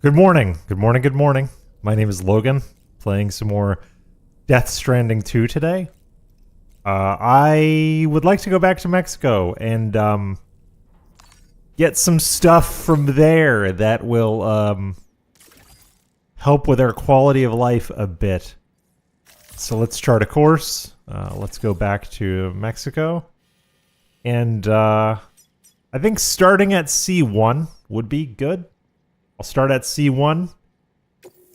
Good morning. Good morning. Good morning. My name is Logan, playing some more Death Stranding 2 today. I would like to go back to Mexico and get some stuff from there that will help with our quality of life a bit. So let's chart a course. Let's go back to Mexico. And I think starting at C1 would be good. I'll start at C1,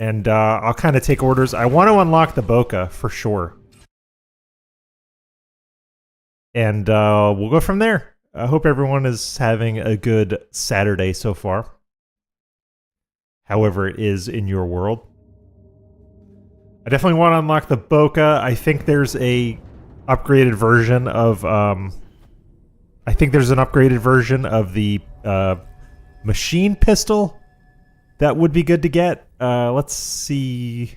and I'll kind of take orders. I want to unlock the Boca, for sure. And we'll go from there. I hope everyone is having a good Saturday so far. However it is in your world. I definitely want to unlock the Boca. I think there's a upgraded version of... the machine pistol that would be good to get. Let's see.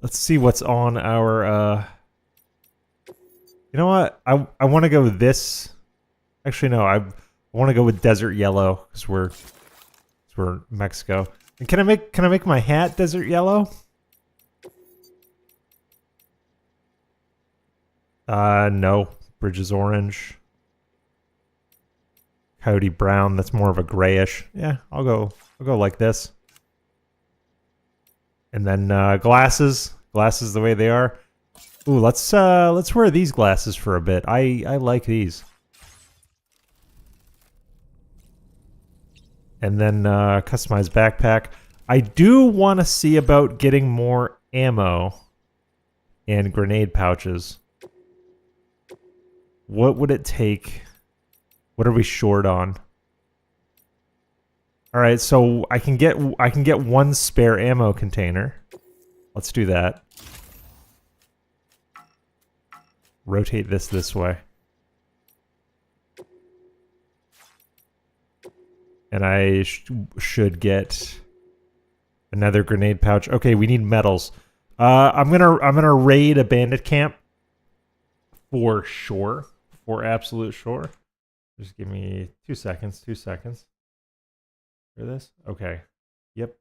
Let's see what's on our. You know what? I want to go with this. Actually, no. I want to go with desert yellow because we're Mexico. And can I make my hat desert yellow? No. Bridge is orange. Coyote brown, that's more of a grayish. Yeah, I'll go like this. And then glasses the way they are. Ooh, let's wear these glasses for a bit. I like these. And then customize backpack. I do want to see about getting more ammo and grenade pouches. What would it take? What are we short on? All right, so I can get one spare ammo container. Let's do that. Rotate this way. And I should get another grenade pouch. Okay, we need metals. I'm gonna raid a bandit camp for sure, for absolute sure. Just give me 2 seconds. 2 seconds. Hear this? Okay. Yep.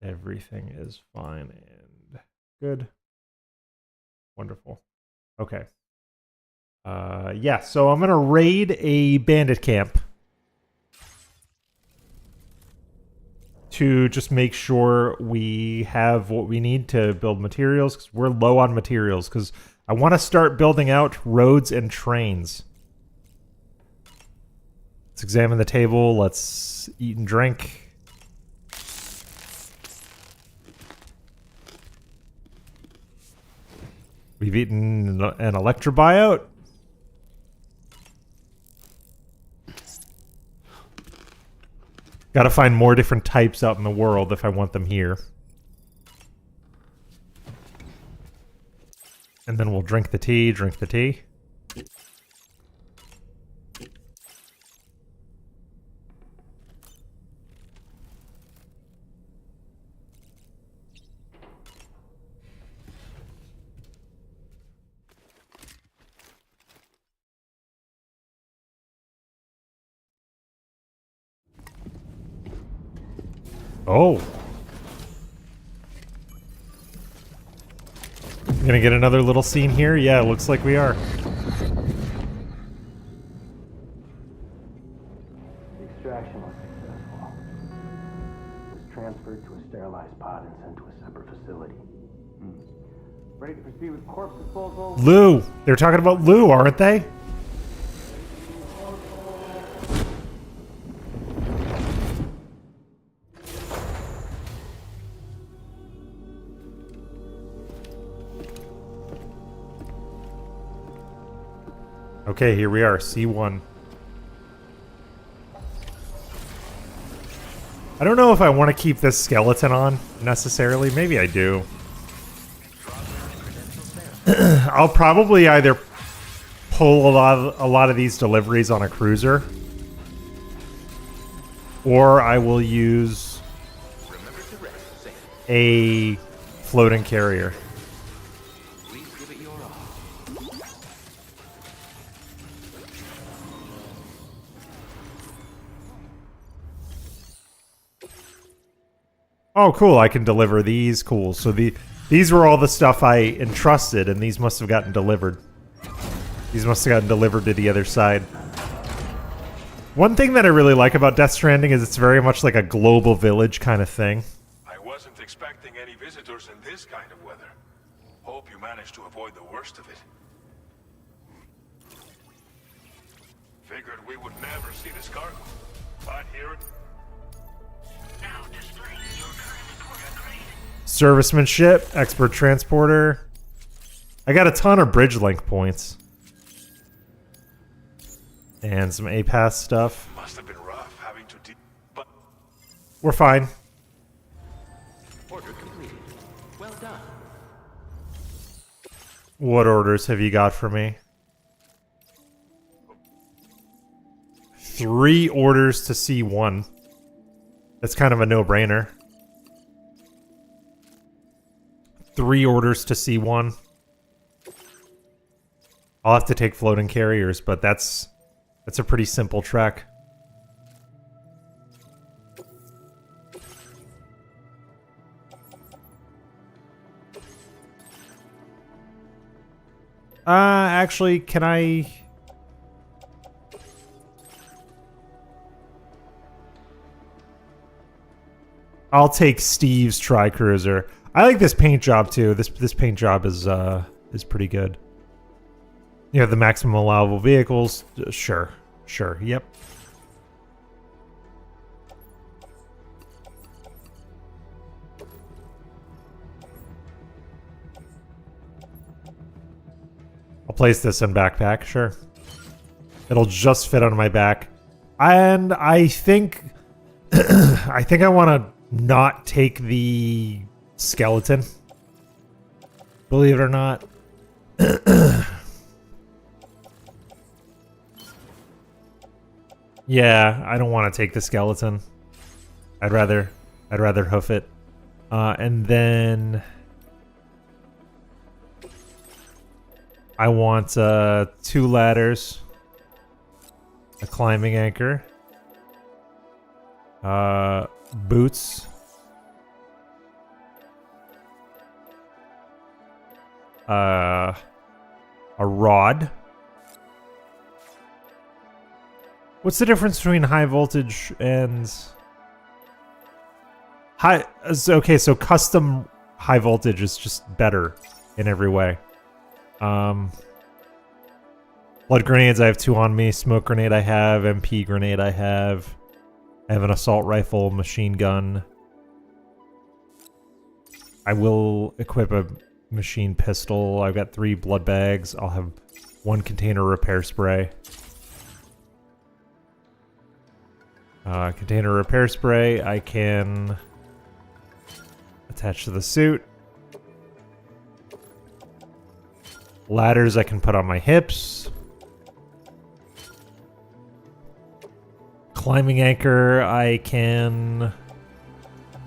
Everything is fine and good. Wonderful. Okay. Yeah, so I'm gonna raid a bandit camp to just make sure we have what we need to build materials, because we're low on materials, because I want to start building out roads and trains. Let's examine the table. Let's eat and drink. We've eaten an electrobiote. Gotta find more different types out in the world if I want them here. And then we'll drink the tea, Oh. Gonna get another little scene here? Yeah, looks like we are. The extraction was successful. It was transferred to a sterilized pod and sent to a separate facility. Ready to proceed with corpse disposal? Lou. They're talking about Lou, aren't they? Okay, here we are, C1. I don't know if I want to keep this skeleton on, necessarily. Maybe I do. I'll probably either pull a lot of these deliveries on a cruiser, or I will use a floating carrier. Oh, cool, I can deliver these. Cool. So these were all the stuff I entrusted, and these must have gotten delivered. These must have gotten delivered to the other side. One thing that I really like about Death Stranding is it's very much like a global village kind of thing. I wasn't expecting any visitors in this kind of weather. Hope you managed to avoid the worst of it. Figured we would never see this cargo. But here it... Now displaying your current porter grade. Serviceman ship, expert transporter. I got a ton of bridge link points. And some APAS stuff. Must have been rough having to but We're fine. Order completed. Well done. What orders have you got for me? 3 orders to C1. That's kind of a no-brainer. 3 orders to C1. I'll have to take floating carriers, but that's a pretty simple trek. Actually, can I... I'll take Steve's tri-cruiser. I like this paint job too. This paint job is pretty good. You have the maximum allowable vehicles. Sure, yep. I'll place this in backpack, sure. It'll just fit on my back. And I think I think I want to not take the skeleton. Believe it or not. Yeah, I don't want to take the skeleton. I'd rather hoof it. And then I want 2 ladders, a climbing anchor, boots, a rod. What's the difference between high voltage and high? Okay, so custom high voltage is just better in every way. Blood grenades, I have 2 on me. Smoke grenade I have. MP grenade I have. I have an assault rifle, machine gun. I will equip a machine pistol. I've got 3 blood bags. I'll have 1 container repair spray. Container repair spray I can attach to the suit. Ladders I can put on my hips. Climbing anchor I can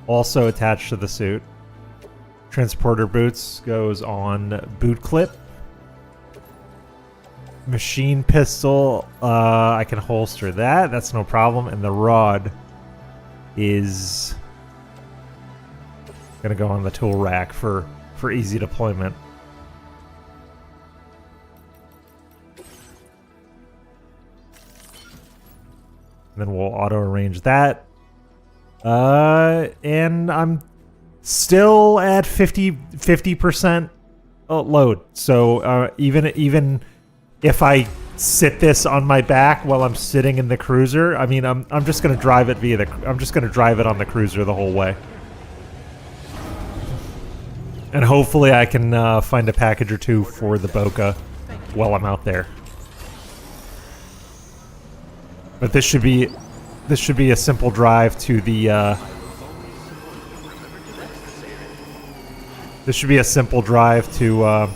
also attach to the suit. Transporter boots goes on boot clip. Machine pistol, I can holster that. That's no problem. And the rod is gonna go on the tool rack for easy deployment. And then we'll auto arrange that. And I'm still at 50% load. So even if I sit this on my back while I'm sitting in the cruiser, I mean, I'm just gonna drive it I'm just gonna drive it on the cruiser the whole way. And hopefully I can find a package or two for the Boca while I'm out there. But this should be a simple drive to the this should be a simple drive to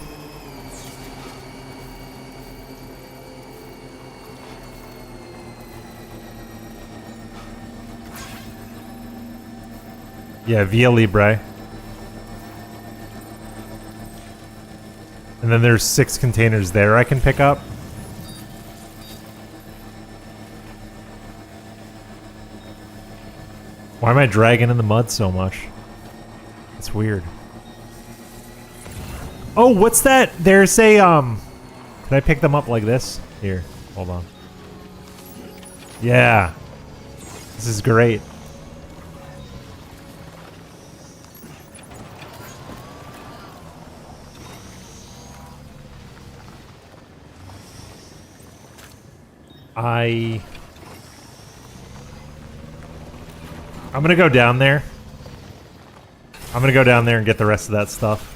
yeah, Via Libre. And then there's 6 containers there I can pick up. Why am I dragging in the mud so much? It's weird. Oh, what's that? There's a, can I pick them up like this? Here, hold on. Yeah. This is great. I'm gonna go down there. I'm gonna go down there and get the rest of that stuff.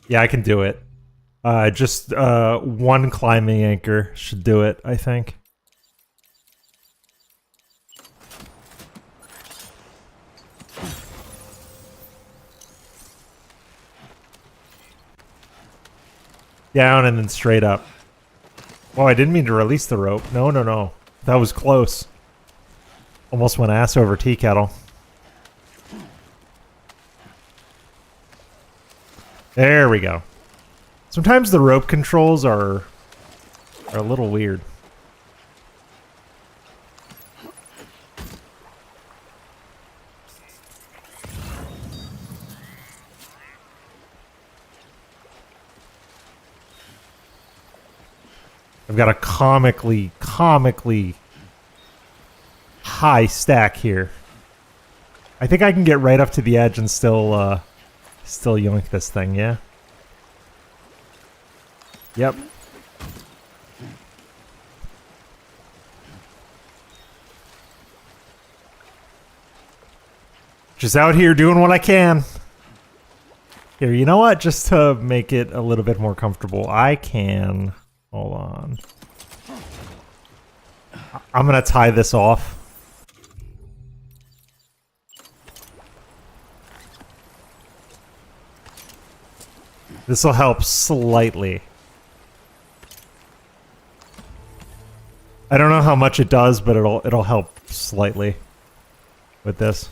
Yeah, I can do it. Just one climbing anchor should do it, I think. Down and then straight up. Oh, I didn't mean to release the rope. No, no, no. That was close. Almost went ass over tea kettle. There we go. Sometimes the rope controls are a little weird. I've got a comically high stack here. I think I can get right up to the edge and still yoink this thing, yeah? Yep. Just out here doing what I can. Here, you know what? Just to make it a little bit more comfortable, I can... Hold on. I'm gonna tie this off. This will help slightly. I don't know how much it does, but it'll help slightly with this.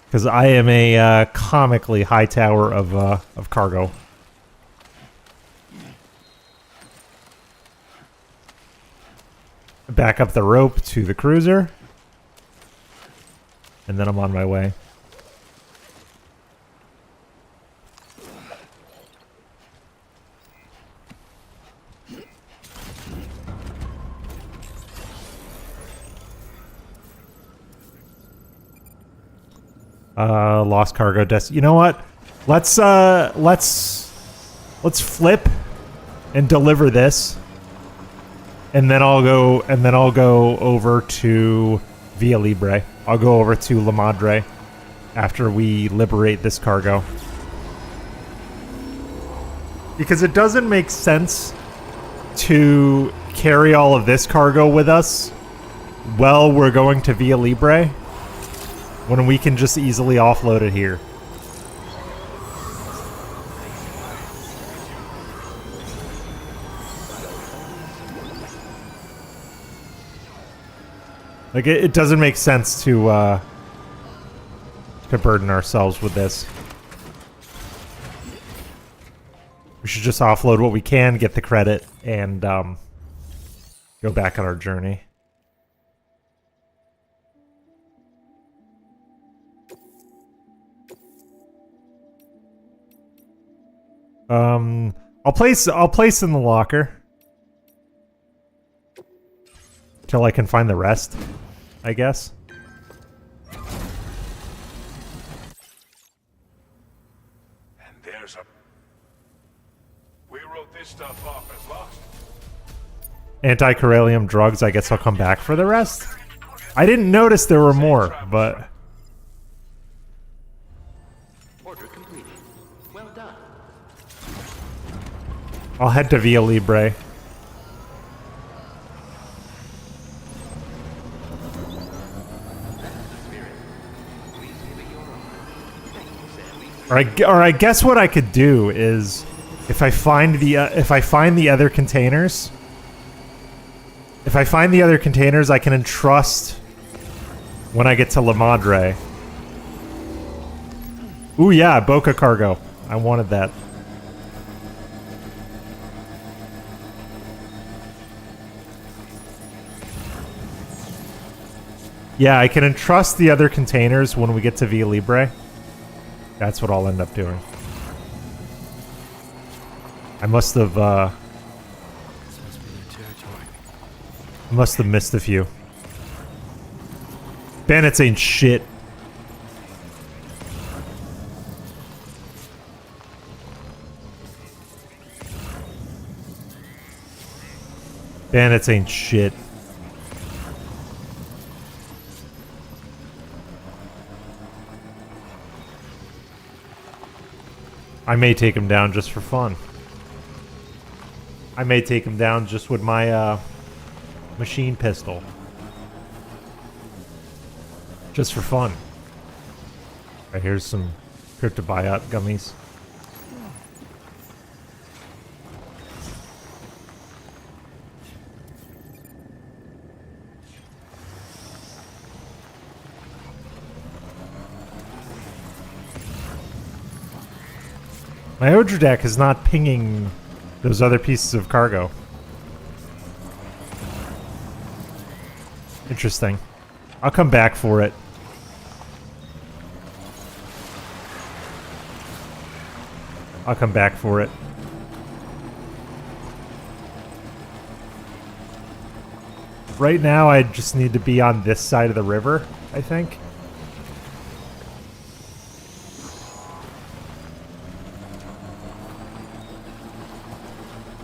Because I am a comically high tower of cargo. Back up the rope to the cruiser. And then I'm on my way. Lost cargo desk. You know what? Let's flip and deliver this. And then I'll go over to Via Libre. I'll go over to La Madre after we liberate this cargo. Because it doesn't make sense to carry all of this cargo with us while we're going to Via Libre when we can just easily offload it here. Like, it doesn't make sense to burden ourselves with this. We should just offload what we can, get the credit, and go back on our journey. I'll place in the locker. till I can find the rest, I guess. And there's a... We wrote this stuff off as lost. Anti-corallium drugs, I guess I'll come back for the rest. I didn't notice there were more, but... Order completed. Well done. I'll head to Via Libre. Or I guess what I could do is, if I find the other containers, I can entrust when I get to La Madre. Ooh yeah, Boca cargo. I wanted that. Yeah, I can entrust the other containers when we get to Via Libre. That's what I'll end up doing. I must have missed a few. Bandits ain't shit. Bandits ain't shit. I may take him down just for fun. I may take him down just with my machine pistol. Just for fun. Alright, here's some cryptobiot gummies. My Odra deck is not pinging those other pieces of cargo. Interesting. I'll come back for it. I'll come back for it. Right now, I just need to be on this side of the river, I think.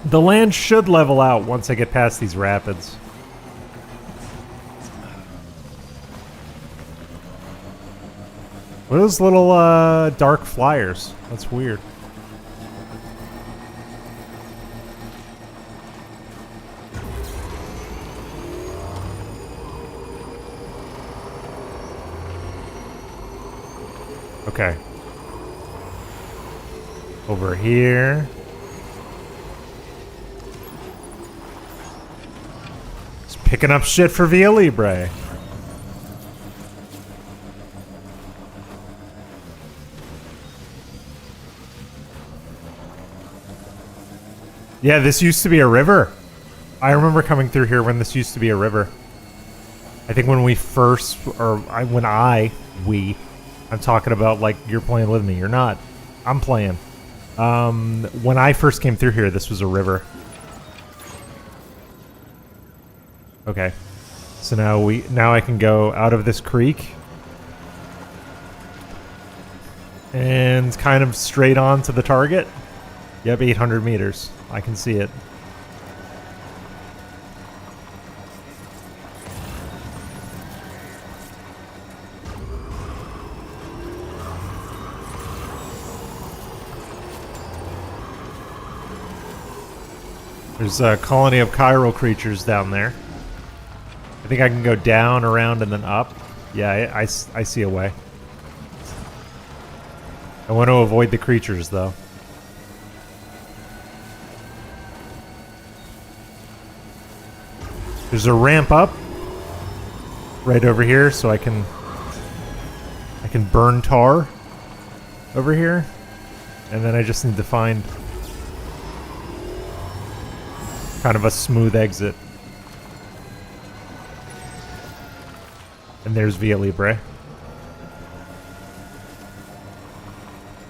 The land should level out once I get past these rapids. What are those little dark flyers? That's weird. Okay. Over here. Just picking up shit for Via Libre. Yeah, this used to be a river. I remember coming through here when this used to be a river. I think when we first, I'm talking about like you're playing with me. You're not. I'm playing. When I first came through here, this was a river. Okay. So now I can go out of this creek and kind of straight on to the target. Yep, 800 meters. I can see it. There's a colony of chiral creatures down there. I think I can go down, around, and then up. Yeah, I see a way. I want to avoid the creatures, though. There's a ramp up right over here, so I can burn tar over here, and then I just need to find kind of a smooth exit. And there's Via Libre.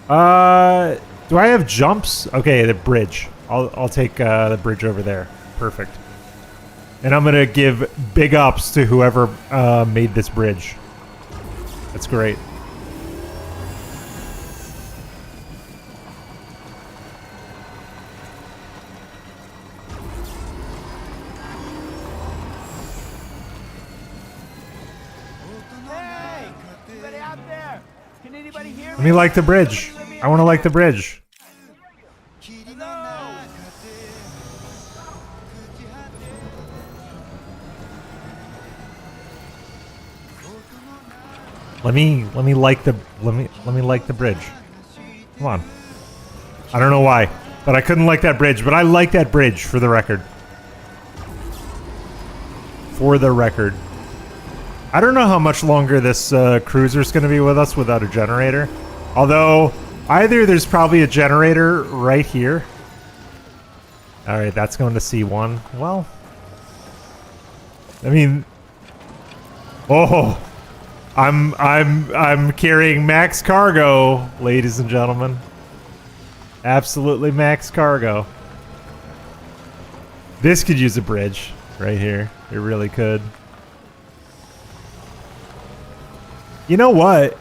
Do I have jumps? Okay, the bridge. I'll take the bridge over there. Perfect. And I'm gonna give big ups to whoever made this bridge. That's great. Hey! Anybody out there? Can anybody hear Let me? me like the bridge. I want to like the bridge. Hello? Let me like the let me like the bridge. Come on. I don't know why, but I couldn't like that bridge. But I like that bridge for the record. For the record. I don't know how much longer this cruiser's going to be with us without a generator. Although, either there's probably a generator right here. Alright, that's going to C1. Well, I mean... Oh! I'm carrying max cargo, ladies and gentlemen. Absolutely max cargo. This could use a bridge right here. It really could. You know what?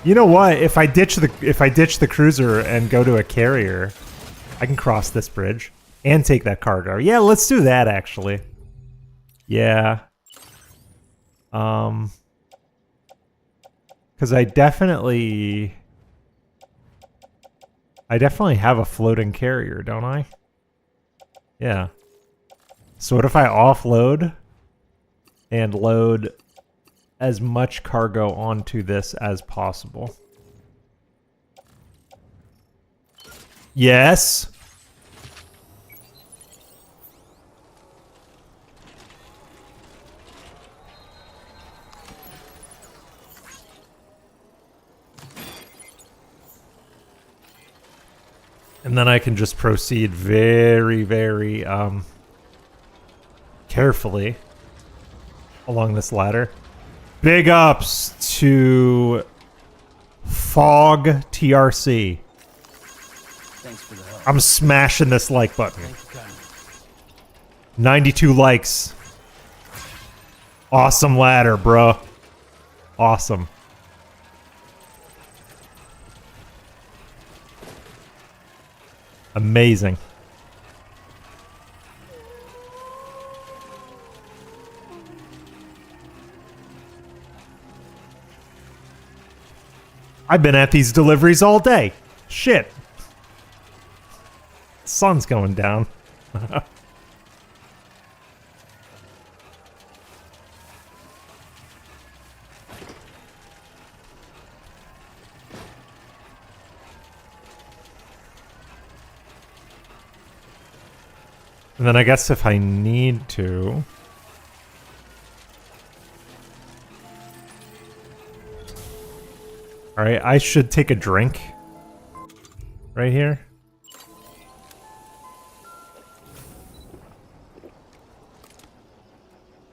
You know what? If I ditch the cruiser and go to a carrier, I can cross this bridge and take that cargo. Yeah, let's do that actually. Yeah. Because I definitely have a floating carrier, don't I? Yeah. So what if I offload and load as much cargo onto this as possible? Yes. And then I can just proceed very, very carefully along this ladder. Big ups to Fog TRC. Thanks for the help. I'm smashing this like button. Thanks for coming. 92 likes. Awesome ladder, bro. Awesome. Amazing. I've been at these deliveries all day. Shit. Sun's going down. And then I guess if I need to... Alright, I should take a drink. Right here.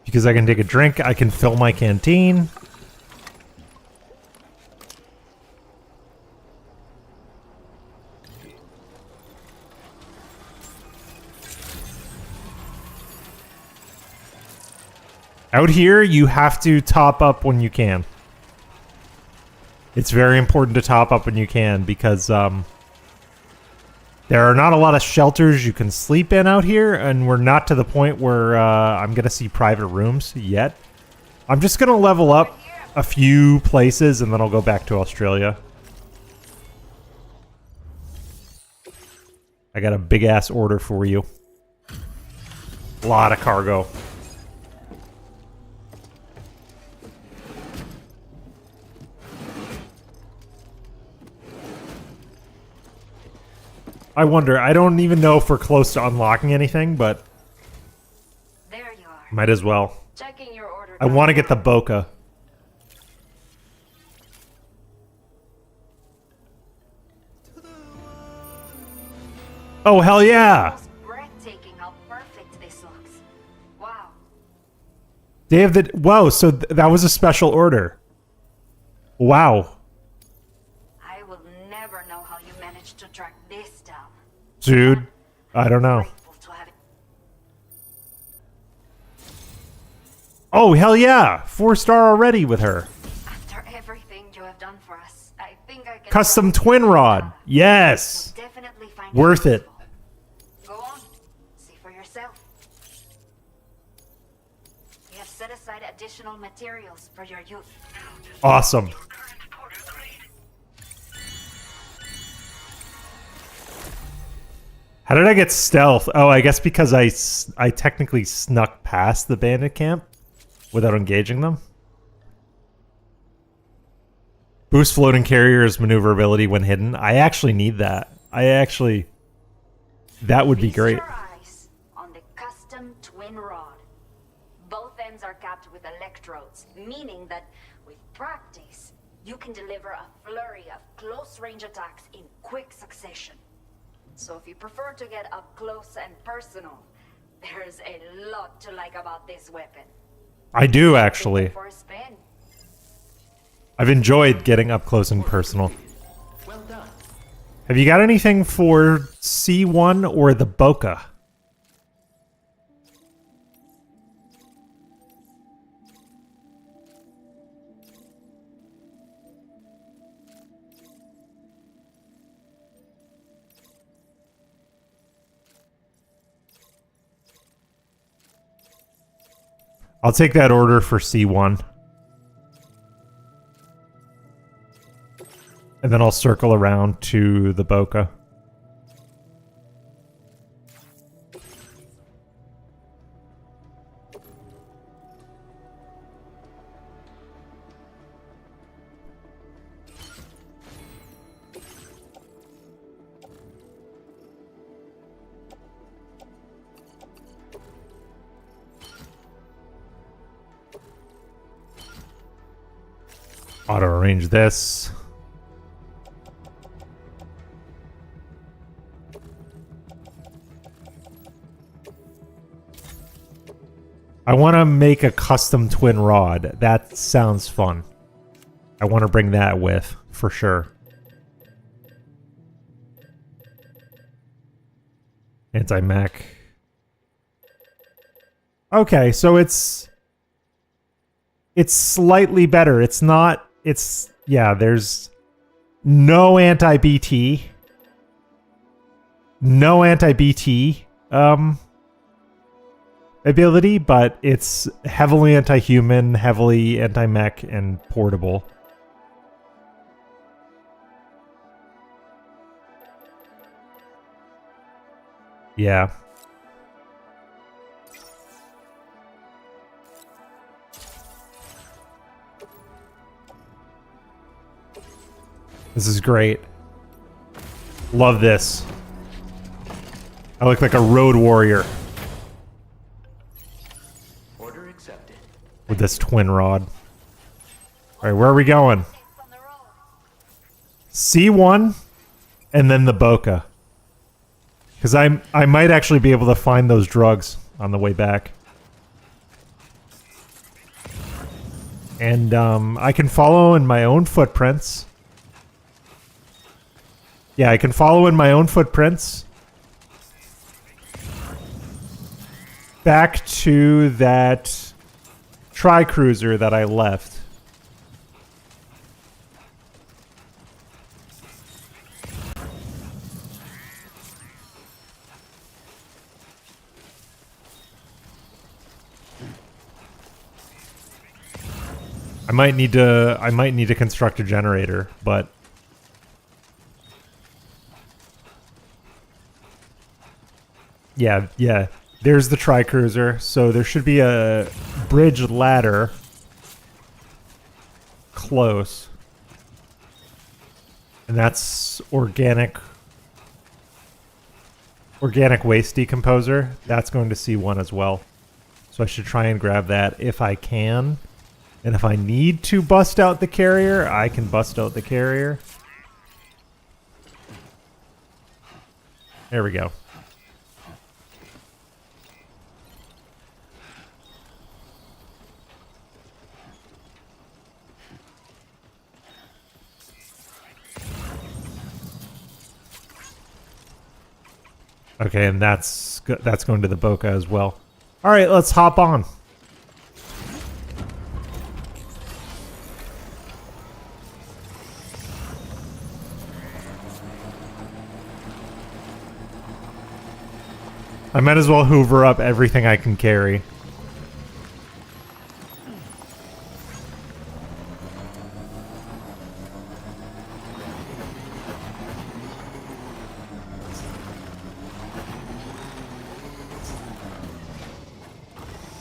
Because I can take a drink, I can fill my canteen. Out here, you have to top up when you can. It's very important to top up when you can because there are not a lot of shelters you can sleep in out here, and we're not to the point where I'm going to see private rooms yet. I'm just going to level up a few places and then I'll go back to Australia. I got a big-ass order for you. A lot of cargo. I wonder, I don't even know if we're close to unlocking anything, but There you are. might as well. Checking your order. I want to get the bokeh. Oh, hell yeah! It's breathtaking how perfect this looks. Wow. Day of the... Whoa, so that was a special order. Wow. I will never know how you managed to track this down. Dude, I don't know. Grateful to have it. Oh, hell yeah. 4-star already with her. After everything you have done for us, I think I can... Custom twin rod. Yes. You'll definitely find Worth it. Go on. See for yourself. We have set aside additional materials for your use. Awesome. Current porter grade. How did I get stealth? Oh, I guess because I technically snuck past the bandit camp without engaging them. Boost floating carrier's maneuverability when hidden. I actually need that. That would be Feast great. your eyes on the custom twin rod. Both ends are capped with electrodes, meaning that with practice, you can deliver a flurry of close-range attacks in quick succession. So if you prefer to get up close and personal, there's a lot to like about this weapon. I do, Take actually. it for a spin. I've enjoyed getting up close and personal. Well done. Have you got anything for C1 or the Boca? I'll take that order for C1. And then I'll circle around to the Boca. Auto arrange this. I want to make a custom twin rod. That sounds fun. I want to bring that with, for sure. Anti-mech. Okay, so it's slightly better. It's not... It's... Yeah, there's no anti-BT. No anti-BT. Ability, but it's heavily anti-human, heavily anti-mech, and portable. Yeah. This is great. Love this. I look like a road warrior. Order accepted. With this twin rod. Alright, where are we going? C1 and then the Boca. Because I might actually be able to find those drugs on the way back. And I can follow in my own footprints. Yeah, I can follow in my own footprints. Back to that tri-cruiser that I left. I might need to construct a generator, but yeah. There's the tri-cruiser, so there should be a bridge ladder close. And that's organic waste decomposer. That's going to C1 as well. So I should try and grab that if I can. And if I need to bust out the carrier, I can bust out the carrier. There we go. Okay, and that's going to the Boca as well. All right, let's hop on. I might as well hoover up everything I can carry.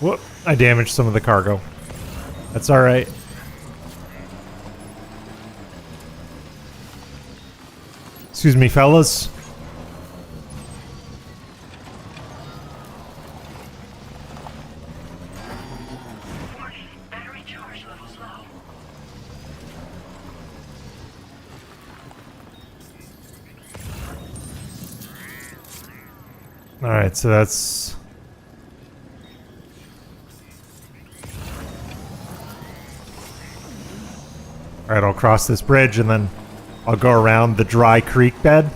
Whoop, I damaged some of the cargo. That's alright. Excuse me, fellas. Warning, battery charge levels low. Alright, so that's... Alright, I'll cross this bridge and then I'll go around the dry creek bed.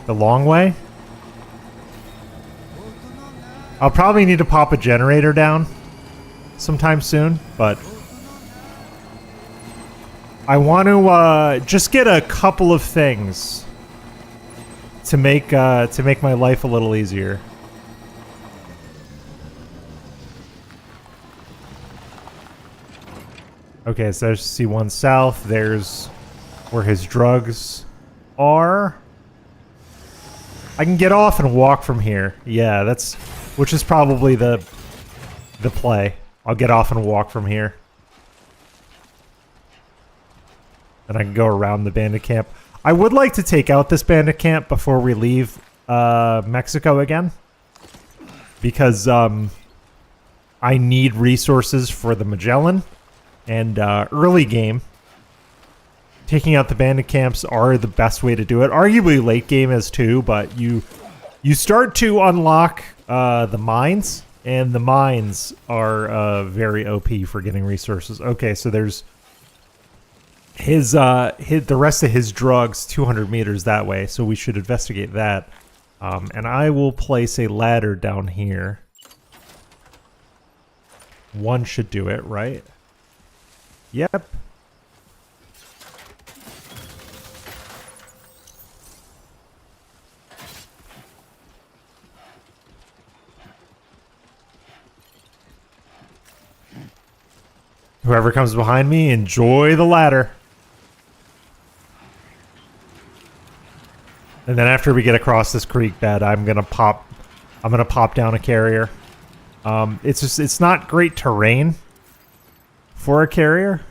The long way. I'll probably need to pop a generator down sometime soon, but... I want to just get a couple of things to make my life a little easier. Okay, so there's C1 South. There's where his drugs are. I can get off and walk from here. Yeah, that's... Which is probably the play. I'll get off and walk from here. And I can go around the bandit camp. I would like to take out this bandit camp before we leave Mexico again. Because I need resources for the Magellan. And early game, taking out the bandit camps are the best way to do it. Arguably late game is too, but you start to unlock the mines, and the mines are very OP for getting resources. Okay, so there's the rest of his drugs 200 meters that way, so we should investigate that. And I will place a ladder down here. One should do it, right? Yep. Whoever comes behind me, enjoy the ladder. And then after we get across this creek bed, I'm gonna pop down a carrier. It's not great terrain for a carrier.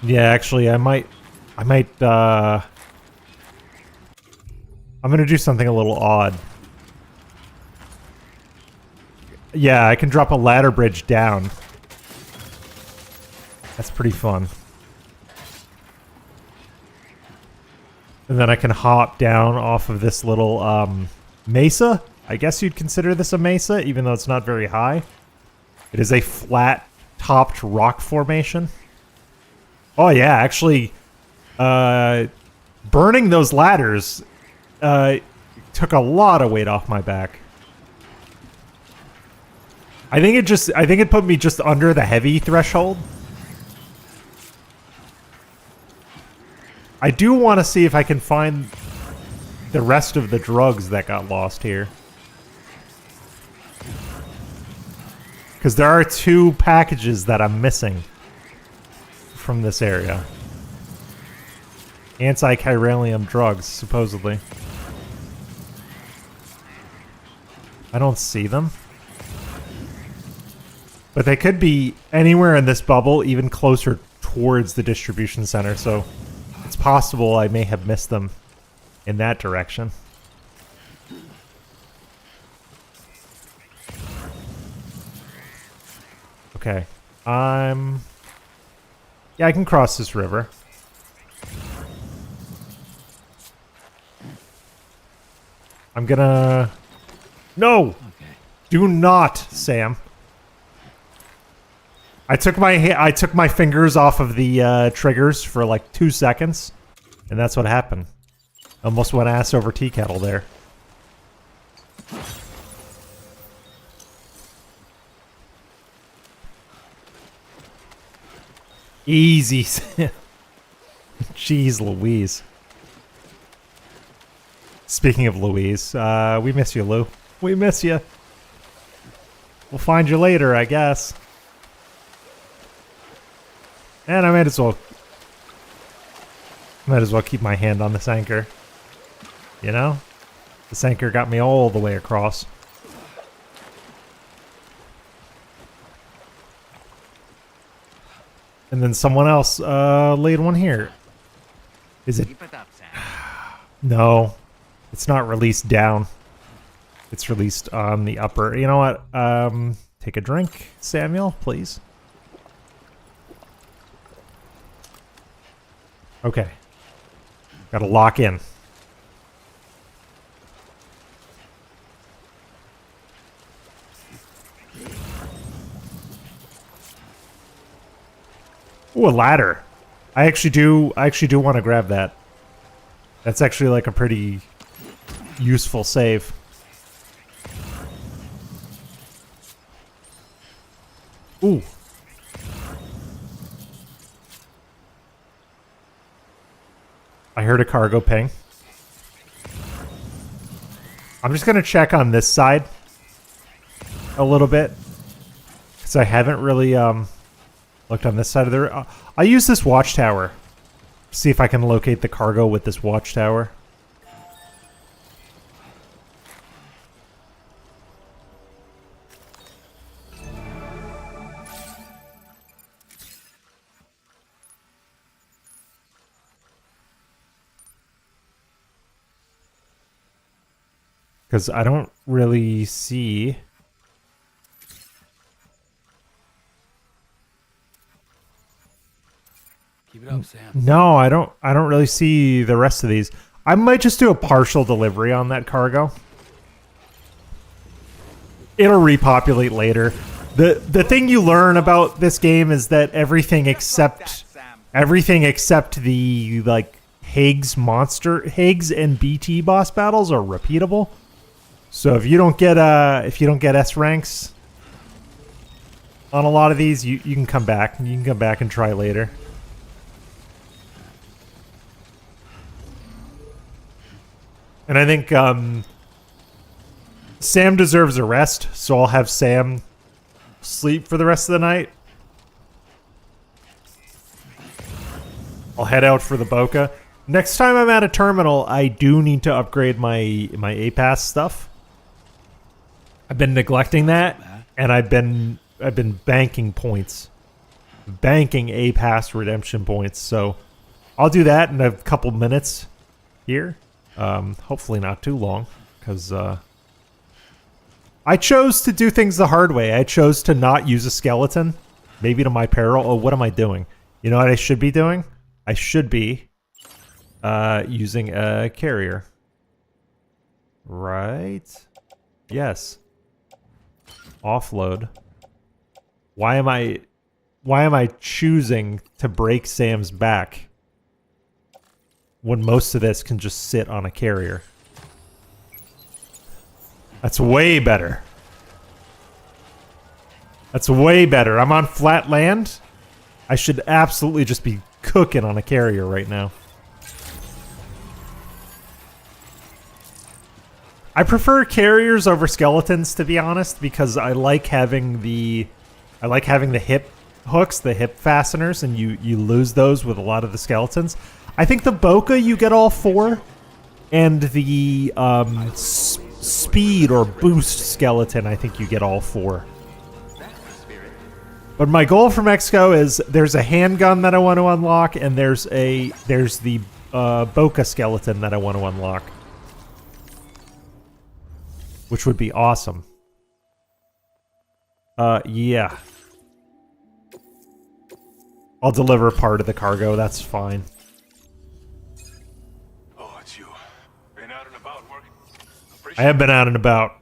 Yeah, actually, I'm gonna do something a little odd. Yeah, I can drop a ladder bridge down. That's pretty fun. And then I can hop down off of this little mesa. I guess you'd consider this a mesa, even though it's not very high. It is a flat-topped rock formation. Oh yeah, actually, burning those ladders took a lot of weight off my back. I think it put me just under the heavy threshold. I do want to see if I can find the rest of the drugs that got lost here. Because there are 2 packages that I'm missing from this area. Anti-chiralium drugs, supposedly. I don't see them. But they could be anywhere in this bubble, even closer towards the distribution center, so it's possible I may have missed them in that direction. Okay. Yeah, I can cross this river. I'm gonna... No! Okay. Do not, Sam. I took my fingers off of the triggers for like 2 seconds, and that's what happened. Almost went ass over tea kettle there. Easy. Jeez Louise. Speaking of Louise, we miss you, Lou. We miss you. We'll find you later, I guess. And I might as well keep my hand on this anchor. You know? This anchor got me all the way across. And then someone else laid one here. Is it? Keep it up, Sam. No. It's not released down. It's released on the upper. You know what? Take a drink, Samuel, please. Okay. Gotta lock in. Ooh, a ladder. I actually do want to grab that. That's actually like a pretty useful save. Ooh. I heard a cargo ping. I'm just going to check on this side a little bit, because I haven't really looked on this side of the... I'll use this watchtower. See if I can locate the cargo with this watchtower. Because I don't really see... Keep it up, Sam. No, I don't really see the rest of these. I might just do a partial delivery on that cargo. It'll repopulate later. The thing you learn about this game is that everything except the like Higgs and BT boss battles are repeatable. So if you don't get S ranks on a lot of these, you can come back. You can come back and try later. And I think Sam deserves a rest, so I'll have Sam sleep for the rest of the night. I'll head out for the Boca. Next time I'm at a terminal, I do need to upgrade my A-Pass stuff. I've been neglecting that, and I've been banking points. Banking A-Pass redemption points, so I'll do that in a couple minutes here. Hopefully not too long, because I chose to do things the hard way. I chose to not use a skeleton, maybe to my peril. Oh, what am I doing? You know what I should be doing? I should be using a carrier. Right? Yes. Offload. Why am I choosing to break Sam's back when most of this can just sit on a carrier? That's way better. That's way better. I'm on flat land. I should absolutely just be cooking on a carrier right now. I prefer carriers over skeletons, to be honest, because I like having the hip hooks, the hip fasteners, and you lose those with a lot of the skeletons. I think the Boca you get all four, and the speed or boost skeleton I think you get all four. But my goal for Mexico is there's a handgun that I want to unlock, and there's the Boca skeleton that I want to unlock, which would be awesome. Yeah. I'll deliver part of the cargo, that's fine. Oh, it's you. Been out and about working. I have been out and about.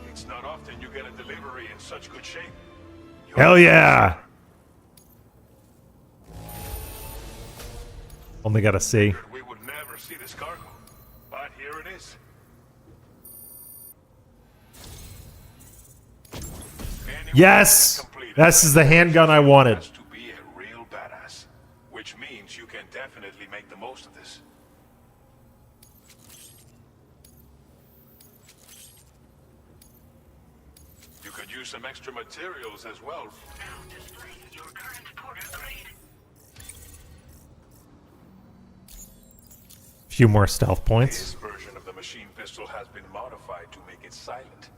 It's not often you get a delivery in such good shape. Hell yeah! Only gotta see. We would never see this cargo, but here it is. Yes! Completed. This is the handgun I wanted. Has to be a real badass, which means you can definitely make the most of this. You could use some extra materials as well. Now display your current porter grade. Few more stealth points. This version of the machine pistol has been modified to make it silent.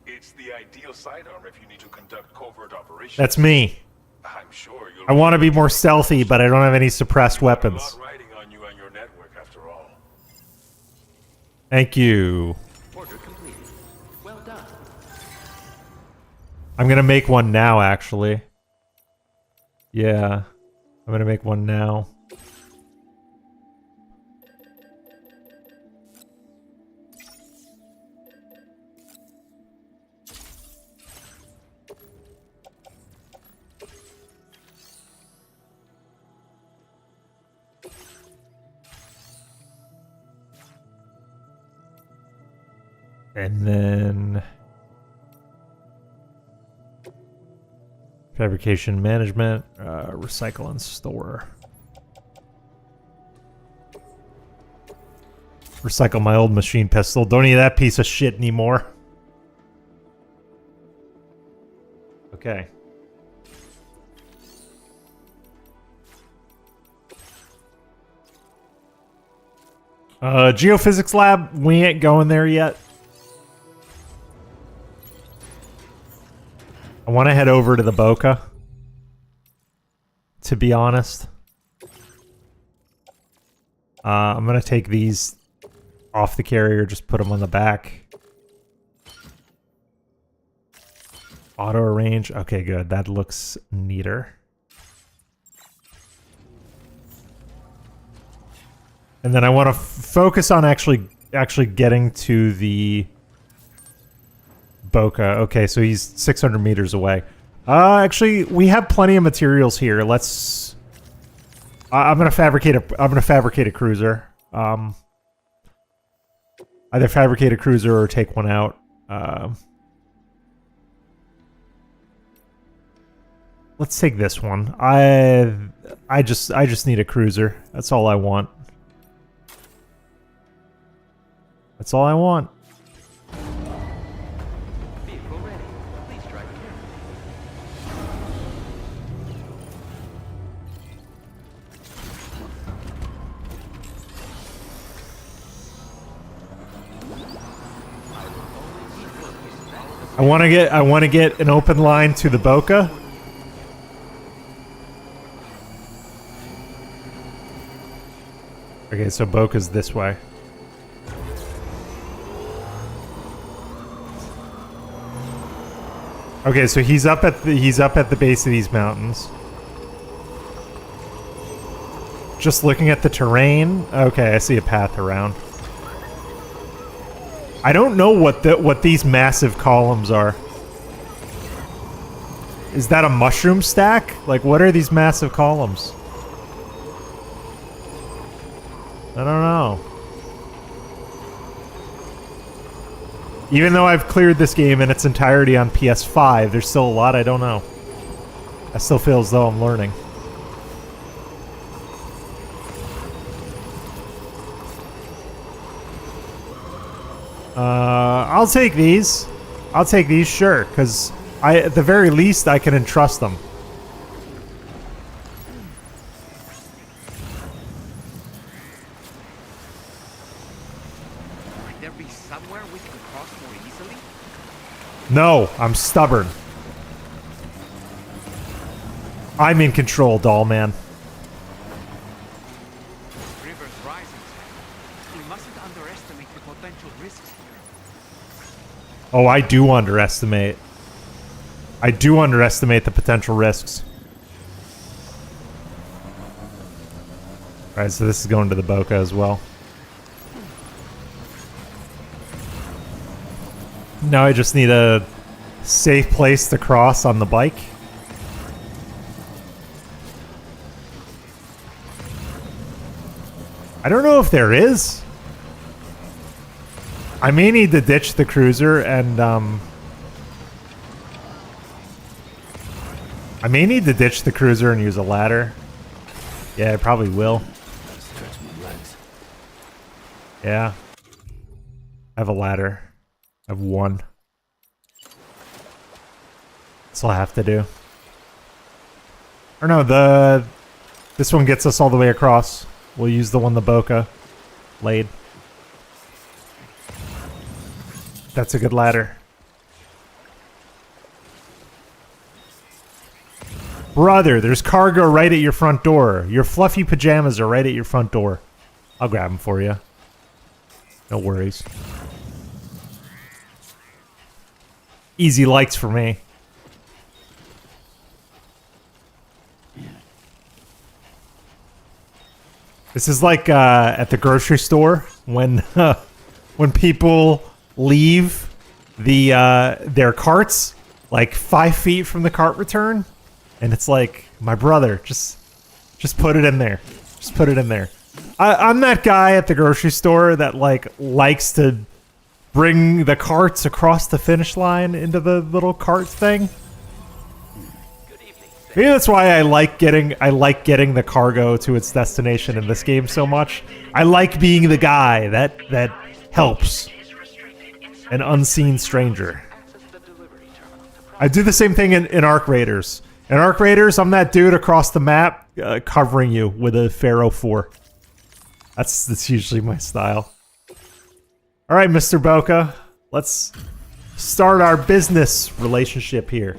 It's the ideal sidearm if you need to conduct covert operations. That's me. I'm sure you'll I want to be more stealthy, but I don't have any suppressed Got a weapons. lot riding on you and your network after all. Thank you. Order completed. Well done. I'm gonna make one now, actually. Yeah. I'm gonna make one now. And then fabrication management, recycle and store. Recycle my old machine pistol. Don't need that piece of shit anymore. Okay. Geophysics lab, we ain't going there yet. I want to head over to the Boca, to be honest. I'm going to take these off the carrier, just put them on the back. Auto arrange. Okay, good. That looks neater. And then I want to focus on actually getting to the Boca. Okay, so he's 600 meters away. Actually, we have plenty of materials here. Let's. I'm gonna fabricate a cruiser. Either fabricate a cruiser or take one out. Let's take this one. I just need a cruiser. That's all I want. That's all I want. Vehicle ready. Please drive carefully. I want to get an open line to the Boca. Okay, so Boca's this way. Okay, so he's up at the base of these mountains. Just looking at the terrain. Okay, I see a path around. I don't know what these massive columns are. Is that a mushroom stack? Like, what are these massive columns? I don't know. Even though I've cleared this game in its entirety on PS5, there's still a lot I don't know. I still feel as though I'm learning. I'll take these. I'll take these, sure, because at the very least I can entrust them. Might there be somewhere we can cross more easily? No, I'm stubborn. I'm in control, doll man. River's rising. We mustn't underestimate the potential risks here. Oh, I do underestimate. I do underestimate the potential risks. Alright, so this is going to the Boca as well. Now I just need a safe place to cross on the bike. I don't know if there is. I may need to ditch the cruiser and I may need to ditch the cruiser and use a ladder. Yeah, I probably will. Stretch my legs. Yeah. I have a ladder. I have one. That's all I have to do. Or no, this one gets us all the way across. We'll use the one the Boca laid. That's a good ladder. Brother, there's cargo right at your front door. Your fluffy pajamas are right at your front door. I'll grab them for you. No worries. Easy likes for me. This is like at the grocery store when people leave their carts like 5 feet from the cart return, and it's like, my brother, just put it in there. Just put it in there. I'm that guy at the grocery store that likes to bring the carts across the finish line into the little cart thing. Maybe that's why I like getting the cargo to its destination in this game so much. I like being the guy that helps an unseen stranger. I do the same thing in Arc Raiders. In Arc Raiders, I'm that dude across the map covering you with a Pharaoh 4. That's usually my style. All right, Mr. Boca, let's start our business relationship here.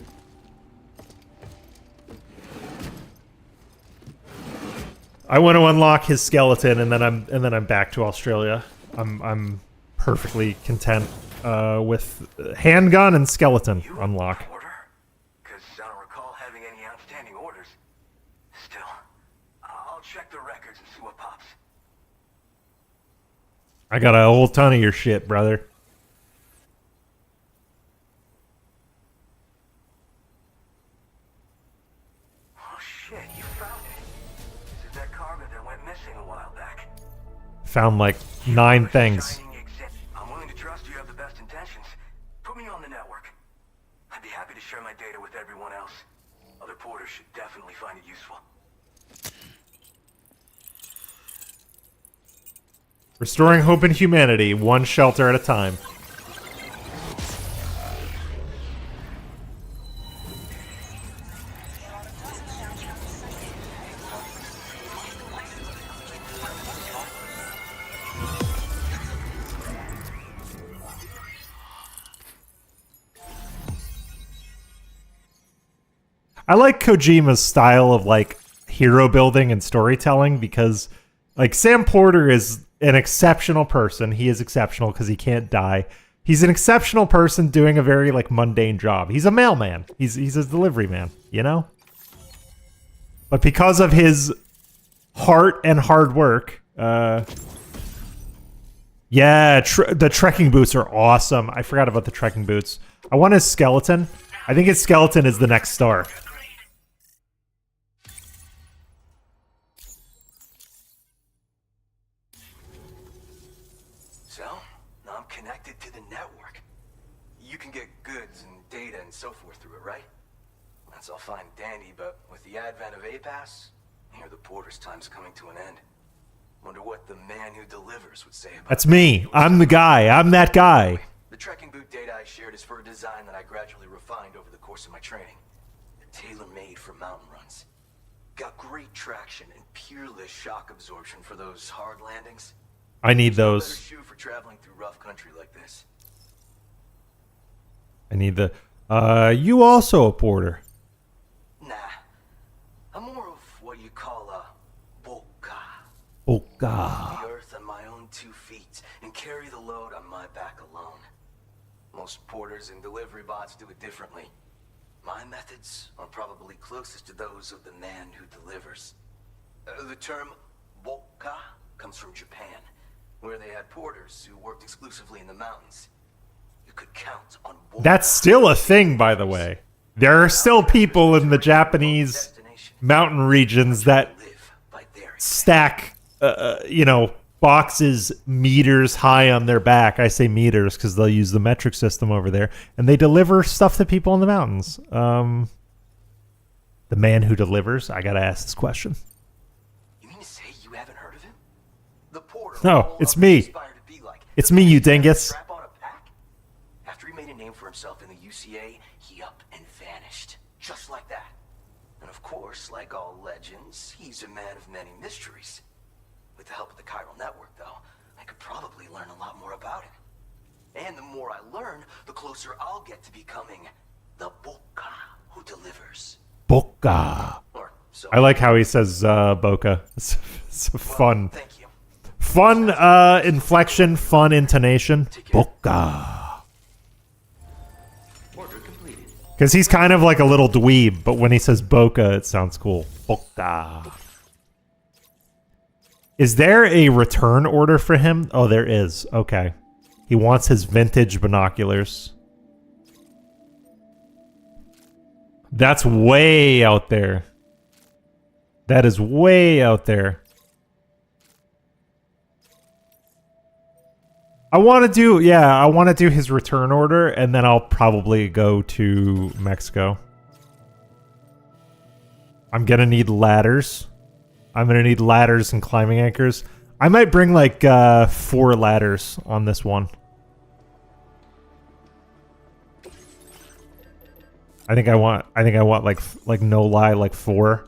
I want to unlock his skeleton, and then I'm back to Australia. I'm perfectly content with handgun and skeleton unlock. Because I don't recall having any outstanding orders. Still, I'll check the records and see what pops. I got a whole ton of your shit, brother. Oh shit, you found it. This is that cargo that went missing a while back. Found like 9 things. I'm willing to trust you have the best intentions. Put me on the network. I'd be happy to share my data with everyone else. Other porters should definitely find it useful. Restoring hope in humanity, one shelter at a time. I like Kojima's style of like hero building and storytelling because like Sam Porter is an exceptional person. He is exceptional because he can't die. He's an exceptional person doing a very like mundane job. He's a mailman. He's a delivery man, you know? But because of his heart and hard work, yeah, the trekking boots are awesome. I forgot about the trekking boots. I want his skeleton. I think his skeleton is the next star. So, now I'm connected to the network. You can get goods and data and so forth through it, right? That's all fine and dandy, but with the advent of A-Pass, here the porter's time's coming to an end. Wonder what the man who delivers would say about That's me. I'm the guy. I'm that guy. The trekking boot data I shared is for a design that I gradually refined over the course of my training. Tailor-made for mountain runs. Got great traction and peerless shock absorption for those hard landings. I need Better those. shoe for traveling through rough country like this. I need the... you also a porter. Nah. I'm more of what you call a boka. Oh, God. The earth on my own 2 feet and carry the load on my back alone. Most porters and delivery bots do it differently. My methods are probably closest to those of the man who delivers. The term boka comes from Japan, where they had porters who worked exclusively in the mountains. You could count on boka. That's still a thing, by the way. There are still people in the Japanese mountain regions that live by their stack, boxes meters high on their back. I say meters because they'll use the metric system over there, and they deliver stuff to people in the mountains. The man who delivers? I gotta ask this question. You mean to say you haven't heard of him? The porter. No, all it's others me. aspire to be like. It's me, you dingus. Strap on a pack? After he made a name for himself in the UCA, he up and vanished. Just like that. And of course, like all legends, he's a man of many mysteries. With the help of the chiral network, though, I could probably learn a lot more about him. And the more I learn, the closer I'll get to becoming the Boca who delivers. Boca. Or so. I like how he says Boca. It's a fun, Thank you. fun inflection, fun intonation. Boca. Order completed. Because he's kind of like a little dweeb, but when he says Boca, it sounds cool. Boca. Is there a return order for him? Oh, there is. Okay. He wants his vintage binoculars. That's way out there. That is way out there. I want to do his return order, and then I'll probably go to Mexico. I'm gonna need ladders. I'm gonna need ladders and climbing anchors. I might bring like 4 ladders on this one. I think I want like no lie, like 4.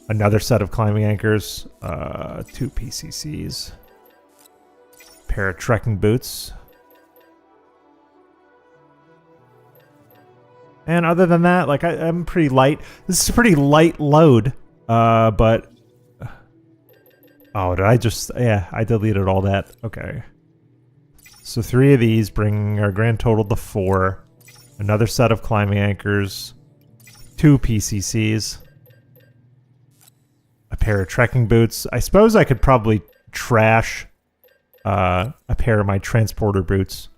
Another set of climbing anchors, 2 PCCs, pair of trekking boots. And other than that, like I'm pretty light. This is a pretty light load, but oh, did I just? Yeah, I deleted all that. Okay. So 3 of these bring our grand total to 4. Another set of climbing anchors, 2 PCCs, a pair of trekking boots. I suppose I could probably trash a pair of my transporter boots.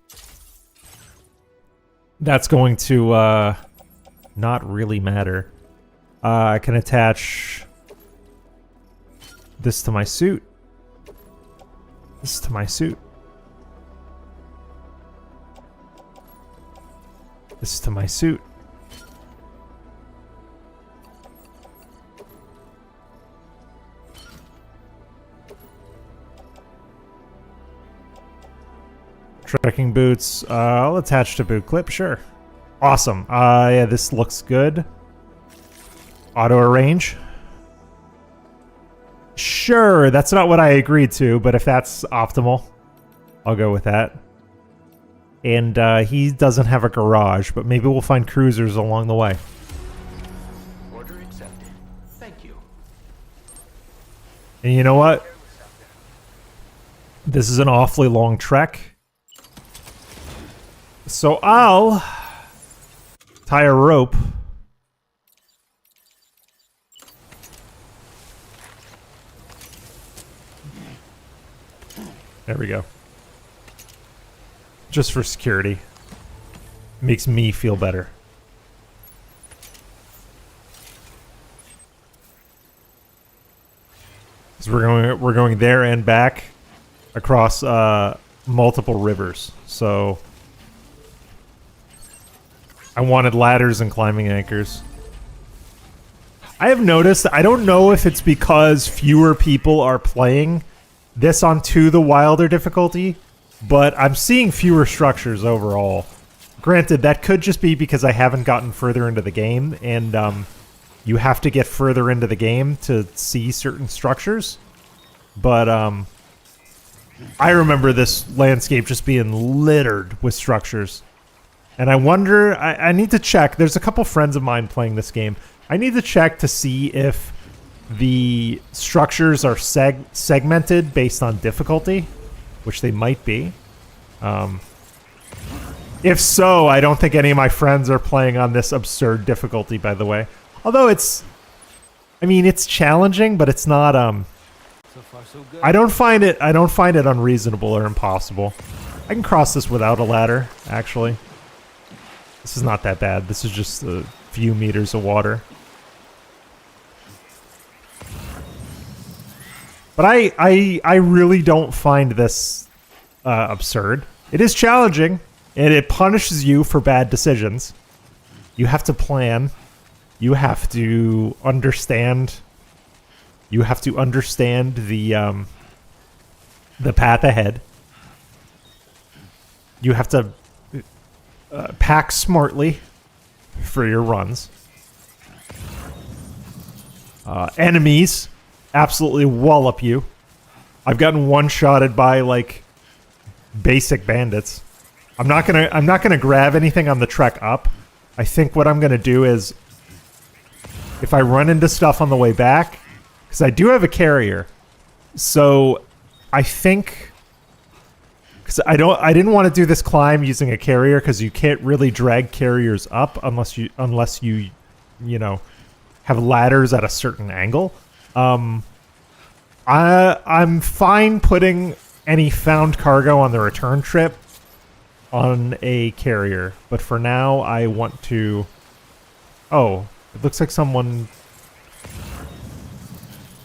That's going to not really matter. I can attach this to my suit. This to my suit. This to my suit. Trekking boots. I'll attach to boot clip. Sure. Awesome. Yeah, this looks good. Auto arrange. Sure, that's not what I agreed to, but if that's optimal, I'll go with that. And he doesn't have a garage, but maybe we'll find cruisers along the way. Order accepted. Thank you. And you know what? This is an awfully long trek. So I'll tie a rope. There we go. Just for security. Makes me feel better. So we're going there and back across multiple rivers. So I wanted ladders and climbing anchors. I have noticed, I don't know if it's because fewer people are playing this on To the Wilder difficulty, but I'm seeing fewer structures overall. Granted, that could just be because I haven't gotten further into the game, and you have to get further into the game to see certain structures. But I remember this landscape just being littered with structures. And I wonder, I need to check. There's a couple friends of mine playing this game. I need to check to see if the structures are segmented based on difficulty, which they might be. If so, I don't think any of my friends are playing on this absurd difficulty, by the way. Although it's, I mean, it's challenging, but it's not, So far, so good. I don't find it unreasonable or impossible. I can cross this without a ladder, actually. This is not that bad. This is just a few meters of water. But I really don't find this absurd. It is challenging, and it punishes you for bad decisions. You have to plan. you have to understand. You have to understand the path ahead. You have to pack smartly for your runs. Enemies absolutely wallop you. I've gotten one-shotted by like basic bandits. I'm not gonna grab anything on the trek up. I think what I'm gonna do is, if I run into stuff on the way back, because I do have a carrier, so I think, because I didn't want to do this climb using a carrier because you can't really drag carriers up unless you have ladders at a certain angle. I'm fine putting any found cargo on the return trip on a carrier, but for now I want to... Oh, it looks like someone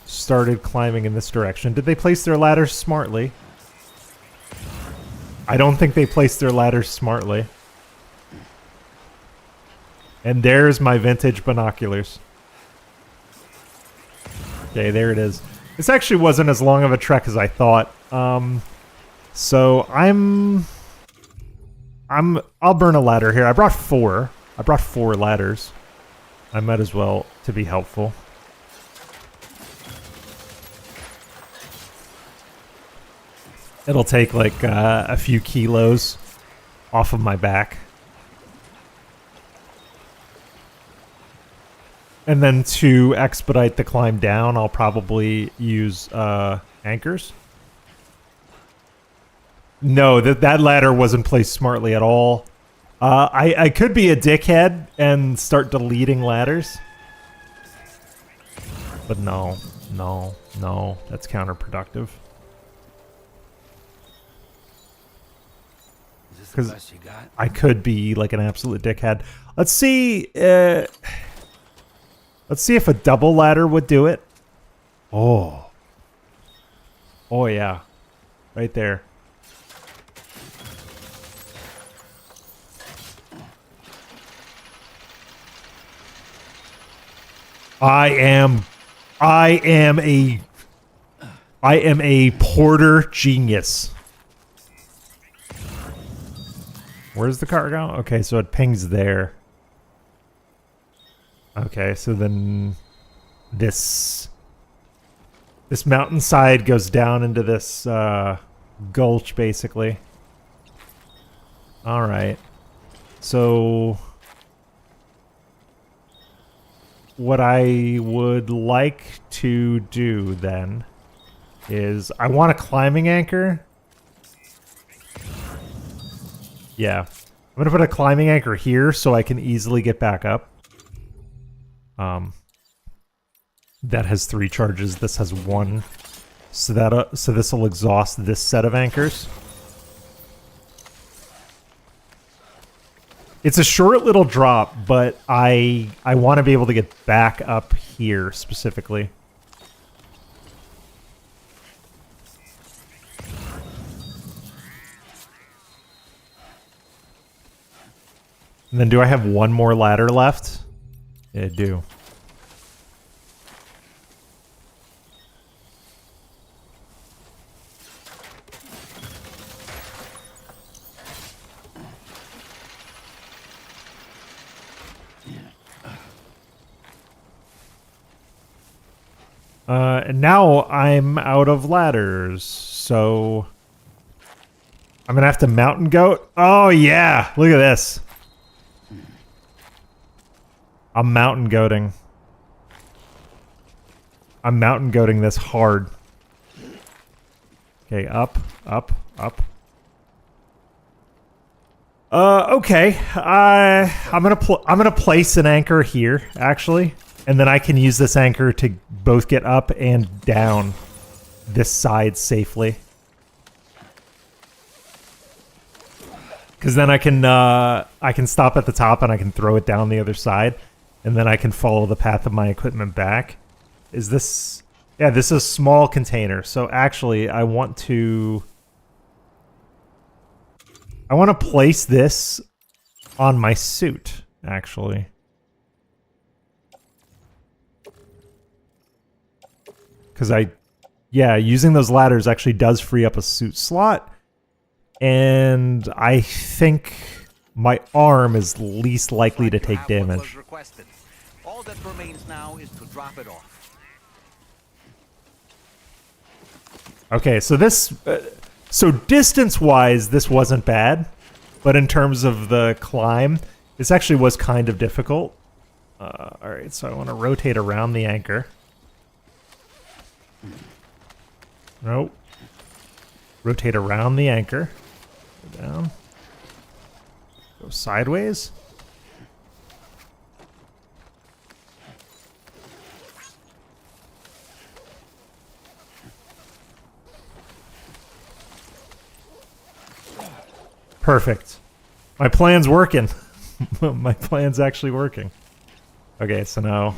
started climbing in this direction. Did they place their ladders smartly? I don't think they placed their ladders smartly. And there's my vintage binoculars. Okay, there it is. This actually wasn't as long of a trek as I thought. So I'll burn a ladder here. I brought 4. I brought 4 ladders. I might as well to be helpful. It'll take like a few kilos off of my back. And then to expedite the climb down, I'll probably use anchors. No, that ladder wasn't placed smartly at all. I could be a dickhead and start deleting ladders. But no, that's counterproductive. Because I could be like an absolute dickhead. Let's see. Let's see if a double ladder would do it. Oh yeah, right there. I am a porter genius. Where's the cargo? Okay, so it pings there. Okay, so then this mountainside goes down into this gulch, basically. All right. So what I would like to do then is I want a climbing anchor. Yeah. I'm going to put a climbing anchor here so I can easily get back up. That has 3 charges. This has 1. So this will exhaust this set of anchors. It's a short little drop, but I want to be able to get back up here specifically. And then do I have 1 more ladder left? Yeah, I do. And now I'm out of ladders, so I'm gonna have to mountain goat. Oh yeah, look at this. I'm mountain goating. I'm mountain goating this hard. Okay, up, up, up. Okay. I'm gonna place an anchor here, actually, and then I can use this anchor to both get up and down this side safely. Because then I can stop at the top and I can throw it down the other side, and then I can follow the path of my equipment back. Is this? Yeah, this is a small container. So actually, I want to place this on my suit, actually. Because yeah, using those ladders actually does free up a suit slot. And I think my arm is least likely to take damage. All that remains now is to drop it off. Okay, so this... so distance-wise, this wasn't bad. But in terms of the climb, this actually was kind of difficult. Alright, so I want to rotate around the anchor. Nope. Rotate around the anchor. Go down. Go sideways. Perfect. My plan's working. My plan's actually working. Okay, so now...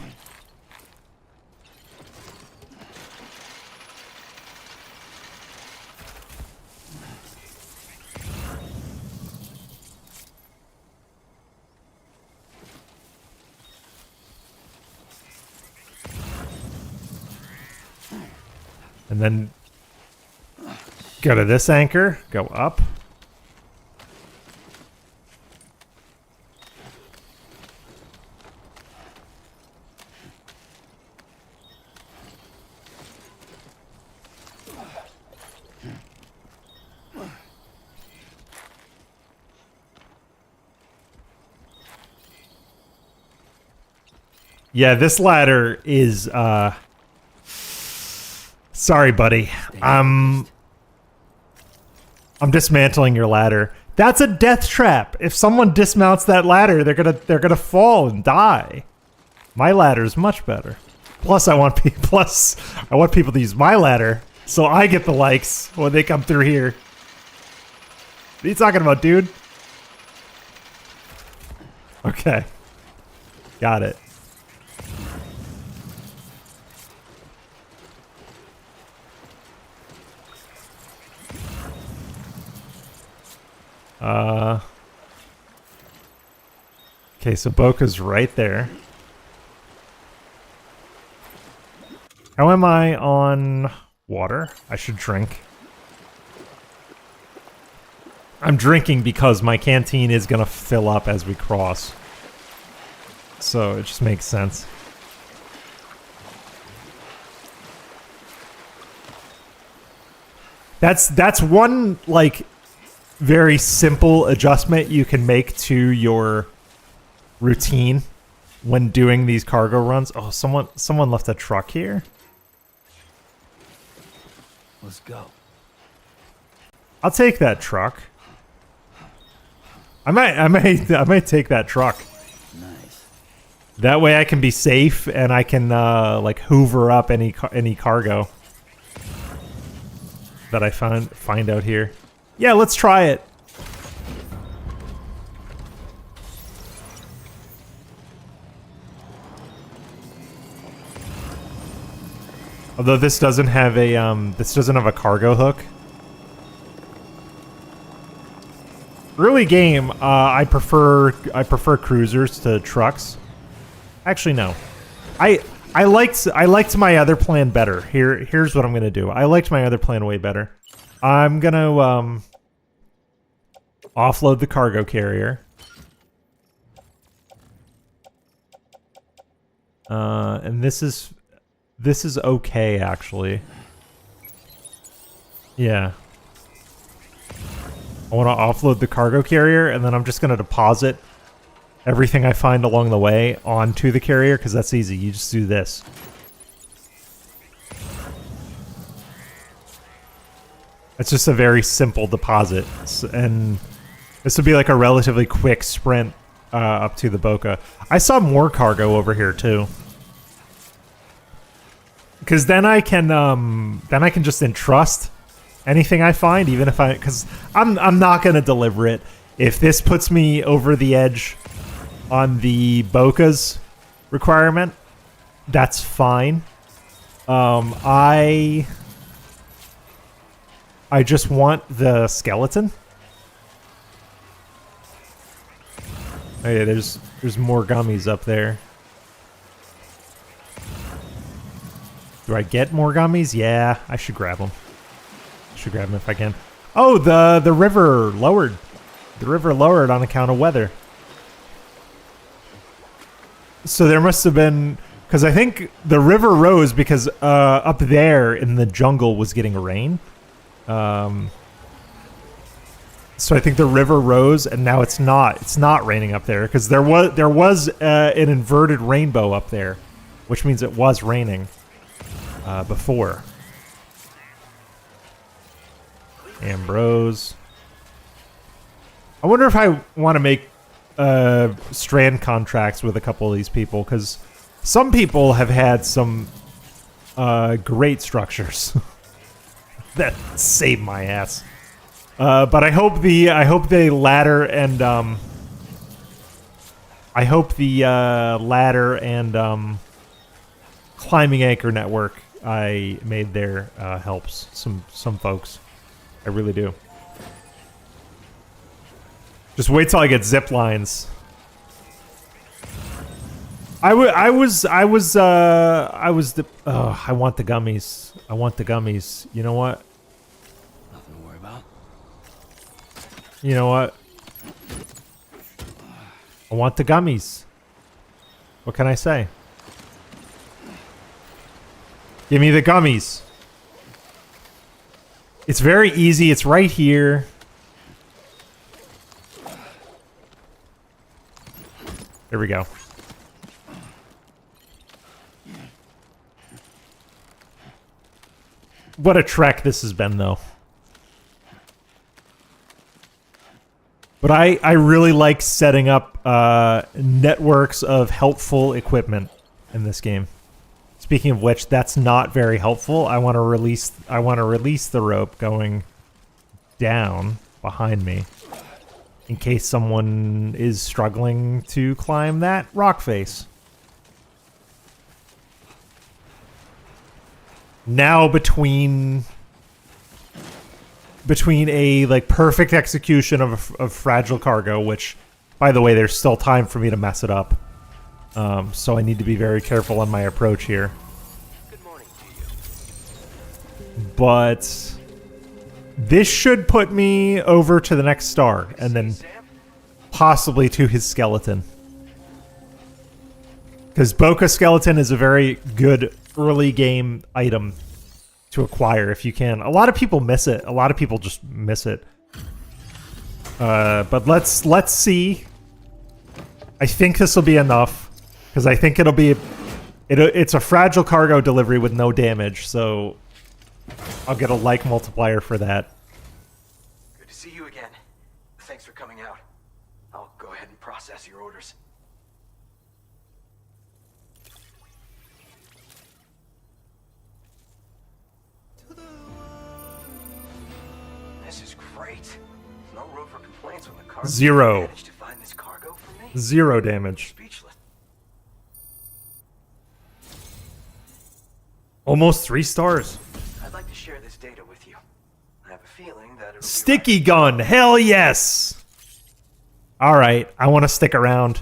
and then go to this anchor, go up. Yeah, this ladder is, sorry, buddy. I'm dismantling your ladder. That's a death trap. If someone dismounts that ladder, they're gonna fall and die. My ladder is much better. Plus, I want people to use my ladder, so I get the likes when they come through here. What are you talking about, dude? Okay. Got it. Okay, so Boca's right there. How am I on water? I should drink. I'm drinking because my canteen is gonna fill up as we cross. So it just makes sense. That's one, like, very simple adjustment you can make to your routine when doing these cargo runs. Oh, someone left a truck here. Let's go. I'll take that truck. I might take that truck. Nice. That way I can be safe and I can like hoover up any cargo that I find out here. Yeah, let's try it. Although this doesn't have a cargo hook. Early game, I prefer cruisers to trucks. Actually, no. I liked my other plan better. Here's what I'm gonna do. I liked my other plan way better. I'm gonna offload the cargo carrier. And this is okay, actually. Yeah. I want to offload the cargo carrier, and then I'm just going to deposit everything I find along the way onto the carrier, because that's easy. You just do this. It's just a very simple deposit, and this would be like a relatively quick sprint up to the Boca. I saw more cargo over here, too. Because then I can just entrust anything I find, even if because I'm not gonna deliver it. If this puts me over the edge on the Boca's requirement, that's fine. I just want the skeleton. Oh yeah, there's more gummies up there. Do I get more gummies? Yeah, I should grab them. Should grab them if I can. Oh, the river lowered. The river lowered on account of weather. So there must have been, because I think the river rose because up there in the jungle was getting rain. So I think the river rose, and now it's not. It's not raining up there because there was an inverted rainbow up there, which means it was raining before. Ambrose. I wonder if I want to make strand contracts with a couple of these people, because some people have had some great structures that saved my ass. But I hope the ladder and climbing anchor network I made there helps some folks. I really do. Just wait till I get zip lines. I want the gummies. I want the gummies. You know what? Nothing to worry about. You know what? I want the gummies. What can I say? Give me the gummies. It's very easy. It's right here. There we go. What a trek this has been, though. But I really like setting up networks of helpful equipment in this game. Speaking of which, that's not very helpful. I want to release the rope going down behind me in case someone is struggling to climb that rock face. Now between a like perfect execution of fragile cargo, which, by the way, there's still time for me to mess it up. So I need to be very careful on my approach here. Good morning to you. But this should put me over to the next star, and then possibly to his skeleton. Because Boca Skeleton is a very good early game item to acquire if you can. A lot of people miss it. A lot of people just miss it. But let's see. I think this will be enough, because I think it's a fragile cargo delivery with no damage, so I'll get a like multiplier for that. Good to see you again. Thanks for coming out. I'll go ahead and process your orders. This is great. No room for complaints when the cargo Zero. managed to find this cargo for me. 0 damage. Speechless. Almost 3 stars. I'd like to share this data with you. I have a feeling that it'll Sticky gun. Hell yes. All right. I want to stick around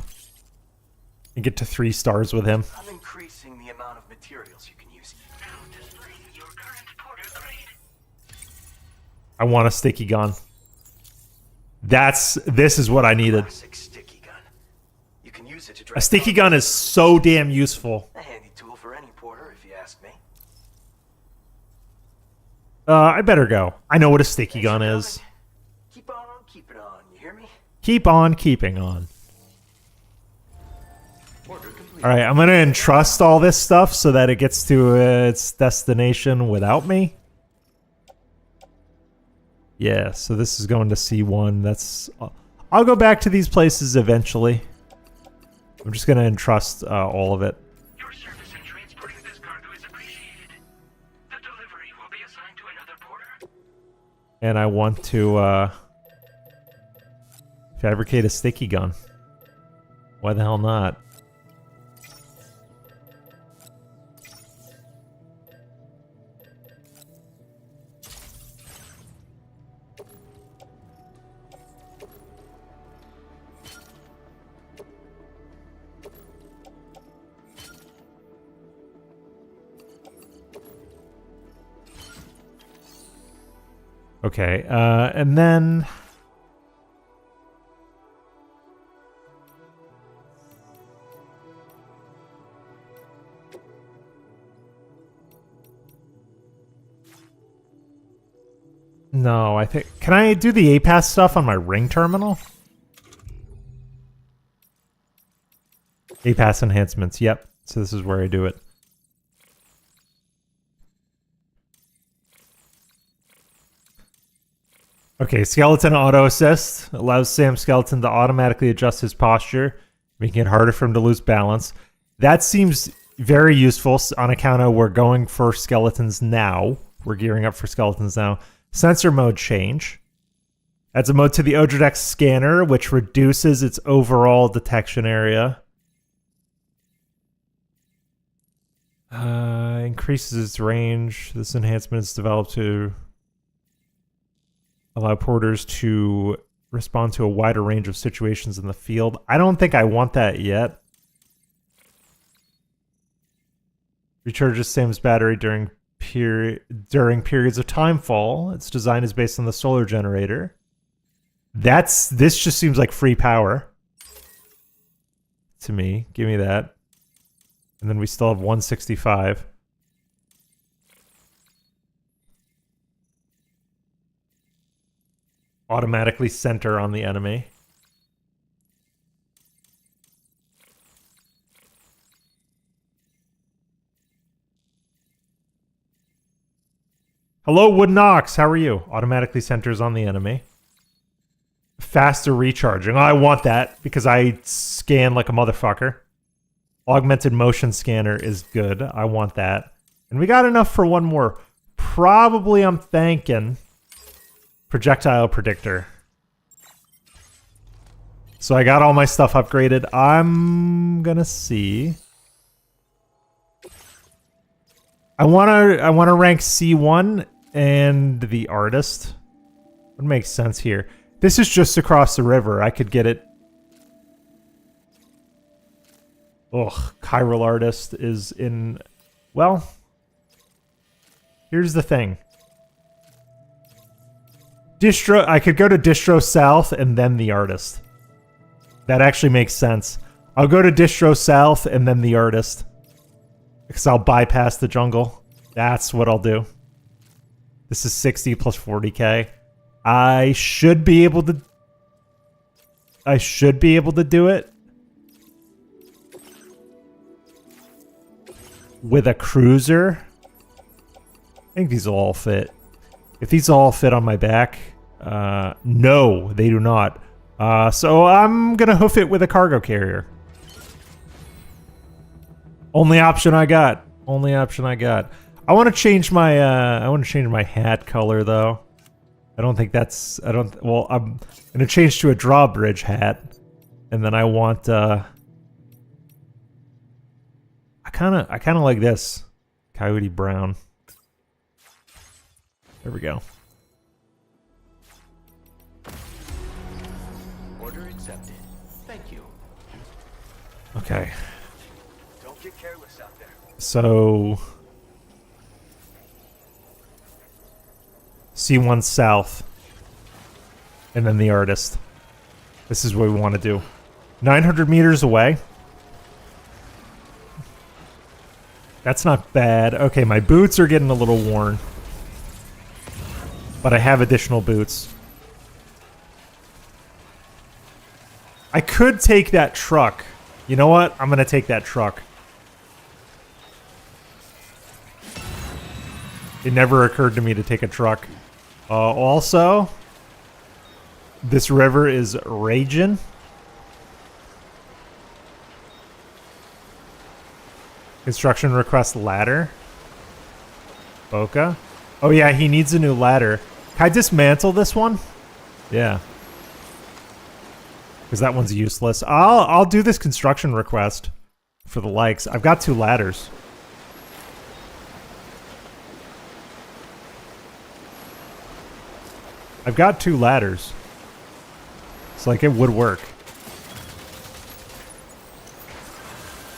and get to 3 stars with him. I'm increasing the amount of materials you can use. Now displaying your current porter grade. I want a sticky gun. This is what I needed. Classic sticky gun. You can use it to A drag sticky gun is so damn useful. a handy tool for any porter, if you ask me. I better go. I know what a sticky gun is. Keep on keeping on. You hear me? Keep on keeping on. Order complete. All right, I'm going to entrust all this stuff so that it gets to its destination without me. Yeah, so this is going to C1. I'll go back to these places eventually. I'm just going to entrust all of it. Your service in transporting this cargo is appreciated. The delivery will be assigned to another porter. And I want to fabricate a sticky gun. Why the hell not? Okay, and then... No, I think... Can I do the A-Pass stuff on my ring terminal? A-Pass enhancements, yep. So this is where I do it. Okay, Skeleton Auto Assist allows Sam Skeleton to automatically adjust his posture, making it harder for him to lose balance. That seems very useful on account of we're going for skeletons now. We're gearing up for skeletons now. Sensor mode change. Adds a mode to the Odredex scanner, which reduces its overall detection area. Increases its range. This enhancement is developed to allow porters to respond to a wider range of situations in the field. I don't think I want that yet. Recharges Sam's battery during periods of timefall. Its design is based on the solar generator. This just seems like free power to me. Give me that. And then we still have 165. Automatically center on the enemy. Hello, Wooden Ox. How are you? Automatically centers on the enemy. Faster recharging. Oh, I want that because I scan like a motherfucker. Augmented motion scanner is good. I want that. And we got enough for one more. Probably, I'm thinking, projectile predictor. So I got all my stuff upgraded. I'm gonna see. I wanna rank C1 and the artist. What makes sense here? This is just across the river. I could get it. Ugh, Chiral Artist is in... Well, here's the thing. I could go to Distro South and then the artist. That actually makes sense. I'll go to Distro South and then the artist. Because I'll bypass the jungle. That's what I'll do. This is 60 plus 40k. I should be able to do it. With a cruiser. I think these will all fit. If these all fit on my back, no, they do not. So I'm gonna hoof it with a cargo carrier. Only option I got. Only option I got. I want to change my hat color though. I don't think that's. Well, I'm gonna change to a drawbridge hat, and then I want. I kind of like this, coyote brown. There we go. Order accepted. Thank you. Okay. Don't get careless out there. So C1 South, and then the artist. This is what we want to do. 900 meters away. That's not bad. Okay, my boots are getting a little worn. But I have additional boots. I could take that truck. You know what? I'm going to take that truck. It never occurred to me to take a truck. Also, this river is raging. Construction request ladder. Boca. Oh yeah, he needs a new ladder. Can I dismantle this one? Yeah. Because that one's useless. I'll do this construction request for the likes. I've got 2 ladders. I've got 2 ladders. It's like it would work.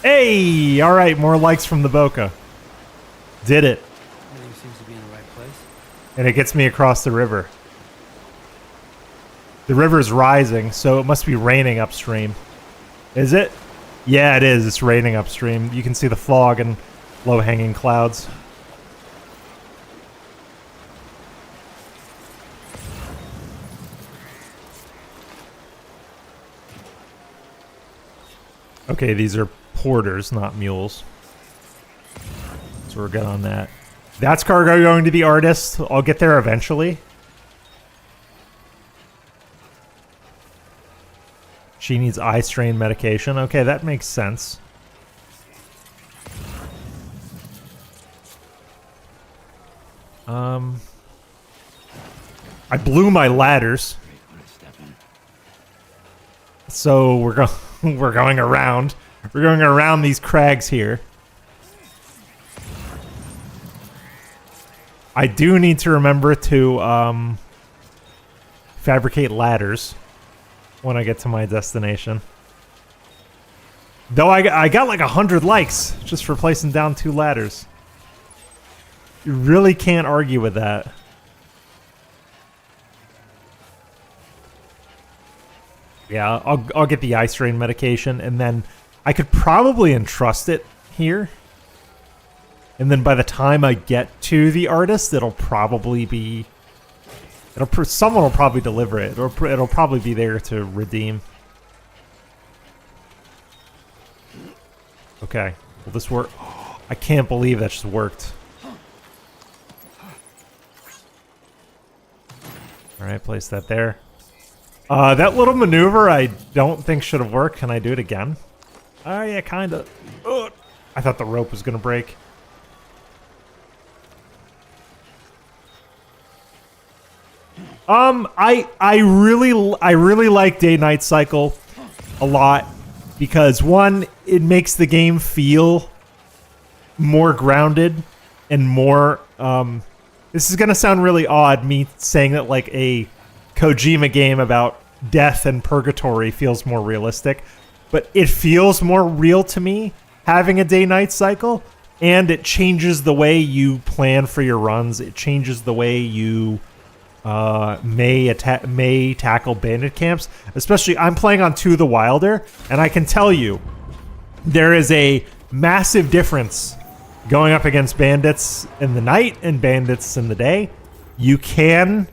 Hey! Alright, more likes from the Boca. Did it. Everything seems to be in the right place. and it gets me across the river. The river's rising, so it must be raining upstream. Is it? Yeah, it is. It's raining upstream. You can see the fog and low-hanging clouds. Okay, these are porters, not mules. So we're good on that. That's cargo going to the artist. I'll get there eventually. She needs eye strain medication. Okay, that makes sense. I blew my ladders. So we're we're going around. We're going around these crags here. I do need to remember to fabricate ladders when I get to my destination. Though I got like 100 likes just for placing down 2 ladders. You really can't argue with that. Yeah, I'll get the eye strain medication, and then I could probably entrust it here. And then by the time I get to the artist, it'll probably be... someone will probably deliver it. It'll probably be there to redeem. Okay. Will this work? I can't believe that just worked. Alright, place that there. That little maneuver I don't think should have worked. Can I do it again? Oh, yeah, kind of. I thought the rope was going to break. I really like day-night cycle a lot because one, it makes the game feel more grounded and more this is gonna sound really odd, me saying that like a Kojima game about death and purgatory feels more realistic, but it feels more real to me having a day-night cycle, and it changes the way you plan for your runs. It changes the way you may tackle bandit camps. Especially, I'm playing on 2 the Wilder, and I can tell you there is a massive difference going up against bandits in the night and bandits in the day. You can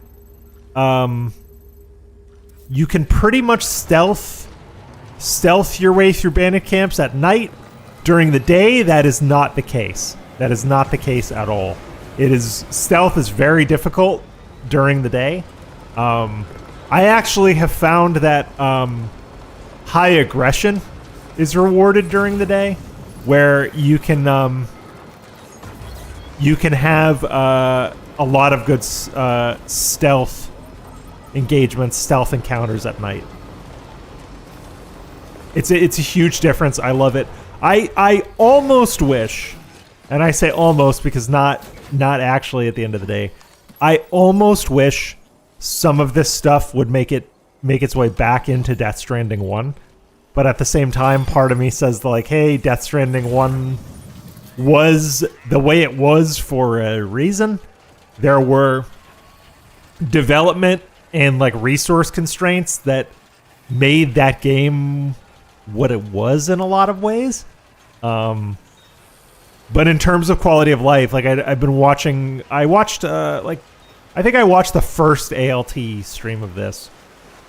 pretty much stealth your way through bandit camps at night. During the day, that is not the case. That is not the case at all. Stealth is very difficult during the day. I actually have found that high aggression is rewarded during the day, where you can have a lot of good stealth engagements, stealth encounters at night. It's a huge difference. I love it. I almost wish, and I say almost because not actually at the end of the day, I almost wish some of this stuff would make its way back into Death Stranding 1. But at the same time, part of me says like, hey, Death Stranding 1 was the way it was for a reason. There were development and like resource constraints that made that game what it was in a lot of ways. But in terms of quality of life, like I've been watching, I think I watched the first ALT stream of this,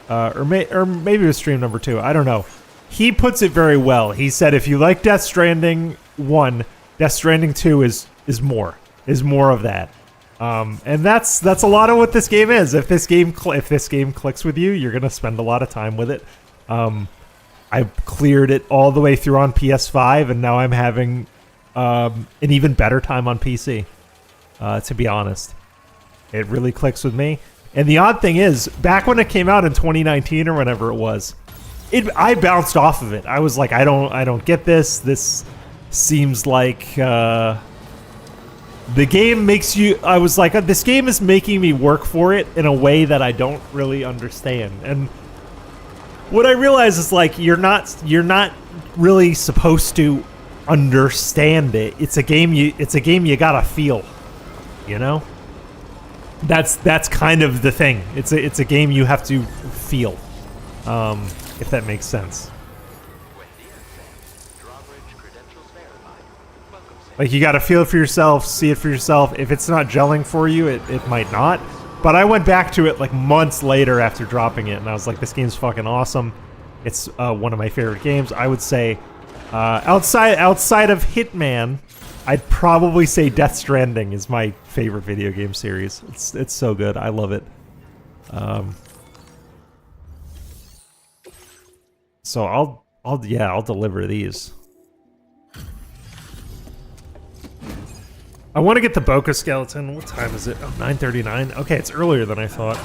or maybe it was stream number 2. I don't know. He puts it very well. He said if you like Death Stranding 1, Death Stranding 2 is more of that. And that's a lot of what this game is. If this game clicks with you, you're gonna spend a lot of time with it. I cleared it all the way through on PS5, and now I'm having an even better time on PC. To be honest, it really clicks with me. And the odd thing is, back when it came out in 2019 or whenever it was, I bounced off of it. I was like, I don't get this. This seems like the game makes you. I was like, this game is making me work for it in a way that I don't really understand. And what I realize is like you're not really supposed to understand it. It's a game you gotta feel, you know? That's kind of the thing. It's a game you have to feel, if that makes sense. Like, you got to feel it for yourself, see it for yourself. If it's not gelling for you, it might not. But I went back to it like months later after dropping it, and I was like, this game's fucking awesome. It's one of my favorite games. I would say, outside of Hitman, I'd probably say Death Stranding is my favorite video game series. It's so good. I love it. So I'll deliver these. I want to get the Boca skeleton. What time is it? Oh, 9:39. Okay, it's earlier than I thought.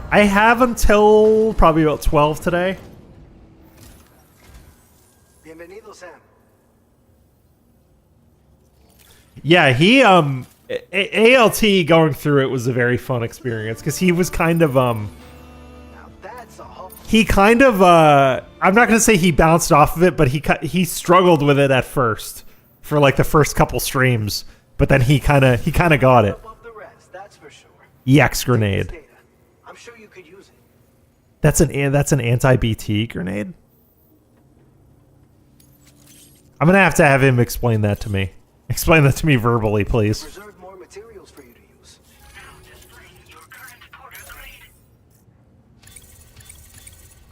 I have until probably about 12 today. Bienvenido, Sam. Yeah, he ALT going through it was a very fun experience because he was kind of Now that's a whole... he kind of I'm not gonna say he bounced off of it, but he struggled with it at first for like the first couple streams, but then he kind of got it. above the rest, that's for sure. EX grenade. Data. I'm sure you could use it. That's an anti-BT grenade. I'm gonna have to have him explain that to me. Explain that to me verbally, please. Reserve more materials for you to use. Now displaying your current porter grade.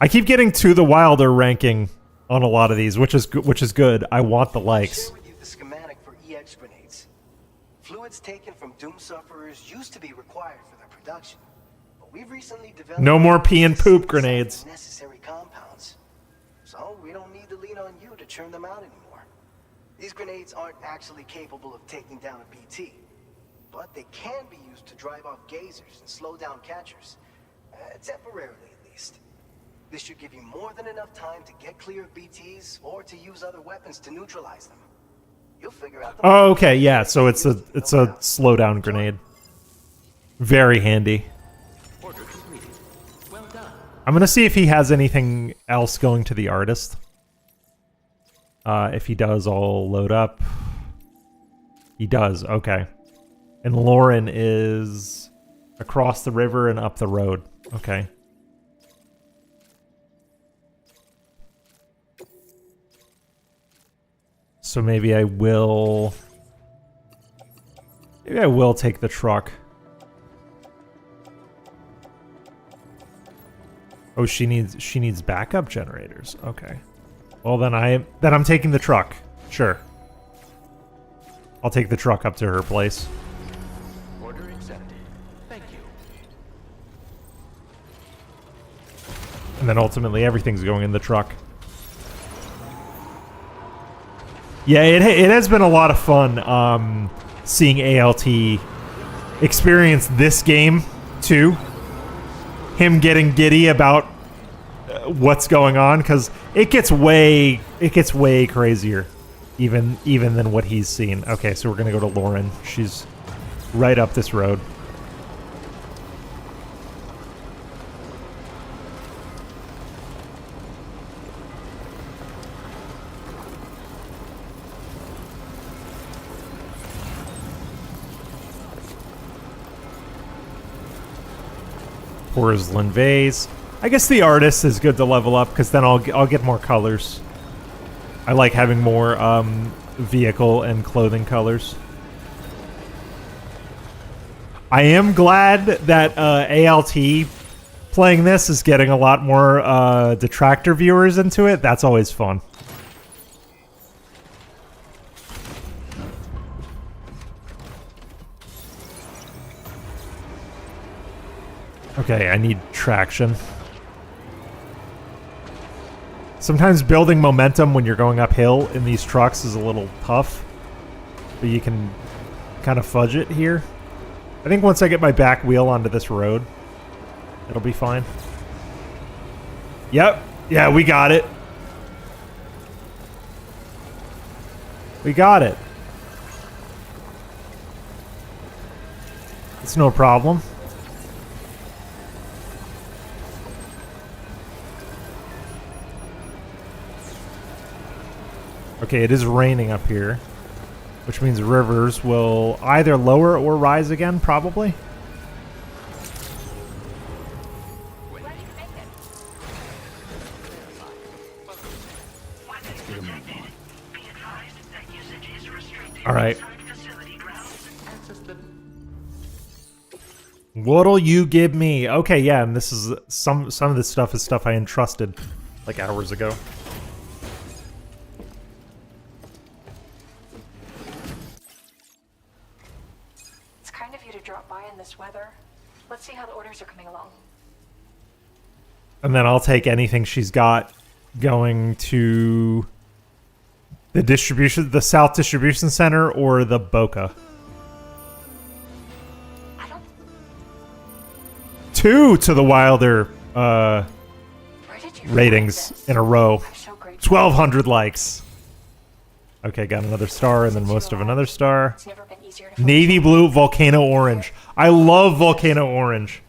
I keep getting to the Wilder ranking on a lot of these, which is good. I want the likes. Share with you the schematic for EX grenades. Fluids taken from Doom sufferers used to be required for their production, but we've recently developed No more pee and poop grenades. necessary compounds. So we don't need to lean on you to churn them out anymore. These grenades aren't actually capable of taking down a BT, but they can be used to drive off gazers and slow down catchers, temporarily at least. This should give you more than enough time to get clear of BTs or to use other weapons to neutralize them. You'll figure out. Oh, okay, yeah. So it's a slowdown grenade. Very handy. Order completed. Well done. I'm gonna see if he has anything else going to the artist. If he does, I'll load up. He does, okay. And Lauren is across the river and up the road. Okay. So maybe I will take the truck. Oh, she needs backup generators. Okay. Well, then I'm taking the truck. Sure. I'll take the truck up to her place. Order accepted. Thank you. And then ultimately everything's going in the truck. Yeah, it has been a lot of fun seeing ALT experience this game too. Him getting giddy about what's going on, because it gets way crazier even than what he's seen. Okay, so we're gonna go to Lauren. She's right up this road. Porzellan vase. I guess the artist is good to level up because then I'll get more colors. I like having more vehicle and clothing colors. I am glad that ALT playing this is getting a lot more detractor viewers into it. That's always fun. Okay, I need traction. Sometimes building momentum when you're going uphill in these trucks is a little tough, but you can kind of fudge it here. I think once I get my back wheel onto this road, it'll be fine. Yep. Yeah, we got it. We got it. It's no problem. Okay, it is raining up here, which means rivers will either lower or rise again, probably. All right. inside facility grounds. Access them. What'll you give me? Okay, yeah, and this is some of this stuff is stuff I entrusted like hours ago. It's kind of you to drop by in this weather. Let's see how the orders are coming along. And then I'll take anything she's got going to the South Distribution Center or the Boca. I don't... 2 to the Wilder Where did you find ratings this? in a row. I'm so grateful. 1,200 likes. Okay, got another star and then most of another star. It's never been easier to Navy blue, volcano orange. I love volcano orange.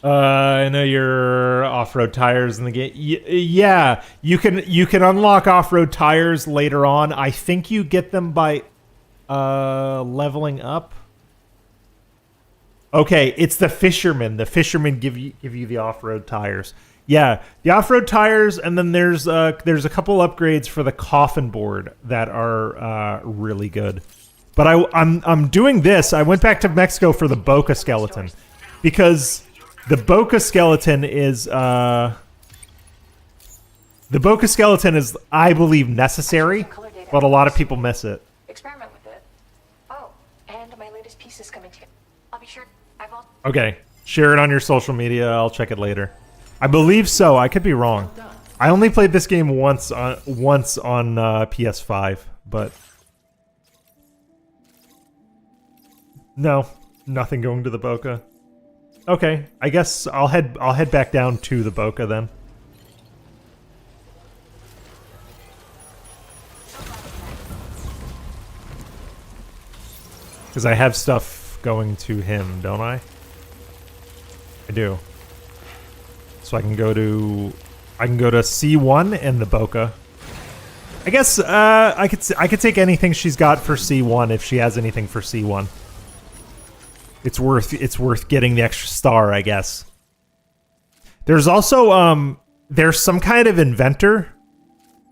I know your off-road tires in the game. Yeah, you can unlock off-road tires later on. I think you get them by leveling up. Okay, it's the fishermen. The fishermen give you the off-road tires. Yeah, the off-road tires, and then there's a couple upgrades for the coffin board that are really good. But I'm doing this. I went back to Mexico for the Boca skeleton because the Boca skeleton is I believe necessary, but a lot of people miss it. experiment with it. Oh, and my latest piece is coming together. I'll be sure. I've all... Okay, share it on your social media. I'll check it later. I believe so. I could be wrong. I only played this game once on PS5, but no, nothing going to the Boca. Okay, I guess I'll head back down to the Boca then. Because I have stuff going to him, don't I? I do. So I can go to C1 and the Boca. I guess I could take anything she's got for C1 if she has anything for C1. It's worth getting the extra star, I guess. There's also there's some kind of inventor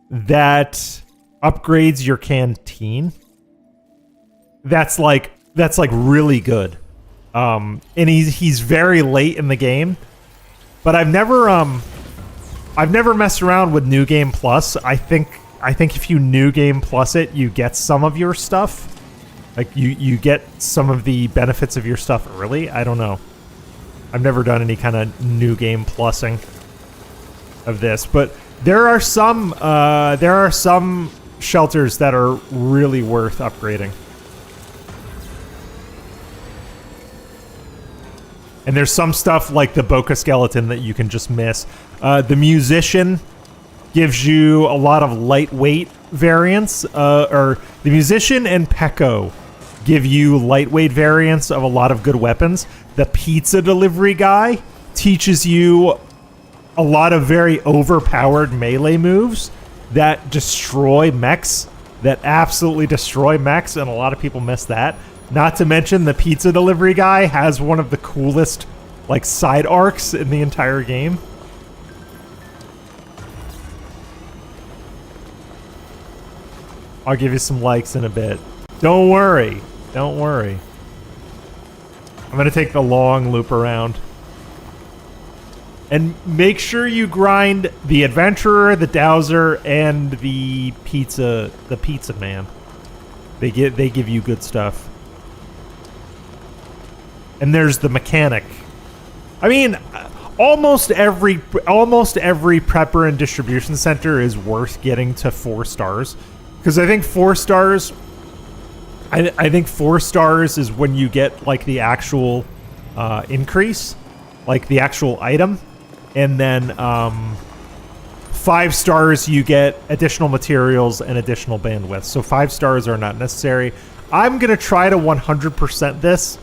that upgrades your canteen. That's like really good. And he's very late in the game. But I've never messed around with New Game Plus. I think if you New Game Plus it, you get some of your stuff. Like you get some of the benefits of your stuff early. I don't know. I've never done any kind of New Game Plussing of this, but there are some shelters that are really worth upgrading. And there's some stuff like the Boca skeleton that you can just miss. The musician gives you a lot of lightweight variants. Or the musician and Pecco give you lightweight variants of a lot of good weapons. The pizza delivery guy teaches you a lot of very overpowered melee moves that destroy mechs. That absolutely destroy mechs, and a lot of people miss that. Not to mention, the pizza delivery guy has one of the coolest, like, side arcs in the entire game. I'll give you some likes in a bit. Don't worry. Don't worry. I'm going to take the long loop around. And make sure you grind the Adventurer, the Dowser, and the Pizza Man. They give you good stuff. And there's the mechanic. I mean, almost every prepper and distribution center is worth getting to 4 stars, because I think 4 stars. I think 4 stars is when you get like the actual increase, like the actual item, and then 5 stars you get additional materials and additional bandwidth. So 5 stars are not necessary. I'm gonna try to 100% this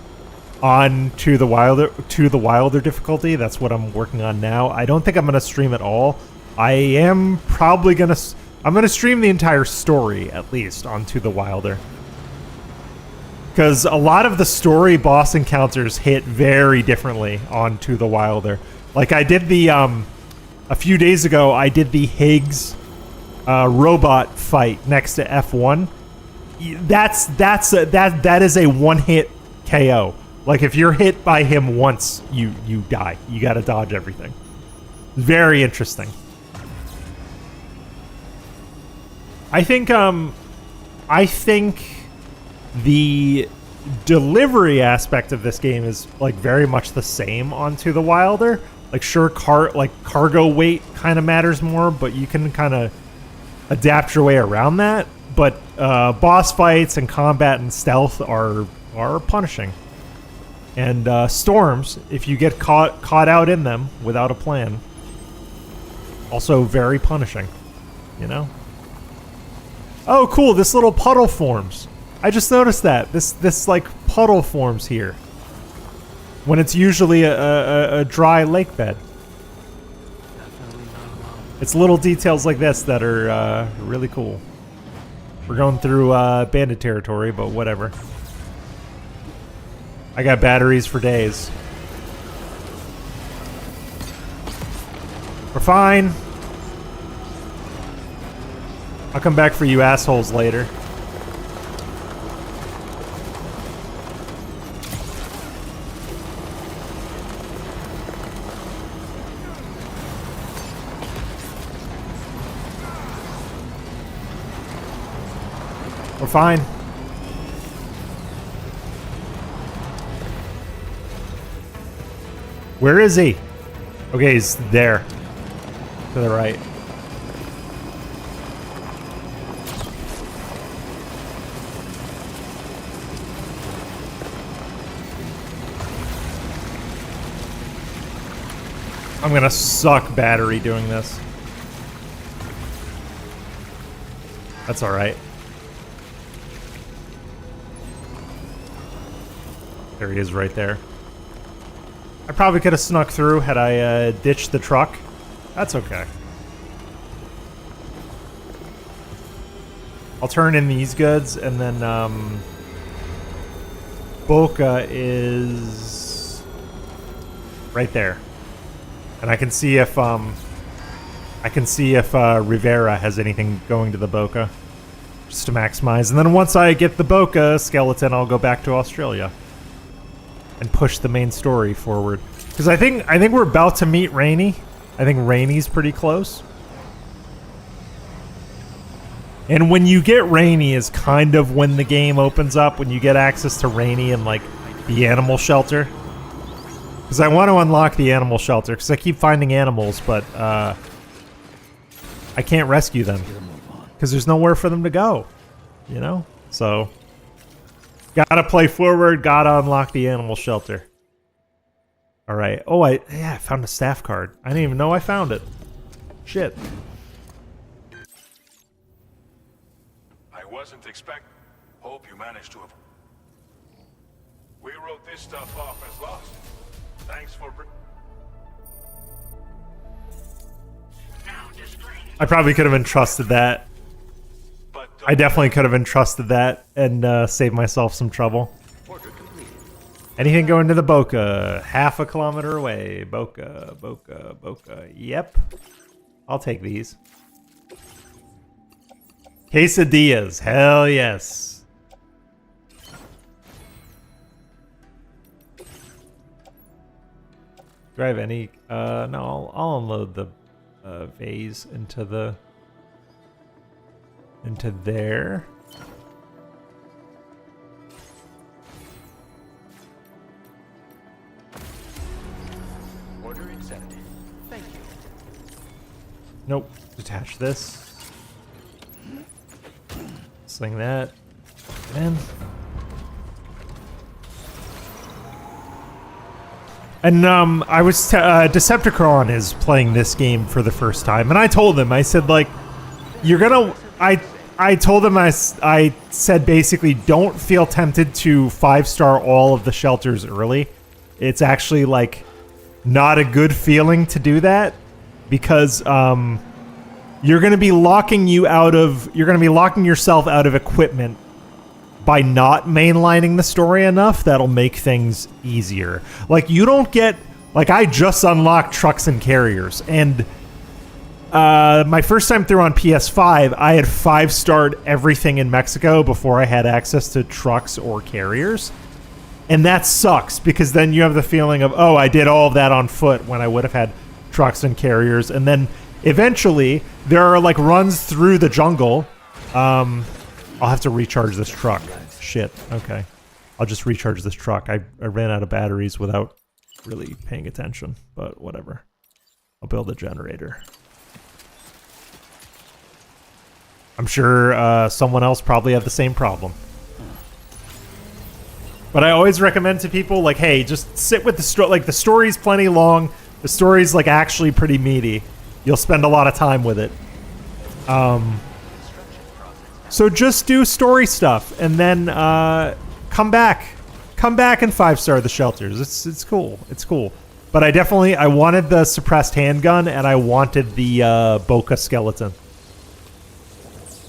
on to the wilder difficulty. That's what I'm working on now. I don't think I'm gonna stream at all. I'm gonna stream the entire story at least on To the Wilder, because a lot of the story boss encounters hit very differently on To the Wilder. Like I did the a few days ago, I did the Higgs robot fight next to F1, that is a one-hit KO. Like if you're hit by him once, you die. You got to dodge everything. Very interesting. I think the delivery aspect of this game is like very much the same on To the Wilder. Like sure, cargo weight kind of matters more, but you can kind of adapt your way around that. But boss fights and combat and stealth are punishing. And storms, if you get caught out in them without a plan, also very punishing. You know? Oh, cool! This little puddle forms. I just noticed that this like puddle forms here when it's usually a dry lake bed. It's little details like this that are really cool. We're going through bandit territory, but whatever. I got batteries for days. We're fine. I'll come back for you assholes later. We're fine. Where is he? Okay, he's there. To the right. I'm gonna suck battery doing this. That's alright. There he is right there. I probably could have snuck through had I ditched the truck. That's okay. I'll turn in these goods and then Boca is right there. And I can see if Rivera has anything going to the Boca, just to maximize. And then once I get the Boca skeleton, I'll go back to Australia and push the main story forward. Because I think we're about to meet Rainey. I think Rainey's pretty close. And when you get Rainey is kind of when the game opens up, when you get access to Rainey and like the animal shelter. Because I want to unlock the animal shelter, because I keep finding animals, but I can't rescue them. Because there's nowhere for them to go, you know? So, gotta play forward, gotta unlock the animal shelter. Alright. Oh, I found a staff card. I didn't even know I found it. Shit. I wasn't expect. Hope you managed to have. We wrote this stuff off as lost. Thanks for. I probably could have entrusted that. I definitely could have entrusted that and saved myself some trouble. Anything going to the Boca? Half a kilometer away. Boca, Boca, Boca. Yep. I'll take these. Quesadillas. Hell yes. Do I have any? No, I'll unload the vase into there. Order accepted. Thank you. Nope. Detach this. Sling that. And I was Decepticon is playing this game for the first time, and I told him, I said, like, you're gonna. I told him I said basically don't feel tempted to 5-star all of the shelters early. It's actually like not a good feeling to do that because you're gonna be locking yourself out of equipment by not mainlining the story enough. That'll make things easier. Like you don't get like I just unlocked trucks and carriers and my first time through on PS5, I had 5-starred everything in Mexico before I had access to trucks or carriers. And that sucks because then you have the feeling of, oh, I did all of that on foot when I would have had trucks and carriers. And then eventually there are like runs through the jungle. I'll have to recharge this truck. Shit. Okay. I'll just recharge this truck. I ran out of batteries without really paying attention, but whatever. I'll build a generator. I'm sure someone else probably had the same problem. But I always recommend to people, like, hey, just sit with the story. Like, the story's plenty long. The story's, like, actually pretty meaty. You'll spend a lot of time with it. So just do story stuff, and then come back. Come back and 5-star the shelters. It's cool. It's cool. But I wanted the suppressed handgun, and I wanted the Boca skeleton.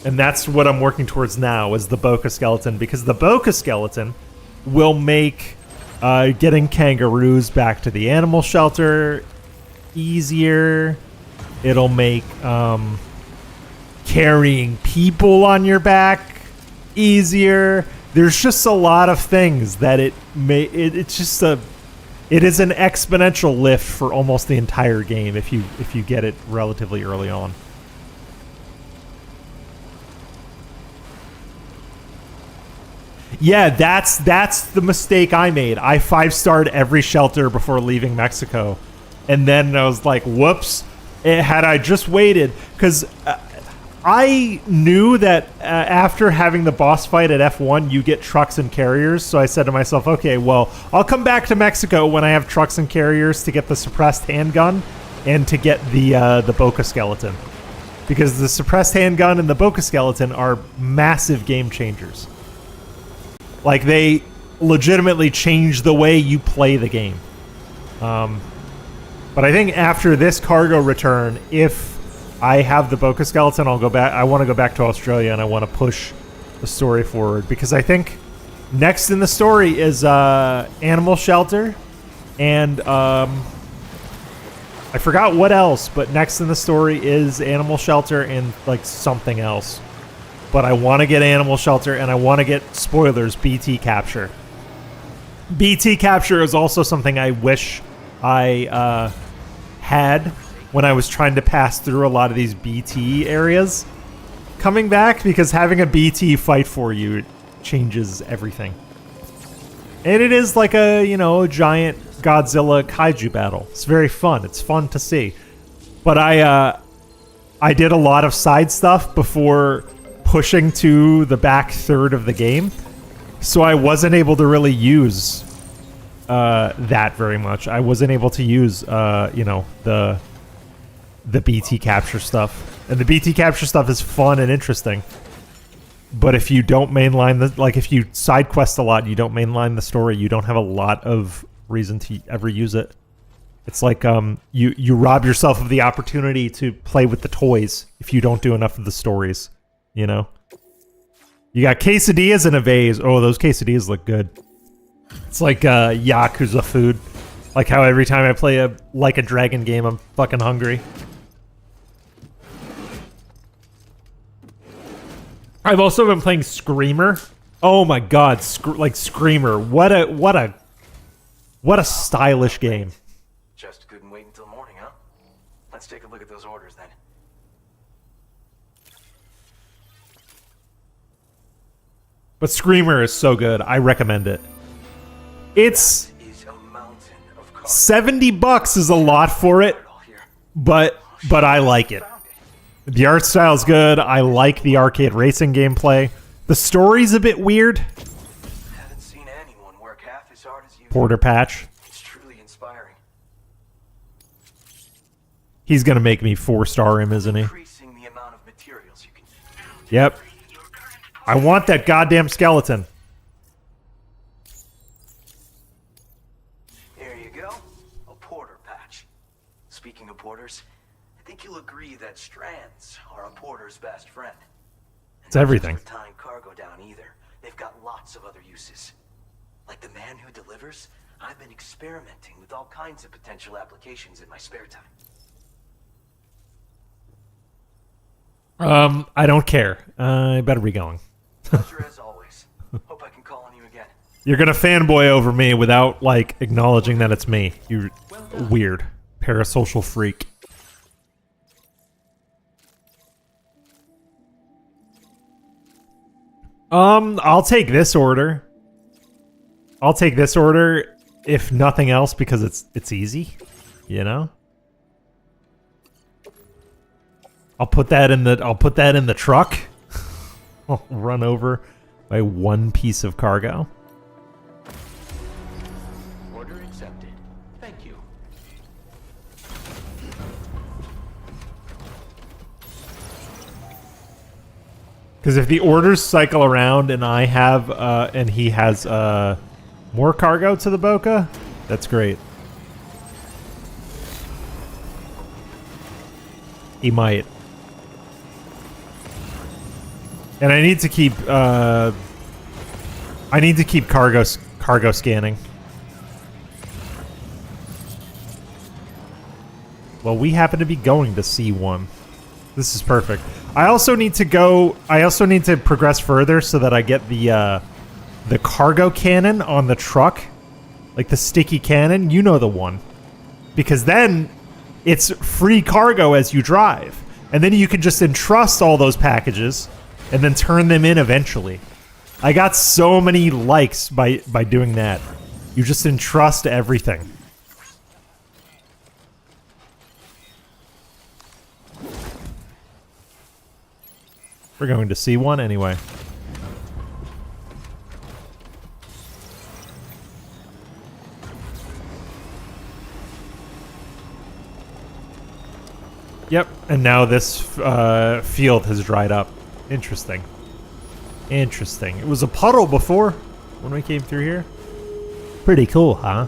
And that's what I'm working towards now, is the Boca skeleton, because the Boca skeleton will make getting kangaroos back to the animal shelter easier. It'll make carrying people on your back easier. There's just a lot of things that it is an exponential lift for almost the entire game if you get it relatively early on. Yeah, that's the mistake I made. I 5-starred every shelter before leaving Mexico. And then I was like, whoops. Had I just waited, because I knew that after having the boss fight at F1, you get trucks and carriers. So I said to myself, okay, well, I'll come back to Mexico when I have trucks and carriers to get the suppressed handgun and to get the Boca skeleton. Because the suppressed handgun and the Boca skeleton are massive game changers. Like, they legitimately change the way you play the game. But I think after this cargo return, if I have the Boca skeleton, I'll go back. I want to go back to Australia, and I want to push the story forward. Because I think next in the story is Animal Shelter. And I forgot what else, but next in the story is Animal Shelter and, like, something else. But I want to get Animal Shelter, and I want to get, spoilers, BT Capture. BT Capture is also something I wish I had when I was trying to pass through a lot of these BT areas. Coming back, because having a BT fight for you changes everything. And it is like a, a giant Godzilla kaiju battle. It's very fun. It's fun to see. But I did a lot of side stuff before pushing to the back third of the game, so I wasn't able to really use that very much. I wasn't able to use the BT capture stuff, and the BT capture stuff is fun and interesting. But if you don't mainline if you side quest a lot and you don't mainline the story, you don't have a lot of reason to ever use it. It's like you rob yourself of the opportunity to play with the toys if you don't do enough of the stories. You got quesadillas in a vase. Oh, those quesadillas look good. It's like Yakuza food. Like how every time I play a Like a Dragon game, I'm fucking hungry. I've also been playing Screamer. Oh my god, Screamer. What a stylish game. Just couldn't wait until morning, huh? Let's take a look at those orders then. But Screamer is so good. I recommend it. It's $70 is a lot for it, but I like it. The art style's good. I like the arcade racing gameplay. The story's a bit weird. Haven't seen anyone work half as hard as you. Porter Patch. It's truly inspiring. He's gonna make me 4-star him, isn't he? Increasing the amount of materials you can. Yep. I want that goddamn skeleton. Here you go. A porter patch. Speaking of porters, I think you'll agree that strands are a porter's best friend. And It's everything. Not just for tying cargo down either. They've got lots of other uses. Like the man who delivers, I've been experimenting with all kinds of potential applications in my spare time. I don't care. I better be going. Pleasure as always. Hope I can call on you again. You're gonna fanboy over me without, like, acknowledging that it's me. You're weird. Parasocial freak. I'll take this order. I'll take this order, if nothing else, because it's easy, you know? I'll put that in the truck. I'll run over by one piece of cargo. Order accepted. Thank you. Because if the orders cycle around and I have, and he has, more cargo to the Boca, that's great. He might. And I need to keep, cargo scanning. Well, we happen to be going to C1. This is perfect. I also need to progress further so that I get the cargo cannon on the truck. Like the sticky cannon, you know the one. Because then it's free cargo as you drive. And then you can just entrust all those packages and then turn them in eventually. I got so many likes by doing that. You just entrust everything. We're going to C1 anyway. Yep, and now this field has dried up. Interesting. Interesting. It was a puddle before when we came through here. Pretty cool, huh?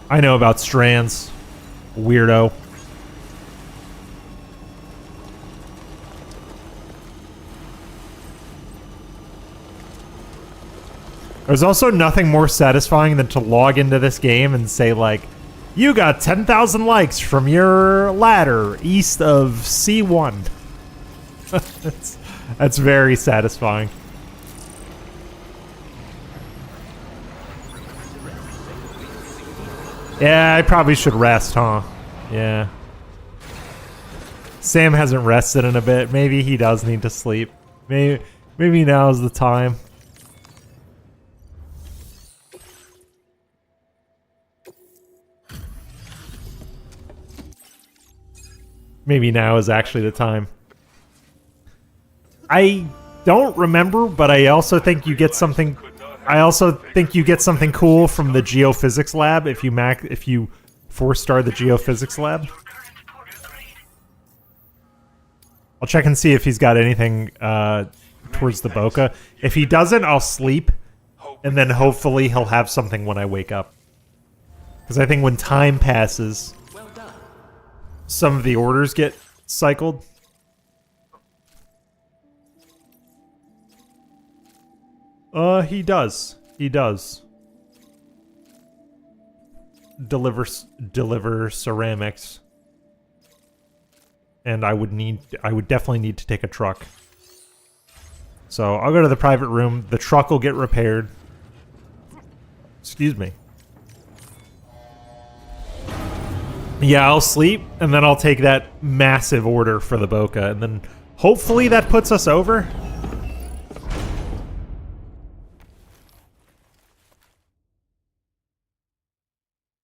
I know about strands. Weirdo. There's also nothing more satisfying than to log into this game and say, like, you got 10,000 likes from your ladder east of C1. That's very satisfying. Yeah, I probably should rest, huh? Yeah. Sam hasn't rested in a bit. Maybe he does need to sleep. Maybe now's the time. Maybe now is actually the time. I don't remember, but I also think you get something. I also think you get something cool from the geophysics lab if you 4-star the geophysics lab. I'll check and see if he's got anything towards the Boca. If he doesn't, I'll sleep, and then hopefully he'll have something when I wake up. Because I think when time passes, some of the orders get cycled. He does. He does. Deliver ceramics. And I would definitely need to take a truck. So I'll go to the private room. The truck will get repaired. Excuse me. Yeah, I'll sleep, and then I'll take that massive order for the Boca, and then hopefully that puts us over.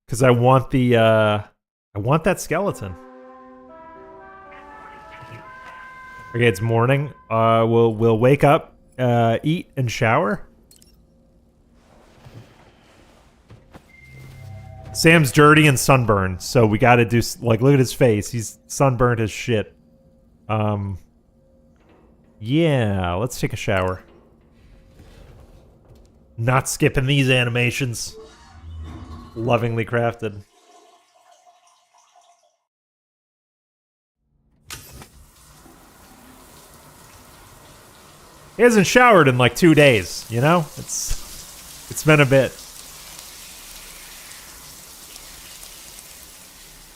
Because I want that skeleton. Okay, it's morning. We'll wake up, eat, and shower. Sam's dirty and sunburned, so we gotta do, like, look at his face. He's sunburned as shit. Yeah, let's take a shower. Not skipping these animations. Lovingly crafted. He hasn't showered in like 2 days, you know? It's It's been a bit.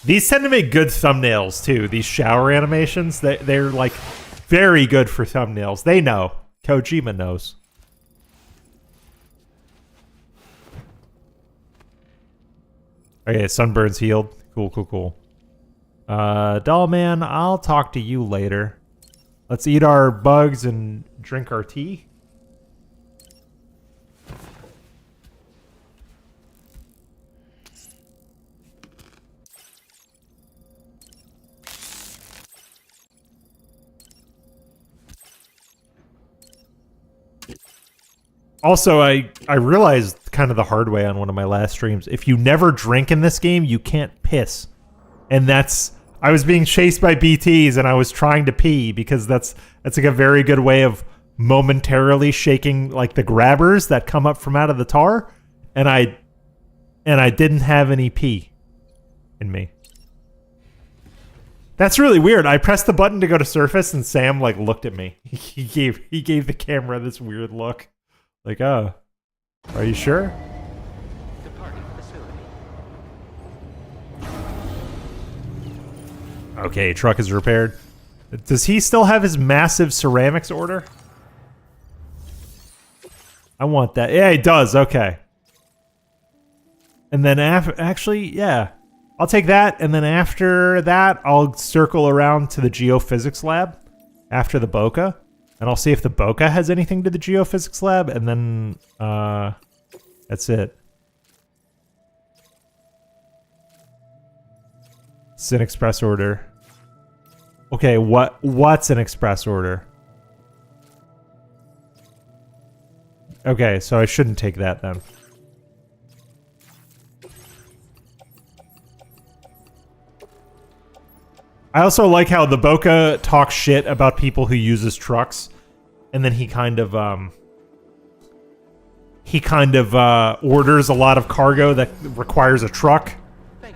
These tend to make good thumbnails too. These shower animations, they're like very good for thumbnails. They know. Kojima knows. Okay, sunburn's healed. Cool, cool, cool. Dollman, I'll talk to you later. Let's eat our bugs and drink our tea. Also, I realized kind of the hard way on one of my last streams. If you never drink in this game, you can't piss. And that's... I was being chased by BTs and I was trying to pee because that's like a very good way of momentarily shaking like the grabbers that come up from out of the tar. And I didn't have any pee in me. That's really weird. I pressed the button to go to surface and Sam like looked at me. He gave the camera this weird look. Like, oh, are you sure? Departing facility. Okay, truck is repaired. Does he still have his massive ceramics order? I want that. Yeah, he does. Okay. And then actually, yeah. I'll take that, and then after that, I'll circle around to the geophysics lab after the Boca. And I'll see if the Boca has anything to the geophysics lab, and then that's it. It's an express order. Okay, what's an express order? Okay, so I shouldn't take that then. I also like how the Boca talks shit about people who uses trucks, and then he kind of orders a lot of cargo that requires a truck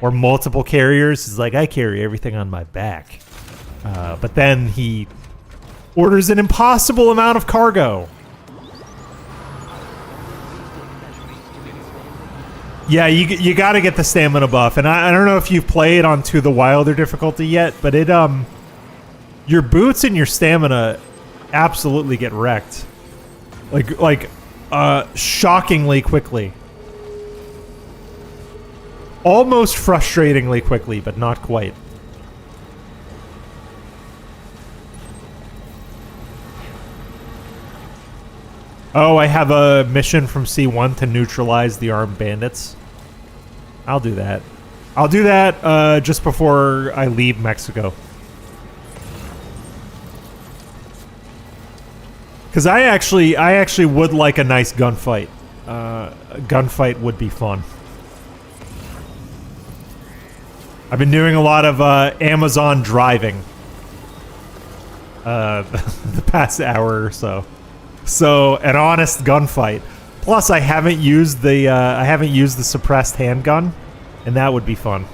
or multiple carriers. He's like, I carry everything on my back, but then he orders an impossible amount of cargo. Yeah, you got to get the stamina buff, and I don't know if you've played on To the Wilder difficulty yet, but it your boots and your stamina absolutely get wrecked, like shockingly quickly, almost frustratingly quickly, but not quite. Oh, I have a mission from C1 to neutralize the armed bandits. I'll do that. I'll do that just before I leave Mexico. Because I actually would like a nice gunfight. A gunfight would be fun. I've been doing a lot of Amazon driving the past hour or so. So an honest gunfight. Plus, I haven't used the suppressed handgun, and that would be fun.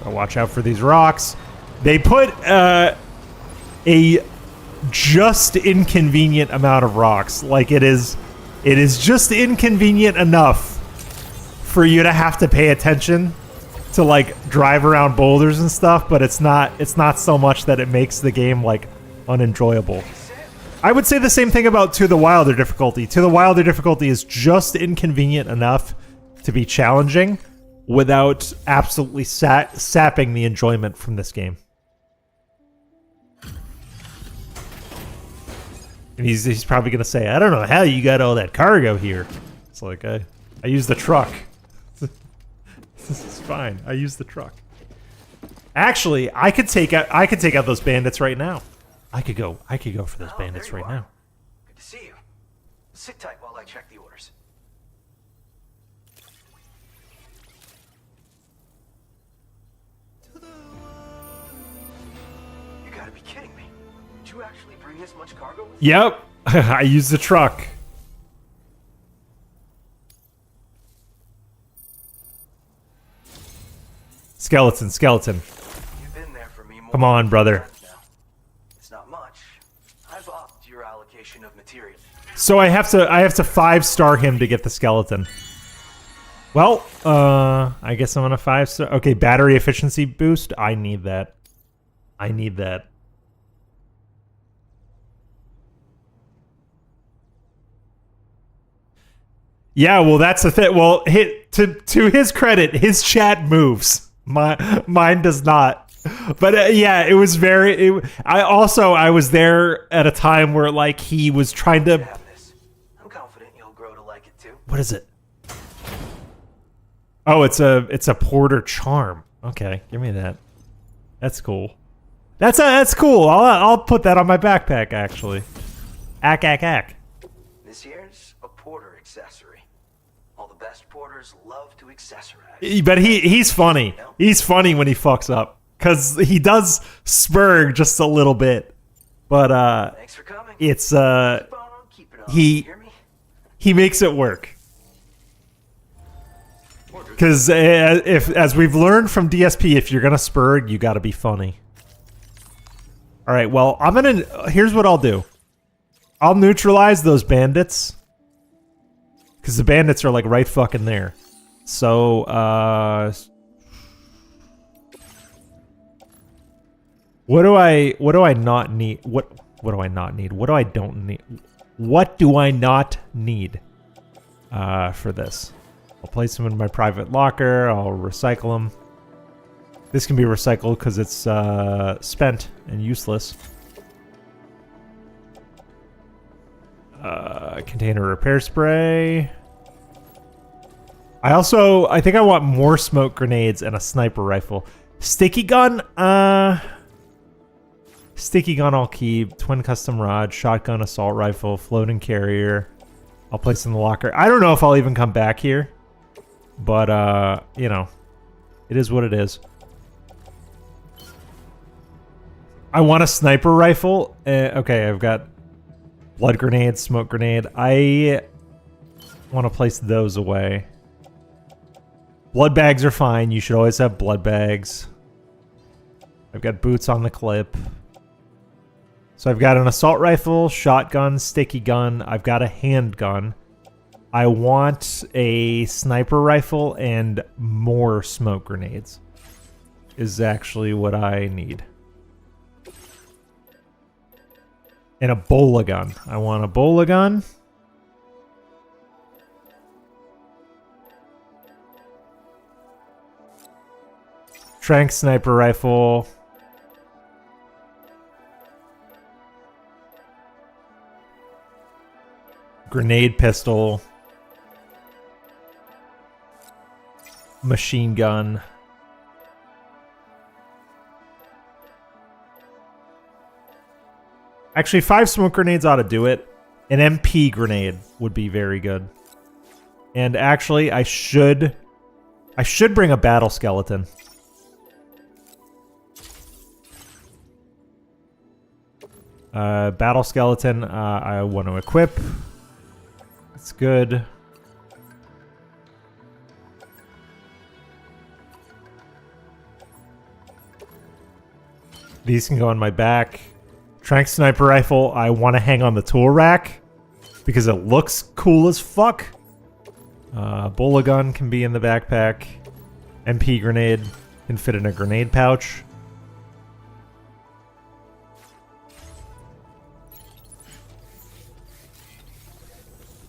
So watch out for these rocks. They put a just inconvenient amount of rocks. Like it is just inconvenient enough for you to have to pay attention to like drive around boulders and stuff, but it's not so much that it makes the game like unenjoyable. I would say the same thing about To the Wilder difficulty. To the Wilder difficulty is just inconvenient enough to be challenging without absolutely sapping the enjoyment from this game. And he's probably gonna say, I don't know how you got all that cargo here. It's like I use the truck. This is fine. I use the truck. Actually, I could take out those bandits right now. I could go for those bandits right now. Good to see you. Sit tight while I check the orders. You gotta be kidding me. Did you actually bring this much cargo with you? Yep. I use the truck. Skeleton. You've been there for me more Come on, brother. now. It's not much. I've upped your allocation of material. So I have to 5-star him to get the skeleton. Well, I guess I'm on a 5-star. Okay, battery efficiency boost. I need that. I need that. Yeah, well, that's the thing. Well, to his credit, his chat moves. Mine does not. But yeah, it was very. I was there at a time where like he was trying to. Have this. I'm confident you'll grow to like it too. What is it? Oh, it's a porter charm. Okay, give me that. That's cool. That's cool. I'll put that on my backpack actually. Ack. This here's a porter accessory. All the best porters love to accessorize. But he's funny. He's funny when he fucks up. Cause he does spurg just a little bit. But Thanks for coming. it's Keep on keeping on. he Hear me? he makes it work. Cause as we've learned from DSP, if you're gonna spurg, you gotta be funny. Alright, well, here's what I'll do. I'll neutralize those bandits. Cause the bandits are like right fucking there. So, what do I not need? What do I not need? What do I don't need? What do I not need for this? I'll place them in my private locker. I'll recycle them. This can be recycled because it's spent and useless. Container repair spray. I think I want more smoke grenades and a sniper rifle. Sticky gun? Sticky gun I'll keep. Twin custom rod, shotgun, assault rifle, floating carrier. I'll place in the locker. I don't know if I'll even come back here. But, you know, it is what it is. I want a sniper rifle. Okay, I've got blood grenade, smoke grenade. I want to place those away. Blood bags are fine. You should always have blood bags. I've got boots on the clip. So I've got an assault rifle, shotgun, sticky gun. I've got a handgun. I want a sniper rifle and more smoke grenades is actually what I need. And a bola gun. I want a bola gun. Trank sniper rifle. Grenade pistol. Machine gun. Actually, 5 smoke grenades ought to do it. An MP grenade would be very good. And actually, I should bring a battle skeleton. Battle skeleton, I want to equip. That's good. These can go on my back. Trank sniper rifle, I want to hang on the tool rack because it looks cool as fuck. Bola gun can be in the backpack. MP grenade can fit in a grenade pouch.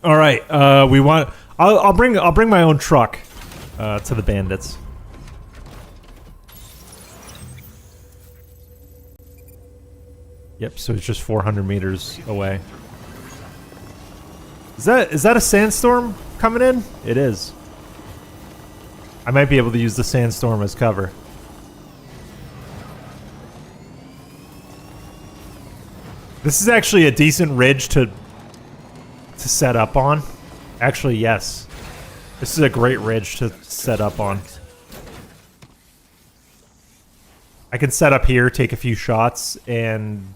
All right, I'll bring my own truck to the bandits. Yep, so it's just 400 meters away. Is that a sandstorm coming in? It is. I might be able to use the sandstorm as cover. This is actually a decent ridge to set up on. Actually, yes. This is a great ridge to set up on. I can set up here, take a few shots, and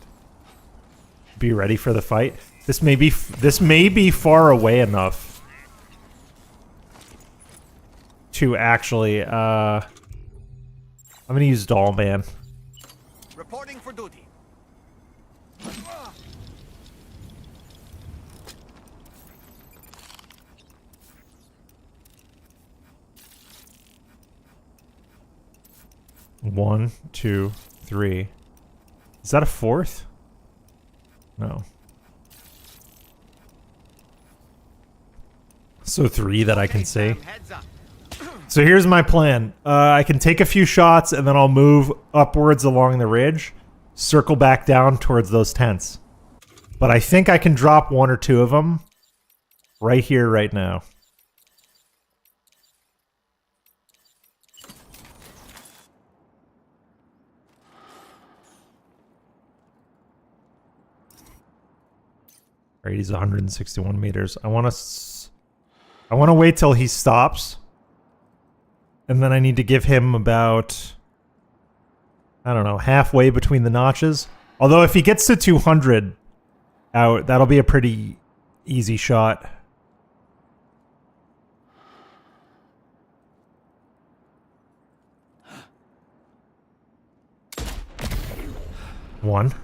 be ready for the fight. This may be far away enough to actually I'm gonna use Doll Man. Reporting for duty. 1, 2, 3. Is that a fourth? No. So 3 that I can see. Heads up. So here's my plan. I can take a few shots and then I'll move upwards along the ridge, circle back down towards those tents. But I think I can drop 1 or 2 of them right here, right now. All right, he's 161 meters. I want to wait till he stops. And then I need to give him about, I don't know, halfway between the notches. Although if he gets to 200 out, that'll be a pretty easy shot. One.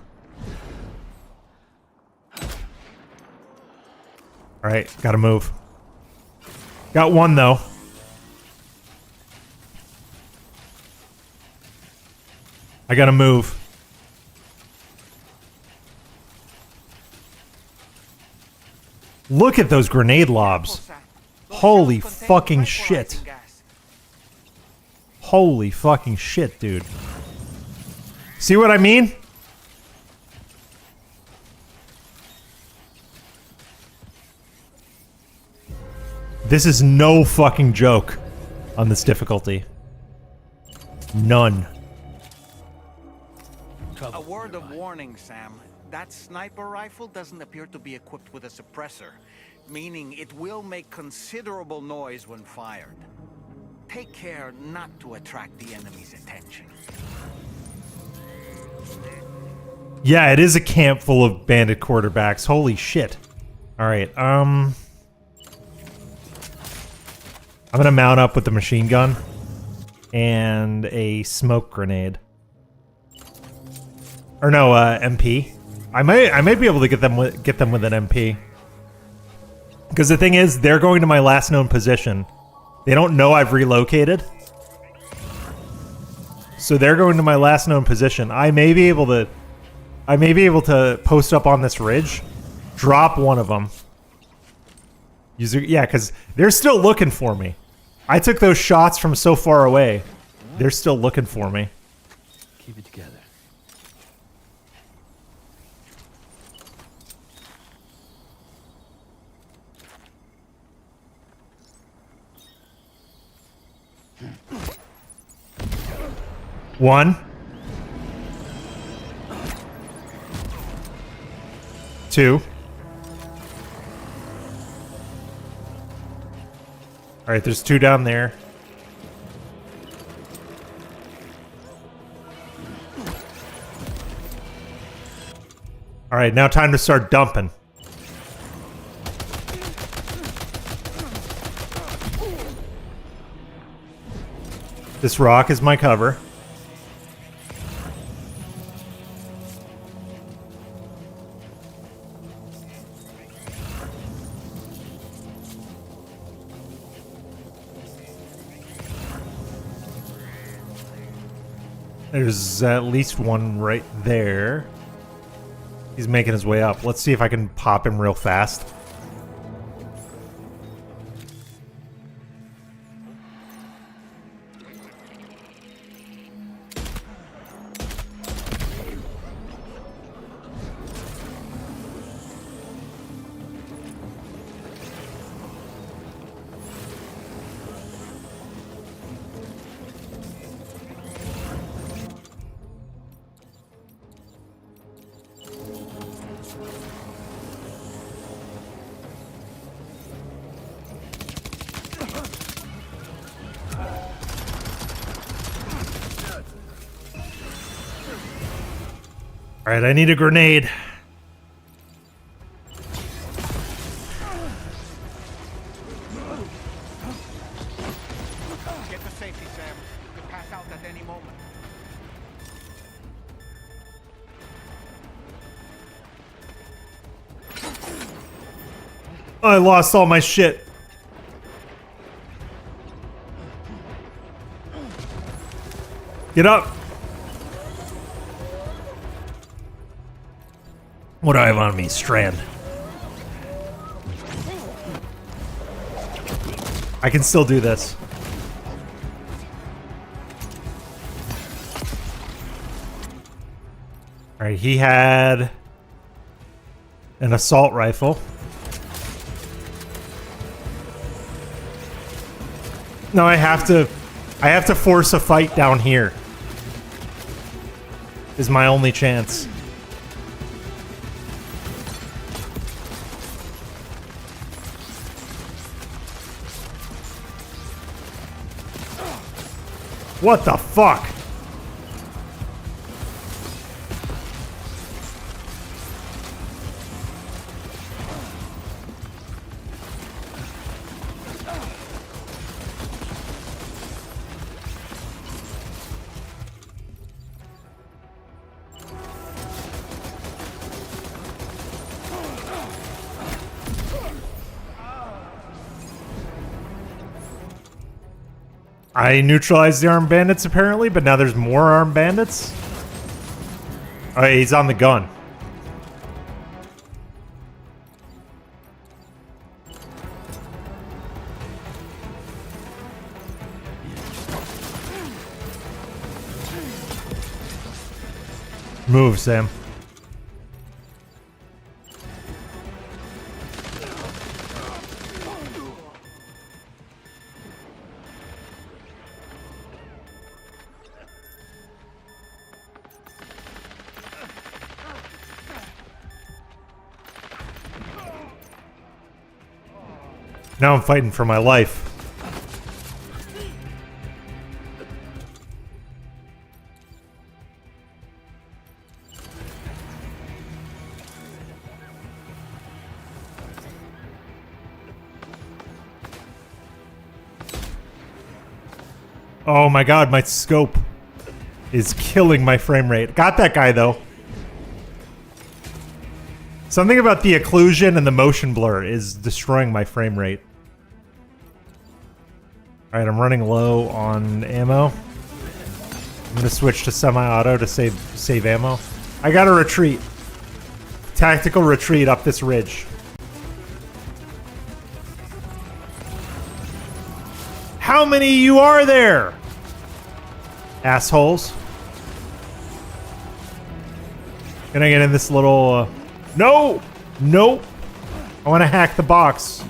All right, gotta move. Got 1 though. I gotta move. Look at those grenade lobs. Holy fucking shit. Holy fucking shit, dude. See what I mean? This is no fucking joke on this difficulty. None. A word of warning, Sam. That sniper rifle doesn't appear to be equipped with a suppressor, meaning it will make considerable noise when fired. Take care not to attract the enemy's attention. Yeah, it is a camp full of bandit quarterbacks. Holy shit. Alright, I'm gonna mount up with the machine gun and a smoke grenade. Or no, MP. I might be able to get them with an MP. Because the thing is, they're going to my last known position. They don't know I've relocated. So they're going to my last known position. I may be able to post up on this ridge, drop one of them. Yeah, because they're still looking for me. I took those shots from so far away. They're still looking for me. Keep it together. One. 2. Alright, there's 2 down there. Alright, now time to start dumping. This rock is my cover. There's at least one right there. He's making his way up. Let's see if I can pop him real fast. Alright, I need a grenade. Get to safety, Sam. You could pass out at any moment. I lost all my shit. Get up! What do I have on me? Strand. I can still do this. Alright, he had an assault rifle. No, I have to force a fight down here. Is my only chance. What the fuck? I neutralized the armed bandits apparently, but now there's more armed bandits. Oh, he's on the gun. Move, Sam. Now I'm fighting for my life. Oh my god, my scope is killing my frame rate. Got that guy though. Something about the occlusion and the motion blur is destroying my frame rate. Alright, I'm running low on ammo. I'm gonna switch to semi-auto to save ammo. I gotta retreat. Tactical retreat up this ridge. How many of you are there? Assholes. Can I get in this little... No! Nope! I want to hack the box.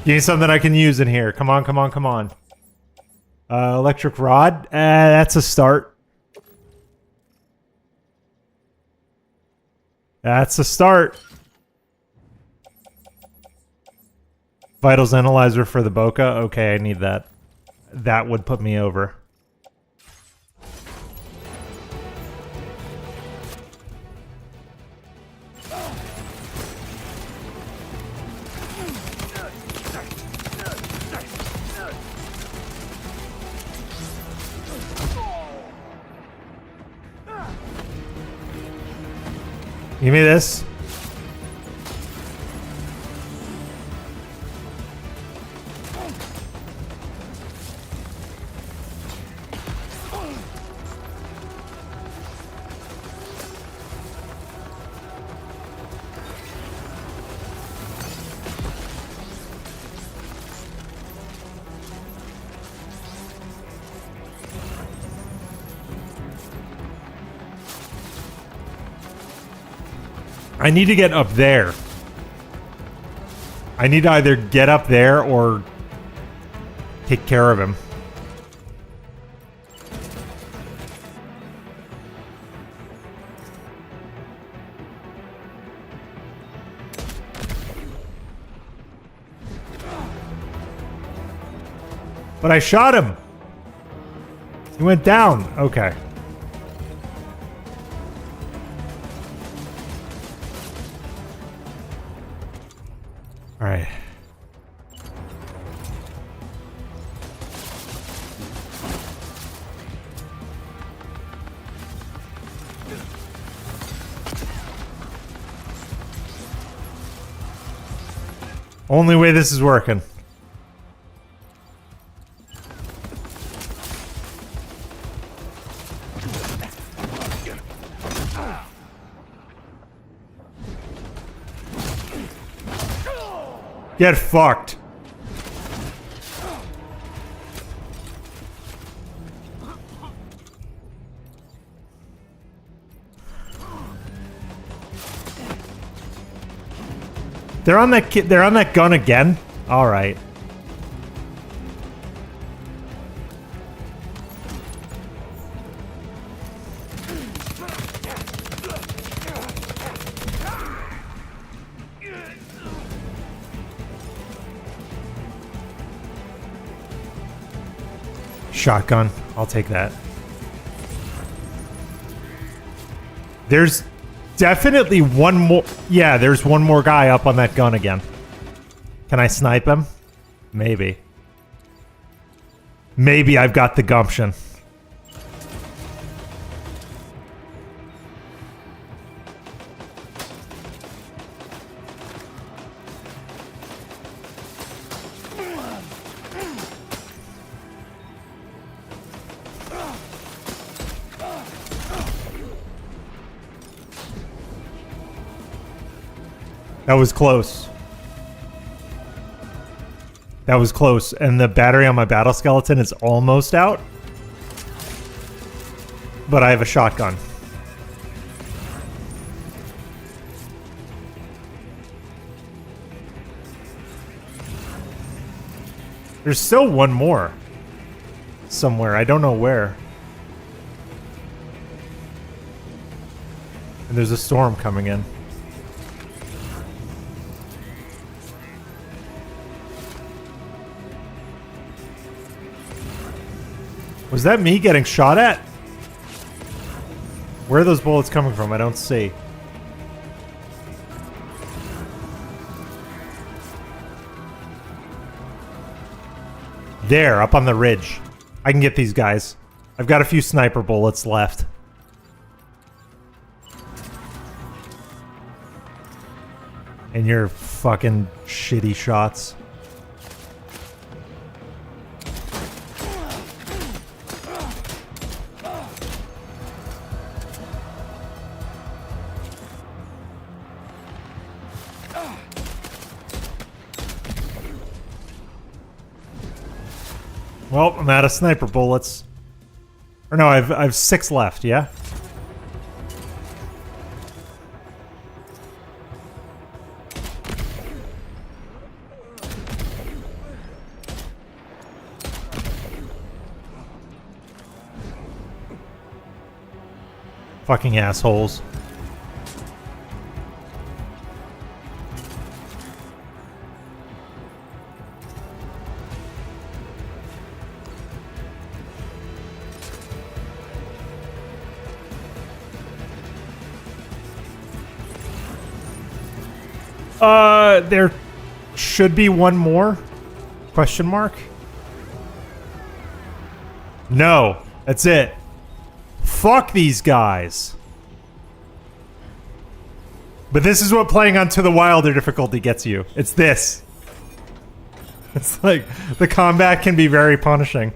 Give me something I can use in here. Come on, come on, come on. Electric rod. That's a start. That's a start. Vitals analyzer for the Boca. Okay, I need that. That would put me over. Give me this. I need to get up there. I need to either get up there or take care of him. But I shot him. He went down. Okay. All right. Only way this is working. Get fucked. They're on that gun again? All right. Shotgun. I'll take that. There's definitely one more. Yeah, there's one more guy up on that gun again. Can I snipe him? Maybe. Maybe I've got the gumption. That was close. That was close. And the battery on my battle skeleton is almost out. But I have a shotgun. There's still one more. Somewhere. I don't know where. And there's a storm coming in. Was that me getting shot at? Where are those bullets coming from? I don't see. There, up on the ridge. I can get these guys. I've got a few sniper bullets left. And your fucking shitty shots. Well, I'm out of sniper bullets. Or no, I've 6 left, yeah? Fucking assholes. There should be one more? Question mark? No, that's it. Fuck these guys. But this is what playing on To the Wilder difficulty gets you. It's this. It's like, the combat can be very punishing.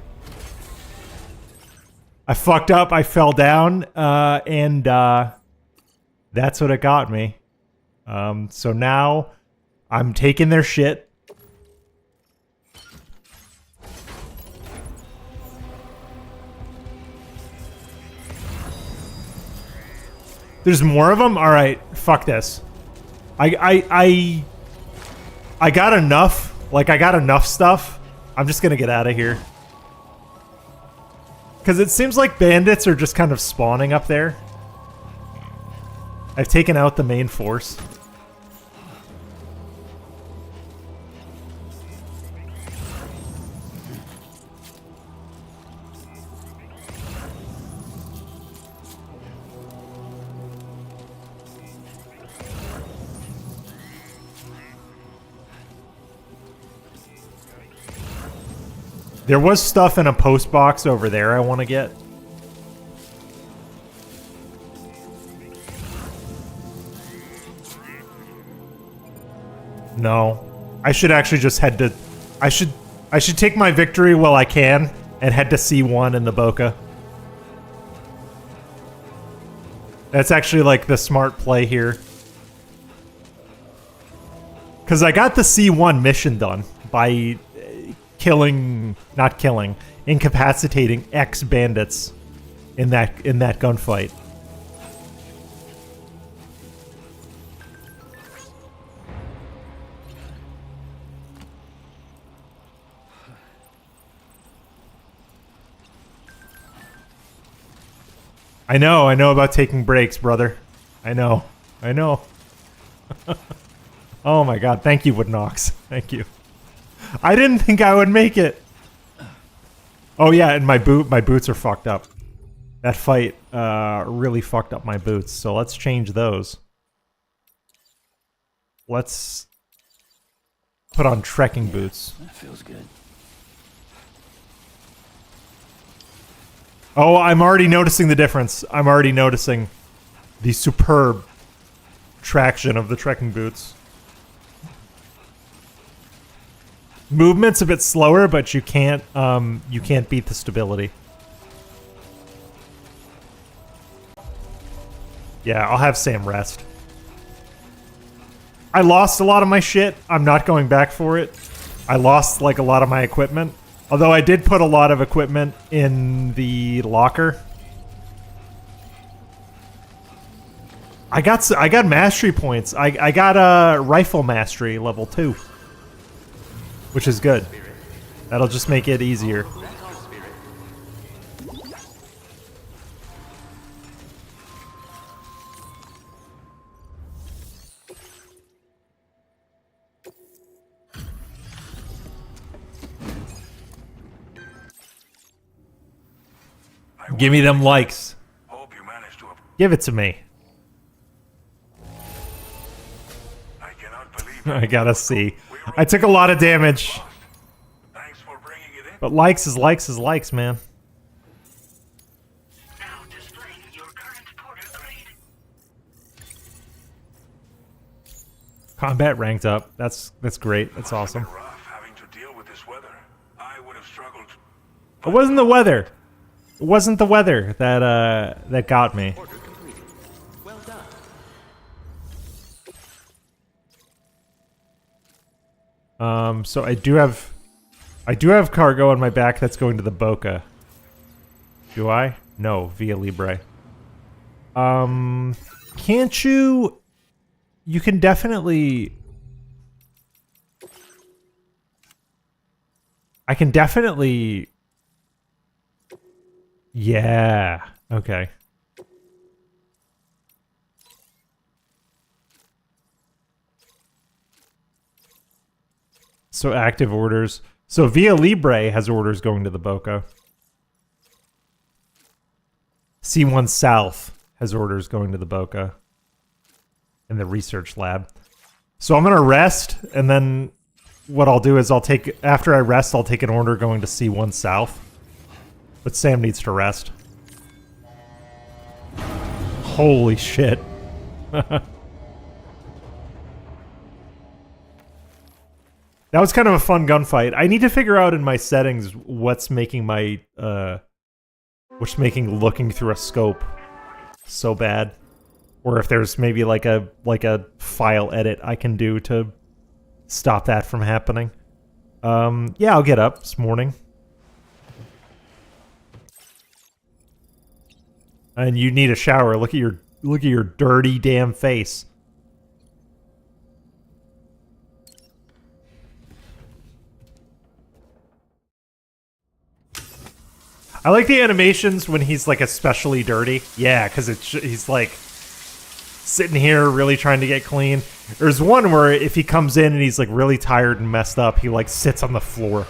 I fucked up, I fell down, and that's what it got me. So now I'm taking their shit. There's more of them? All right, fuck this. I got enough. Like, I got enough stuff. I'm just gonna get out of here. Because it seems like bandits are just kind of spawning up there. I've taken out the main force. There was stuff in a post box over there I want to get. No. I should actually just head to... I should take my victory while I can and head to C1 in the Boca. That's actually like the smart play here. Because I got the C1 mission done by incapacitating X bandits in that gunfight. I know about taking breaks, brother. I know. Oh my god, thank you, Woodnox. Thank you. I didn't think I would make it. Oh yeah, and my boots are fucked up. That fight really fucked up my boots, so let's change those. Let's put on trekking boots. That feels good. Oh, I'm already noticing the difference. I'm already noticing the superb traction of the trekking boots. Movement's a bit slower, but you can't beat the stability. Yeah, I'll have Sam rest. I lost a lot of my shit. I'm not going back for it. I lost like a lot of my equipment. Although I did put a lot of equipment in the locker. I got mastery points. I got a rifle mastery level 2. Which is good. That'll just make it easier. Give me them likes. Hope you managed to. Give it to me. I cannot believe I gotta see. I took a lot of damage. Thanks for bringing it in. But likes is likes is likes, man. Now displaying your current porter grade. Combat ranked up. That's great. That's awesome. Rough having to deal with this weather. I would have struggled. It wasn't the weather. It wasn't the weather that got me. Order completed. Well done. So I do have cargo on my back that's going to the Boca. Do I? No, via Libre. Can't you? You can definitely. I can definitely. Yeah. Okay. So active orders. So Via Libre has orders going to the Boca. C1 South has orders going to the Boca. In the research lab. So I'm going to rest, and then what I'll do is after I rest, I'll take an order going to C1 South. But Sam needs to rest. Holy shit. That was kind of a fun gunfight. I need to figure out in my settings what's making looking through a scope so bad. Or if there's maybe like a file edit I can do to stop that from happening. Yeah, I'll get up this morning. And you need a shower. Look at your dirty damn face. I like the animations when he's like especially dirty. Yeah, because he's like sitting here really trying to get clean. There's one where if he comes in and he's like really tired and messed up, he like sits on the floor.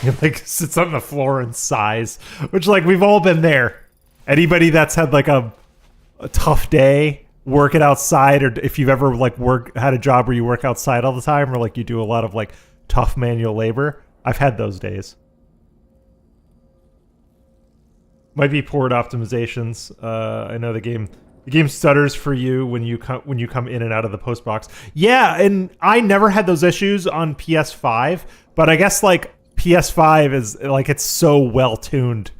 He like sits on the floor and sighs, which like we've all been there. Anybody that's had like a tough day working outside, or if you've ever like had a job where you work outside all the time, or like you do a lot of like tough manual labor, I've had those days. Might be port optimizations. I know the game The game stutters for you when you come in and out of the post box. Yeah, and I never had those issues on PS5, but I guess like PS5 is like it's so well tuned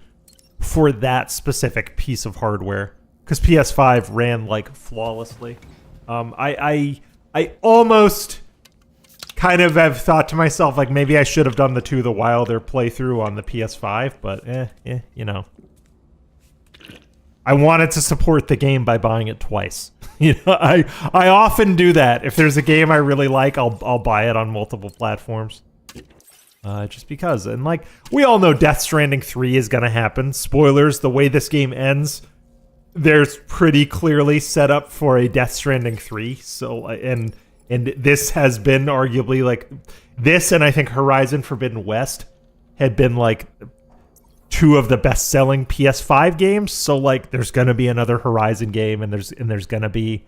for that specific piece of hardware because PS5 ran like flawlessly. I almost kind of have thought to myself like maybe I should have done the To the Wilder playthrough on the PS5, but you know. I wanted to support the game by buying it twice. You know, I often do that. If there's a game I really like, I'll buy it on multiple platforms. Just because. And like we all know Death Stranding 3 is gonna happen. Spoilers, the way this game ends, there's pretty clearly set up for a Death Stranding 3. So and this has been arguably like this and I think Horizon Forbidden West had been like two of the best-selling PS5 games, so like there's gonna be another Horizon game, and there's gonna be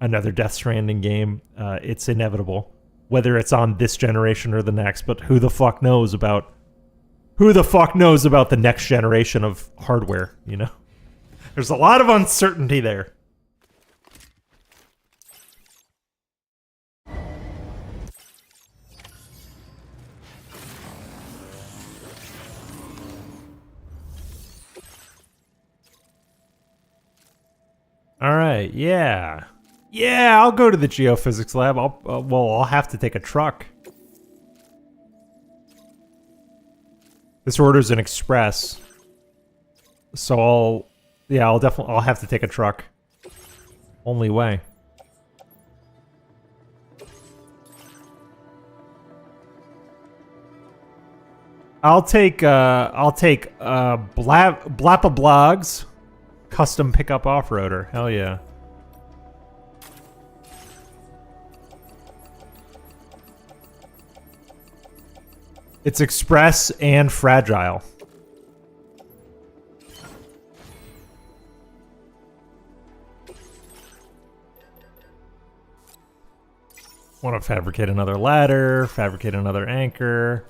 another Death Stranding game. It's inevitable, whether it's on this generation or the next. But who the fuck knows about the next generation of hardware? You know, there's a lot of uncertainty there. All right, yeah, I'll go to the geophysics lab. I'll have to take a truck. This order's an express, so I'll have to take a truck. Only way. I'll take Blappa Blogs. Custom pickup off-roader. Hell yeah. It's express and fragile. Want to fabricate another ladder, fabricate another anchor.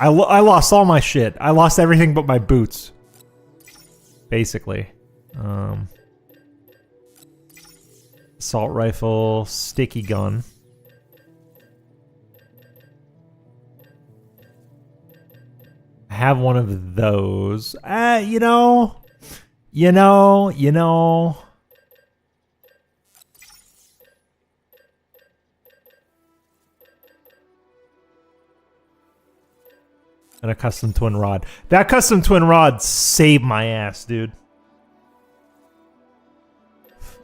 I lost all my shit. I lost everything but my boots. Basically. Assault rifle, sticky gun. I have one of those. You know. And a custom twin rod. That custom twin rod saved my ass, dude.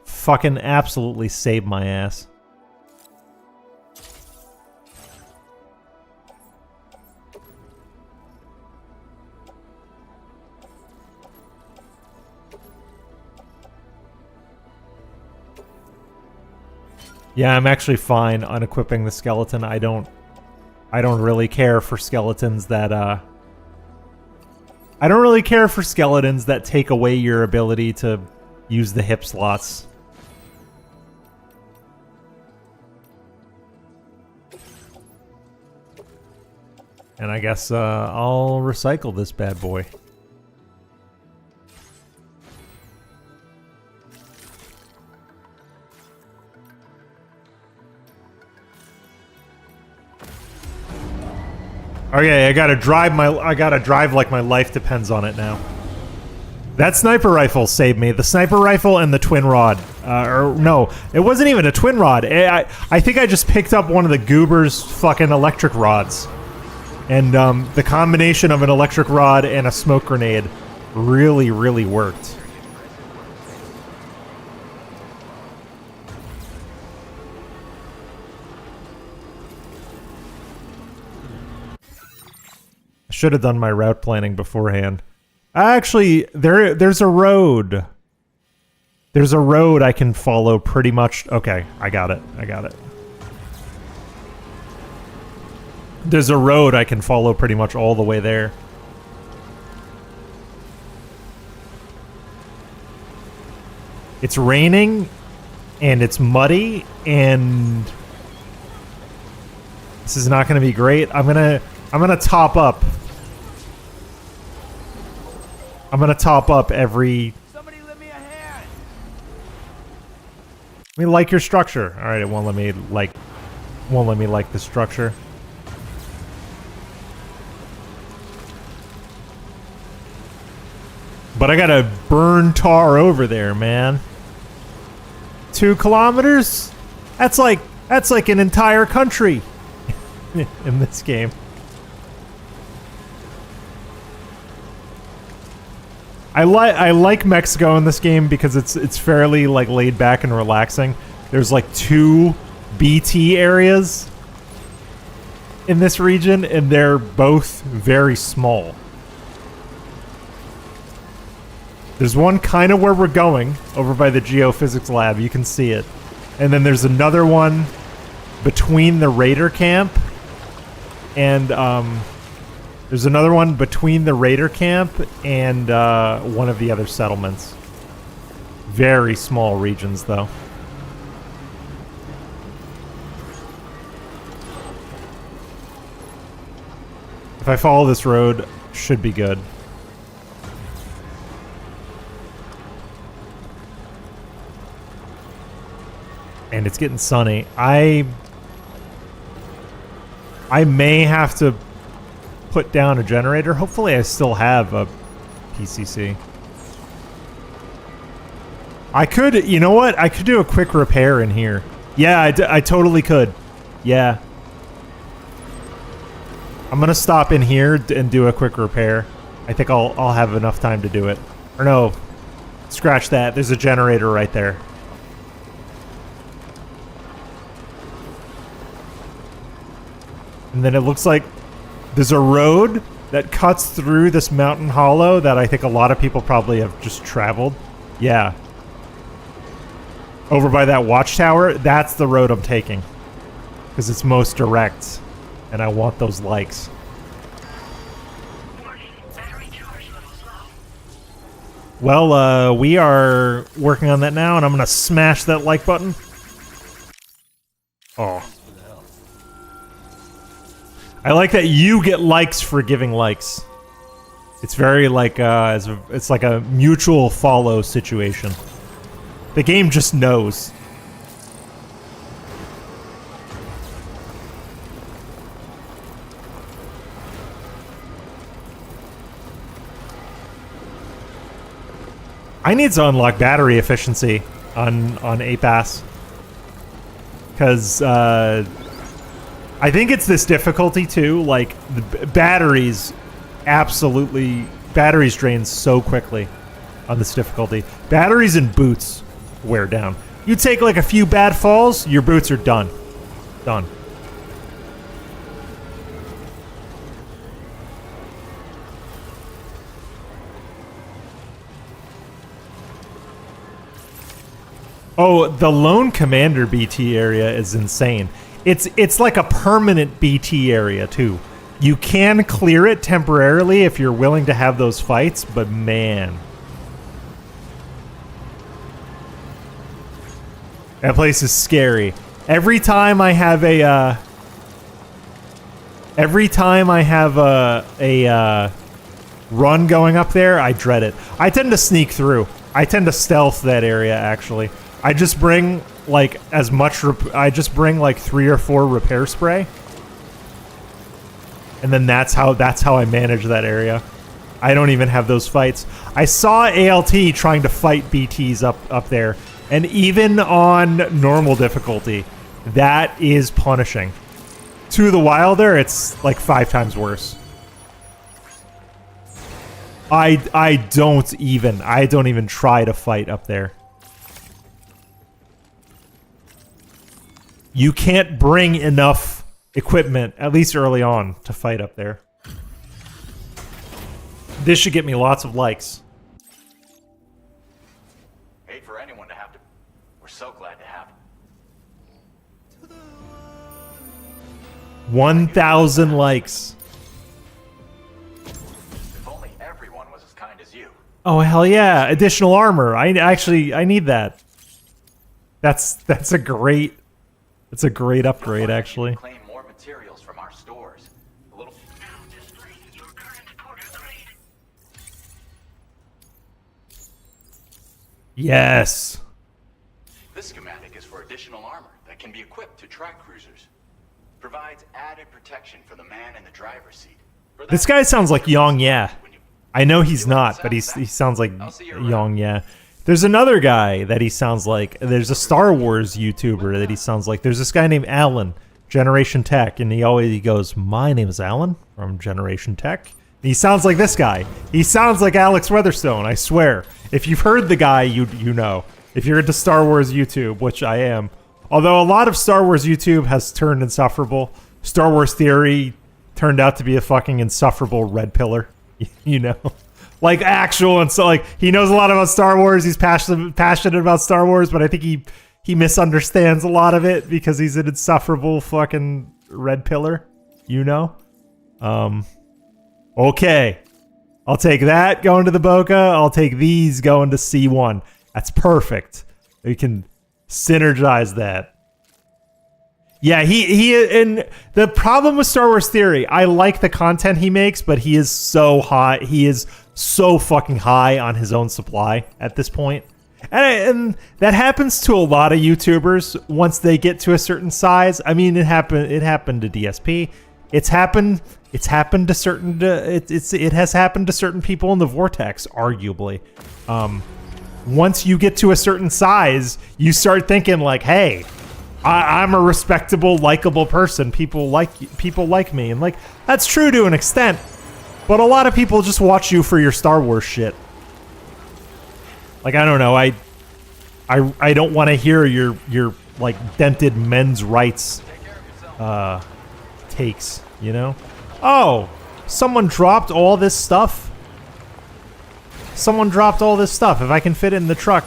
Fucking absolutely saved my ass. Yeah, I'm actually fine unequipping the skeleton. I don't really care for skeletons that I don't really care for skeletons that take away your ability to use the hip slots. And I guess I'll recycle this bad boy. Okay, I gotta drive like my life depends on it now. That sniper rifle saved me. The sniper rifle and the twin rod. Or no, it wasn't even a twin rod. I think I just picked up one of the Goober's fucking electric rods. And the combination of an electric rod and a smoke grenade really, really worked. I should have done my route planning beforehand. Actually, there's a road. There's a road I can follow pretty much. Okay, I got it. There's a road I can follow pretty much all the way there. It's raining, and it's muddy, and this is not going to be great. I'm gonna top up. I'm gonna top up every. Somebody lend me a hand. Let me like your structure. All right, it won't let me like the structure. But I gotta burn tar over there, man. 2 kilometers? That's like an entire country in this game. I like Mexico in this game because it's fairly like laid back and relaxing. There's like 2 BT areas in this region, and they're both very small. There's one kind of where we're going, over by the geophysics lab. You can see it. And then there's another one between the raider camp and there's another one between the raider camp and one of the other settlements. Very small regions, though. If I follow this road, should be good. And it's getting sunny. I may have to put down a generator. Hopefully I still have a PCC. I could, you know what? I could do a quick repair in here. Yeah, I totally could. Yeah. I'm gonna stop in here and do a quick repair. I think I'll have enough time to do it. Or no, scratch that. There's a generator right there. And then it looks like there's a road that cuts through this mountain hollow that I think a lot of people probably have just traveled. Yeah. Over by that watchtower, that's the road I'm taking. Because it's most direct. And I want those likes. Well, we are working on that now, and I'm going to smash that like button. Oh. I like that you get likes for giving likes. It's very like, it's like a mutual follow situation. The game just knows. I need to unlock battery efficiency on 8-Pass. Because, I think it's this difficulty too. Like the batteries drain so quickly on this difficulty. Batteries and boots wear down. You take like a few bad falls, your boots are done. Done. Oh, the Lone Commander BT area is insane. It's like a permanent BT area, too. You can clear it temporarily if you're willing to have those fights, but man. That place is scary. Every time I have a run going up there, I dread it. I tend to sneak through. I tend to stealth that area, actually. I just bring like I just bring like 3 or 4 repair spray, and then that's how I manage that area. I don't even have those fights. I saw ALT trying to fight BTs up there, and even on normal difficulty, that is punishing. To the Wilder, it's like 5 times worse. I don't even try to fight up there. You can't bring enough equipment, at least early on, to fight up there. This should get me lots of likes. Hate for anyone to have to. We're so glad to have it. 1,000 likes. If only everyone was as kind as you. Oh hell yeah! Additional armor. I need that. That's a great. It's a great upgrade, actually. Claim more materials from our stores. A little. Now display your current porter grade. Yes. This schematic mechanic is for additional armor that can be equipped to track cruisers. Provides added protection for the man in the driver's seat. This guy sounds like Yong Ye. I know he's not, but he sounds like Yong Ye. There's another guy that he sounds like. There's a Star Wars YouTuber that he sounds like. There's this guy named Alan, Generation Tech, and he goes, "My name is Alan from Generation Tech." And he sounds like this guy. He sounds like Alex Weatherstone, I swear. If you've heard the guy, you know. If you're into Star Wars YouTube, which I am. Although a lot of Star Wars YouTube has turned insufferable. Star Wars Theory turned out to be a fucking insufferable red pillar. You know? Like actual, and so like he knows a lot about Star Wars. He's passionate about Star Wars, but I think he misunderstands a lot of it because he's an insufferable fucking red pillar. You know? Okay. I'll take that going to the Boca. I'll take these going to C1. That's perfect. We can synergize that. Yeah, and the problem with Star Wars Theory, I like the content he makes, but he is so high. He is so fucking high on his own supply at this point. And that happens to a lot of YouTubers once they get to a certain size. I mean, it happened to DSP. It has happened to certain people in the Vortex, arguably. Once you get to a certain size, you start thinking like, hey, I'm a respectable, likable person. People like me. And like, that's true to an extent. But a lot of people just watch you for your Star Wars shit. Like, I don't know. I don't want to hear your like dented men's rights takes, you know? Oh, someone dropped all this stuff. Someone dropped all this stuff. If I can fit it in the truck,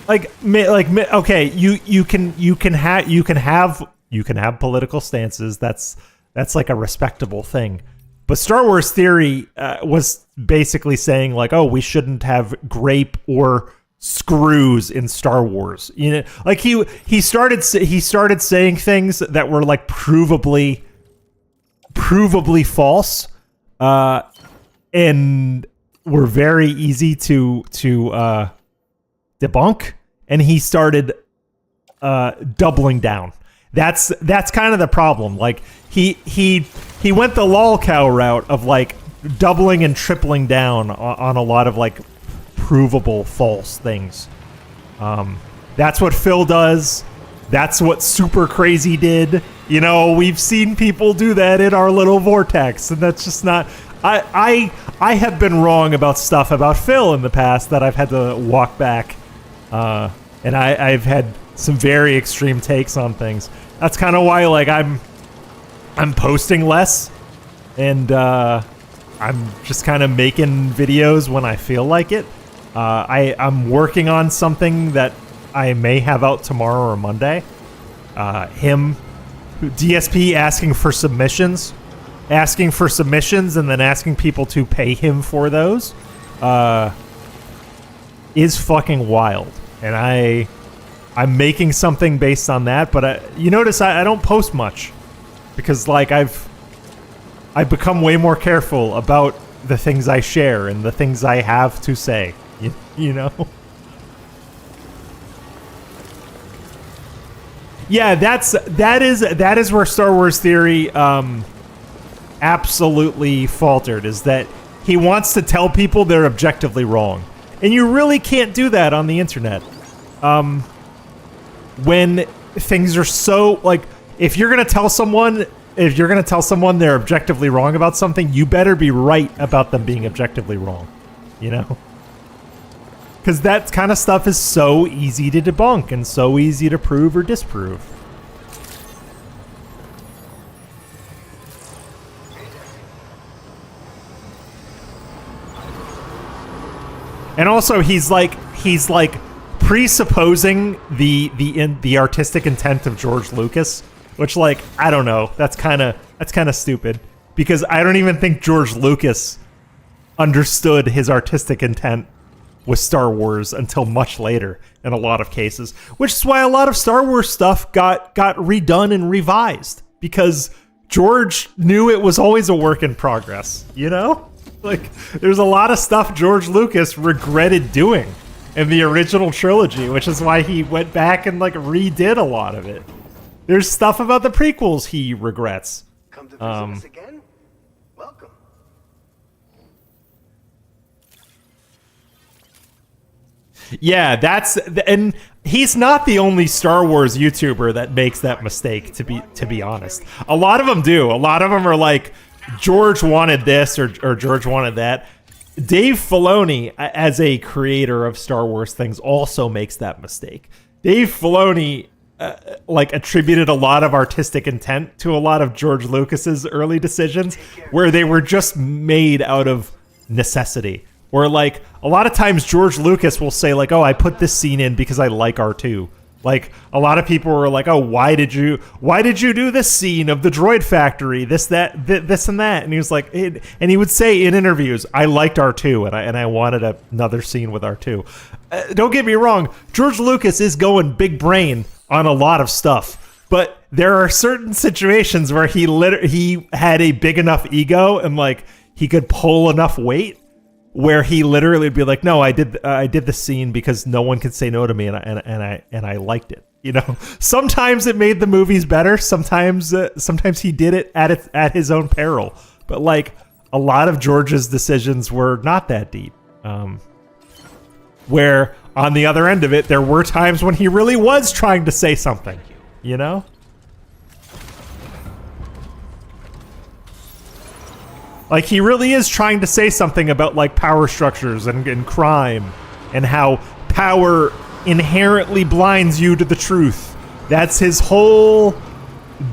okay, you can have political stances. That's like a respectable thing. But Star Wars Theory was basically saying like, oh, we shouldn't have grape or screws in Star Wars. You know, like he started saying things that were like provably false, and were very easy to debunk, and he started doubling down. That's kind of the problem. Like he went the lolcow route of like doubling and tripling down on a lot of like provable false things. That's what Phil does. That's what Super Crazy did. You know, we've seen people do that in our little vortex, and that's just not. I have been wrong about stuff about Phil in the past that I've had to walk back, and I've had some very extreme takes on things. That's kind of why, like, I'm posting less, and I'm just kind of making videos when I feel like it. I'm working on something that I may have out tomorrow or Monday. DSP asking for submissions, and then asking people to pay him for those, is fucking wild. And I'm making something based on that, but you notice I don't post much because like I've become way more careful about the things I share and the things I have to say. You know. Yeah, that is where Star Wars Theory absolutely faltered, is that he wants to tell people they're objectively wrong. And you really can't do that on the internet. When things are so, like, if you're going to tell someone they're objectively wrong about something, you better be right about them being objectively wrong, you know? Because that kind of stuff is so easy to debunk and so easy to prove or disprove. And also, he's like presupposing the artistic intent of George Lucas, which, like, I don't know. That's kind of stupid, because I don't even think George Lucas understood his artistic intent with Star Wars until much later in a lot of cases, which is why a lot of Star Wars stuff got redone and revised, because George knew it was always a work in progress, you know? Like, there's a lot of stuff George Lucas regretted doing in the original trilogy, which is why he went back and like redid a lot of it. There's stuff about the prequels he regrets. Come to visit us again? Welcome. Yeah, and he's not the only Star Wars YouTuber that makes that mistake, to be honest. A lot of them do. A lot of them are like, George wanted this or George wanted that. Dave Filoni, as a creator of Star Wars things, also makes that mistake. Dave Filoni like attributed a lot of artistic intent to a lot of George Lucas's early decisions, where they were just made out of necessity. Or like a lot of times George Lucas will say like, "Oh, I put this scene in because I like R2." Like a lot of people were like, "Oh, why did you do this scene of the droid factory? This and that." And he was like, and he would say in interviews, "I liked R2 and I wanted another scene with R2." Don't get me wrong, George Lucas is going big brain on a lot of stuff, but there are certain situations where he had a big enough ego and like he could pull enough weight where he literally would be like, "No, I did the scene because no one could say no to me, and I liked it." You know, sometimes it made the movies better. Sometimes he did it at his own peril. But like a lot of George's decisions were not that deep. Where on the other end of it, there were times when he really was trying to say something. You know. Like, he really is trying to say something about, like, power structures and crime and how power inherently blinds you to the truth. That's his whole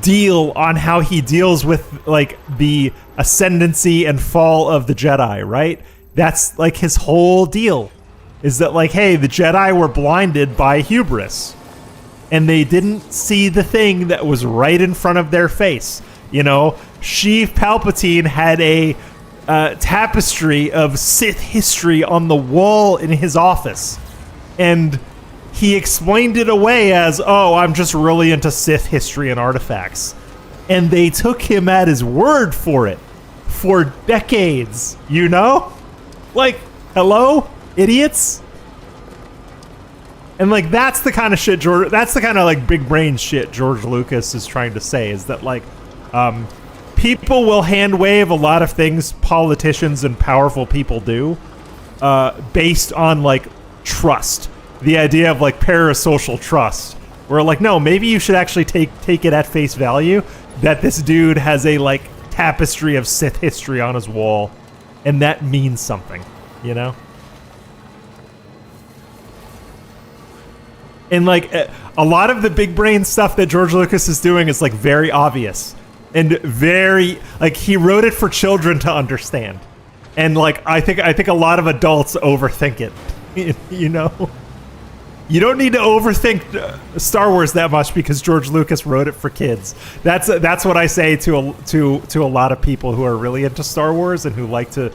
deal on how he deals with, like, the ascendancy and fall of the Jedi, right? That's, like, his whole deal. Is that, like, hey, the Jedi were blinded by hubris. And they didn't see the thing that was right in front of their face. You know, Sheev Palpatine had a tapestry of Sith history on the wall in his office. And he explained it away as, "Oh, I'm just really into Sith history and artifacts." And they took him at his word for it for decades, you know? Like, hello, idiots? And like, that's the kind of shit that's the kind of like big brain shit George Lucas is trying to say, is that like, people will hand wave a lot of things politicians and powerful people do, based on like trust. The idea of like parasocial trust, where like, no, maybe you should actually take it at face value that this dude has a like tapestry of Sith history on his wall, and that means something, you know? And like a lot of the big brain stuff that George Lucas is doing is like very obvious and very like, he wrote it for children to understand. And like I think a lot of adults overthink it. You know? You don't need to overthink Star Wars that much because George Lucas wrote it for kids. That's what I say to a lot of people who are really into Star Wars and who like to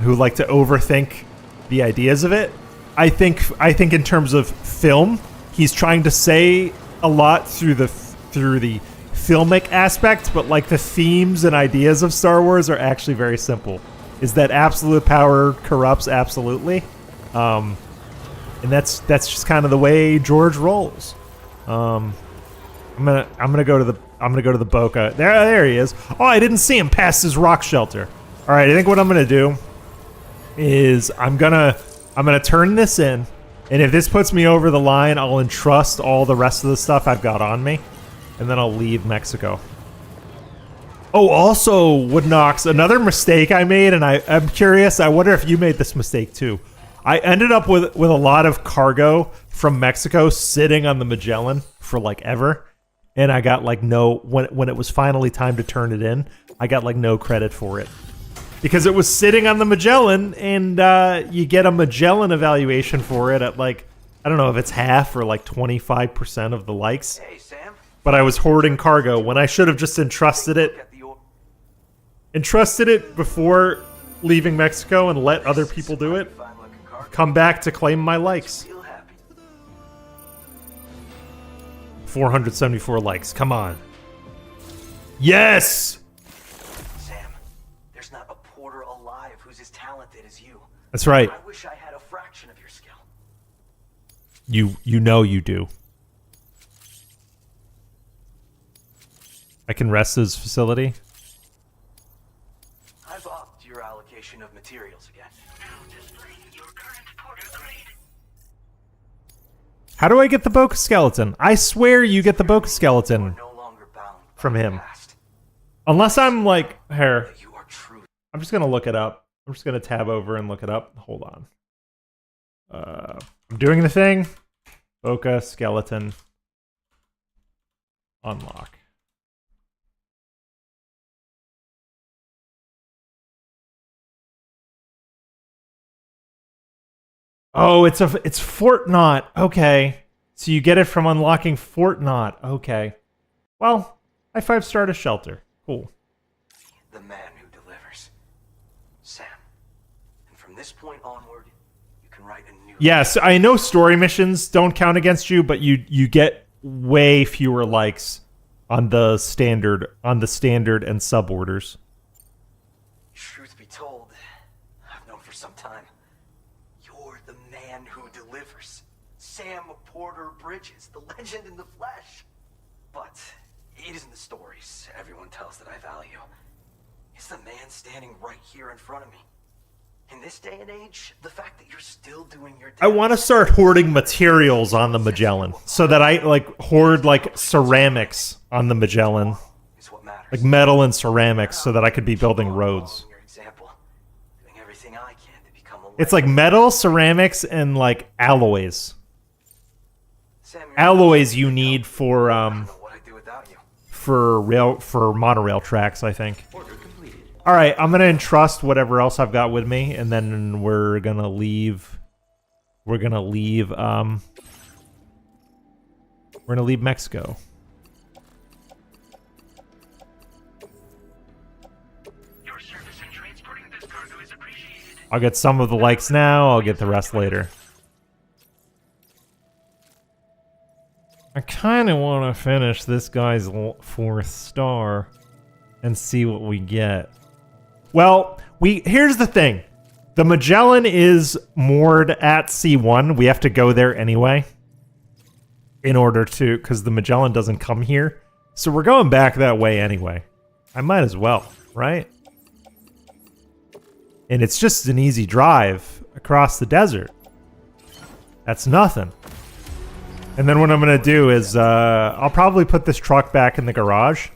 overthink the ideas of it. I think in terms of film, he's trying to say a lot through the filmic aspect, but like the themes and ideas of Star Wars are actually very simple. Is that absolute power corrupts absolutely, and that's just kind of the way George rolls. I'm gonna go to the Boca. There he is. Oh, I didn't see him past his rock shelter. All right, I think what I'm gonna do is I'm gonna turn this in. And if this puts me over the line, I'll entrust all the rest of the stuff I've got on me, and then I'll leave Mexico. Oh, also, Woodnox, another mistake I made, and I'm curious, I wonder if you made this mistake too. I ended up with a lot of cargo from Mexico sitting on the Magellan for like ever, and I got like when it was finally time to turn it in, I got like no credit for it. Because it was sitting on the Magellan, and you get a Magellan evaluation for it at like, I don't know if it's half or like 25% of the likes. Hey, Sam. But I was hoarding cargo when I should have just entrusted it before leaving Mexico and let other people do it. Come back to claim my likes. 474 likes. Come on. Yes! Alive who's as talented as you. That's right. I wish I had a fraction of your skill. You know you do. I can rest this facility. I've upped your allocation of materials again. Now displaying your current porter grade. How do I get the Boca skeleton? I swear you get the Boca skeleton No longer bound by from the him. past. Unless I'm like here. You are true. I'm just gonna look it up. I'm just gonna tab over and look it up. Hold on. I'm doing the thing. Boca skeleton unlock. Oh, it's Fort Knot. Okay. So you get it from unlocking Fort Knot. Okay. Well, I 5-starred a shelter. Cool. The man who delivers. Sam. And from this point onward, you can write a new... Yes, I know story missions don't count against you, but you get way fewer likes on the standard and sub orders. Truth be told, I've known for some time. You're the man who delivers. Sam Porter Bridges, the legend in the flesh. But it isn't the stories everyone tells that I value. It's the man standing right here in front of me. In this day and age, the fact that you're still doing your... I want to start hoarding materials on the Magellan so that I hoard ceramics on the Magellan, is what matters. like metal and ceramics, so that I could be building roads. Following your example, doing everything I can to become a It's like metal, ceramics, and like alloys. Sam, you're Alloys you need for I don't know what I'd do without you. for monorail tracks, I think. Order completed. All right, I'm gonna entrust whatever else I've got with me, and then we're gonna leave. We're gonna leave. We're gonna leave Mexico. Your service in transporting this cargo is appreciated. I'll get some of the likes now. I'll get the rest later. I kind of want to finish this guy's 4th star and see what we get. Well, here's the thing. The Magellan is moored at C1. We have to go there anyway in order to, because the Magellan doesn't come here. So we're going back that way anyway. I might as well, right? And it's just an easy drive across the desert. That's nothing. And then what I'm going to do is I'll probably put this truck back in the garage.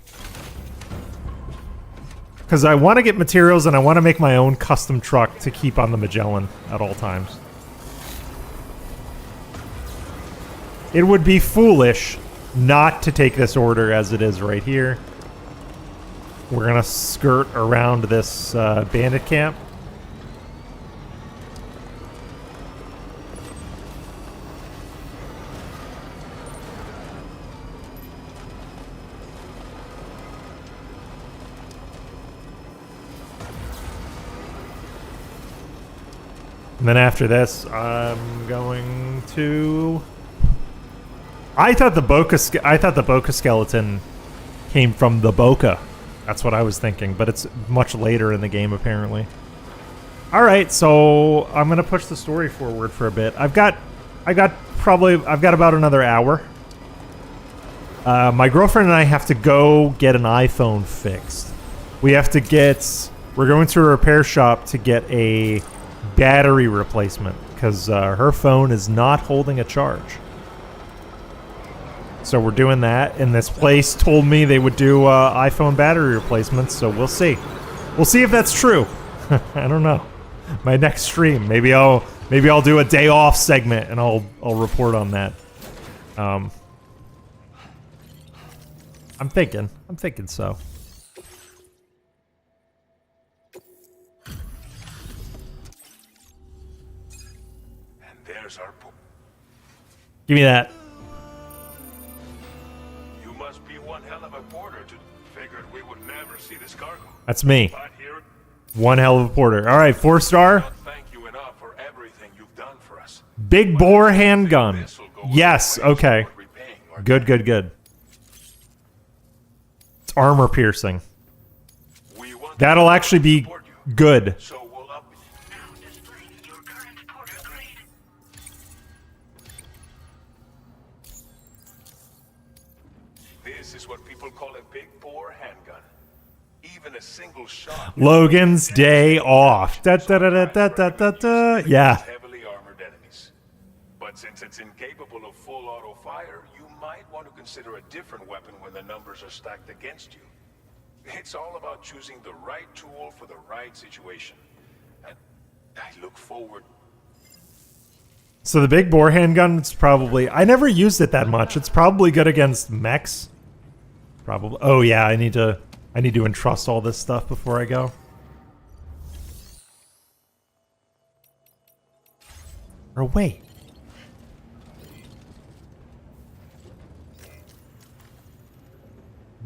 Because I want to get materials and I want to make my own custom truck to keep on the Magellan at all times. It would be foolish not to take this order as it is right here. We're going to skirt around this bandit camp. And then after this, I'm going to... I thought the Boca skeleton came from the Boca. That's what I was thinking, but it's much later in the game apparently. All right, so I'm gonna push the story forward for a bit. I've got about another hour. My girlfriend and I have to go get an iPhone fixed. We're going to a repair shop to get a battery replacement because her phone is not holding a charge. So we're doing that, and this place told me they would do iPhone battery replacements, so we'll see. We'll see if that's true. I don't know. My next stream, maybe I'll do a day off segment and I'll report on that. I'm thinking so. And there's our Give me that. You must be one hell of a porter to figured we would never see this cargo. That's me. But here, One hell of a porter. All right, 4-star. not thank you enough for everything you've done for us. Big bore handgun. This'll go a Yes, long way okay. toward repaying our Good. It's armor piercing. We want That'll to actually be support you, good. so we'll up Now displaying your current porter grade. This is what people call a big bore handgun. Even a single shot. Logan's Day Off. Da, da, da, da, da, da, da, da. Yeah. Heavily armored enemies. But since it's incapable of full auto fire, you might want to consider a different weapon when the numbers are stacked against you. It's all about choosing the right tool for the right situation. And I look forward. So the big bore handgun, it's probably... I never used it that much. It's probably good against mechs. Probably. Oh yeah, I need to entrust all this stuff before I go. Or wait.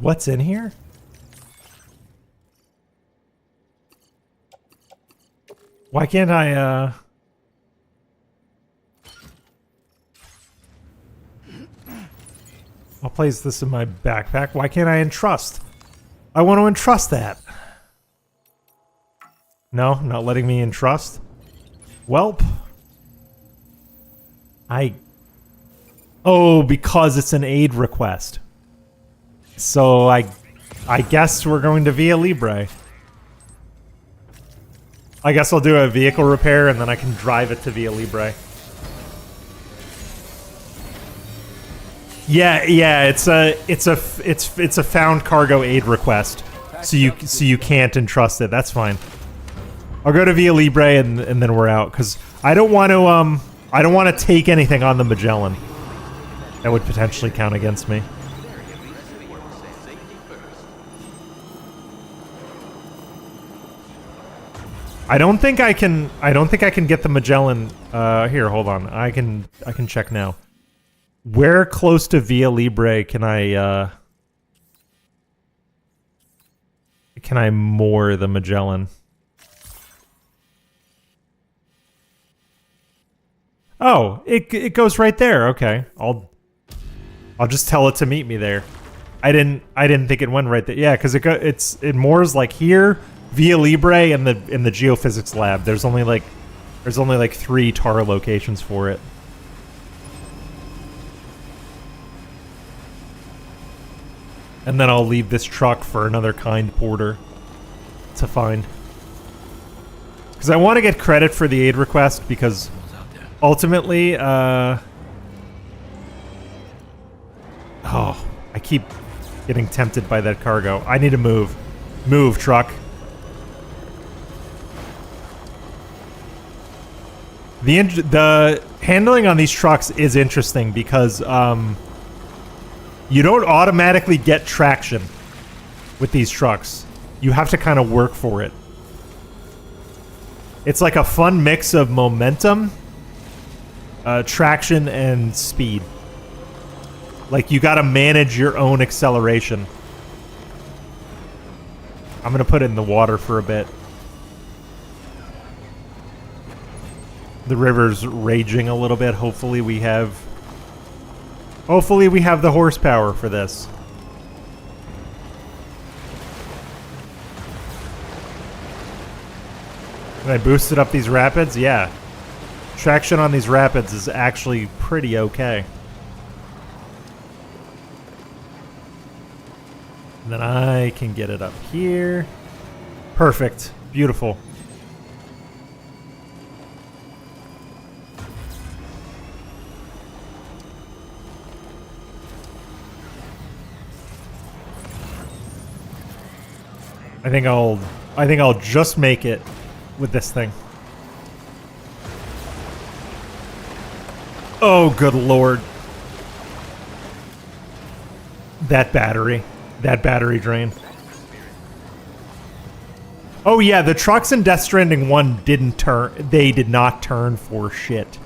What's in here? Why can't I, I'll place this in my backpack. Why can't I entrust? I want to entrust that. No, not letting me entrust. Welp. Oh, because it's an aid request. So I guess we're going to Via Libre. I guess I'll do a vehicle repair and then I can drive it to Via Libre. Yeah, it's a found cargo aid request. So you can't entrust it. That's fine. I'll go to Via Libre and then we're out cuz I don't want to take anything on the Magellan. That would potentially count against me. I don't think I can get the Magellan. Here, hold on. I can check now. Where close to Via Libre can I moor the Magellan? Oh, it goes right there. Okay. I'll just tell it to meet me there. I didn't think it went right there. Yeah, cuz it moors like here, Via Libre and in the geophysics lab. There's only like 3 tar locations for it. And then I'll leave this truck for another kind porter to find. Because I want to get credit for the aid request, because ultimately, oh, I keep getting tempted by that cargo. I need to move. Move, truck. The handling on these trucks is interesting because, you don't automatically get traction with these trucks. You have to kind of work for it. It's like a fun mix of momentum, traction, and speed. Like, you gotta manage your own acceleration. I'm gonna put it in the water for a bit. The river's raging a little bit. Hopefully we have the horsepower for this. Can I boost it up these rapids? Yeah. Traction on these rapids is actually pretty okay. And then I can get it up here. Perfect. Beautiful. I think I'll just make it with this thing. Oh, good lord. That battery drain. Oh yeah, the trucks in Death Stranding 1 didn't turn. They did not turn for shit.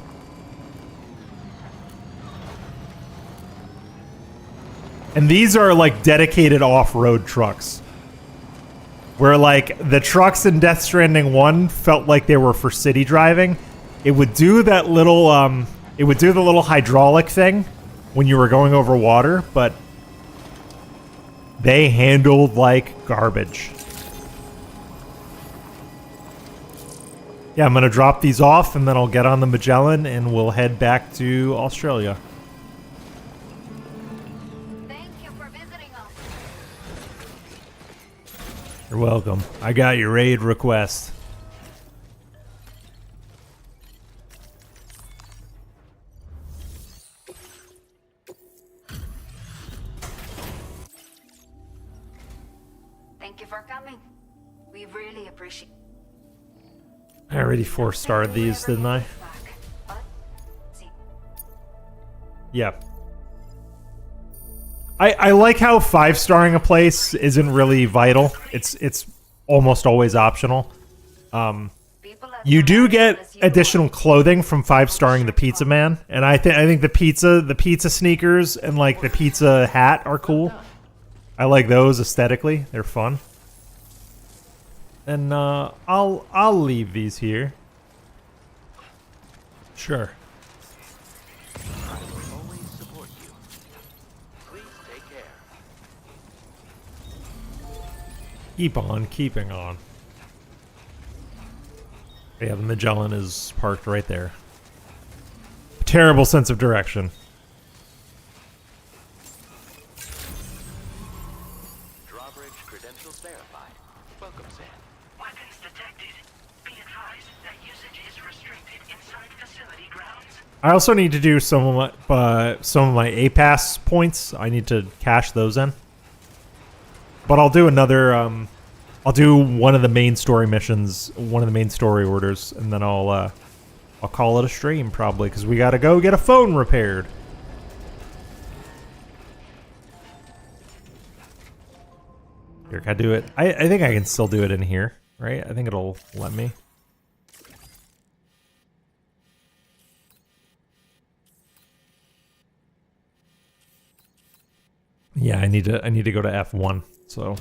And these are like dedicated off-road trucks. Where, like, the trucks in Death Stranding 1 felt like they were for city driving. It would do that little, it would do the little hydraulic thing when you were going over water, but they handled like garbage. Yeah, I'm gonna drop these off, and then I'll get on the Magellan, and we'll head back to Australia. Thank you for visiting You're welcome. I got your raid request. Thank you for coming. We really appreciate. I already 4-starred these, didn't I? Yeah. I like how 5-starring a place isn't really vital. It's almost always optional. You do get additional clothing from 5-starring the Pizza Man, and I think the pizza sneakers and like the pizza hat are cool. I like those aesthetically; they're fun. And I'll leave these here. Sure. Always support you. Please take care. Keep on keeping on. Yeah, the Magellan is parked right there. Terrible sense of direction. Drawbridge credentials verified. Welcome, Sam. Weapons detected. Be advised that usage is restricted inside facility grounds. I also need to do some of my A-Pass points. I need to cash those in. But I'll do another. I'll do one of the main story missions, one of the main story orders, and then I'll call it a stream probably because we gotta go get a phone repaired. Here, can I do it? I think I can still do it in here, right? I think it'll let me. Yeah, I need to go to F1. So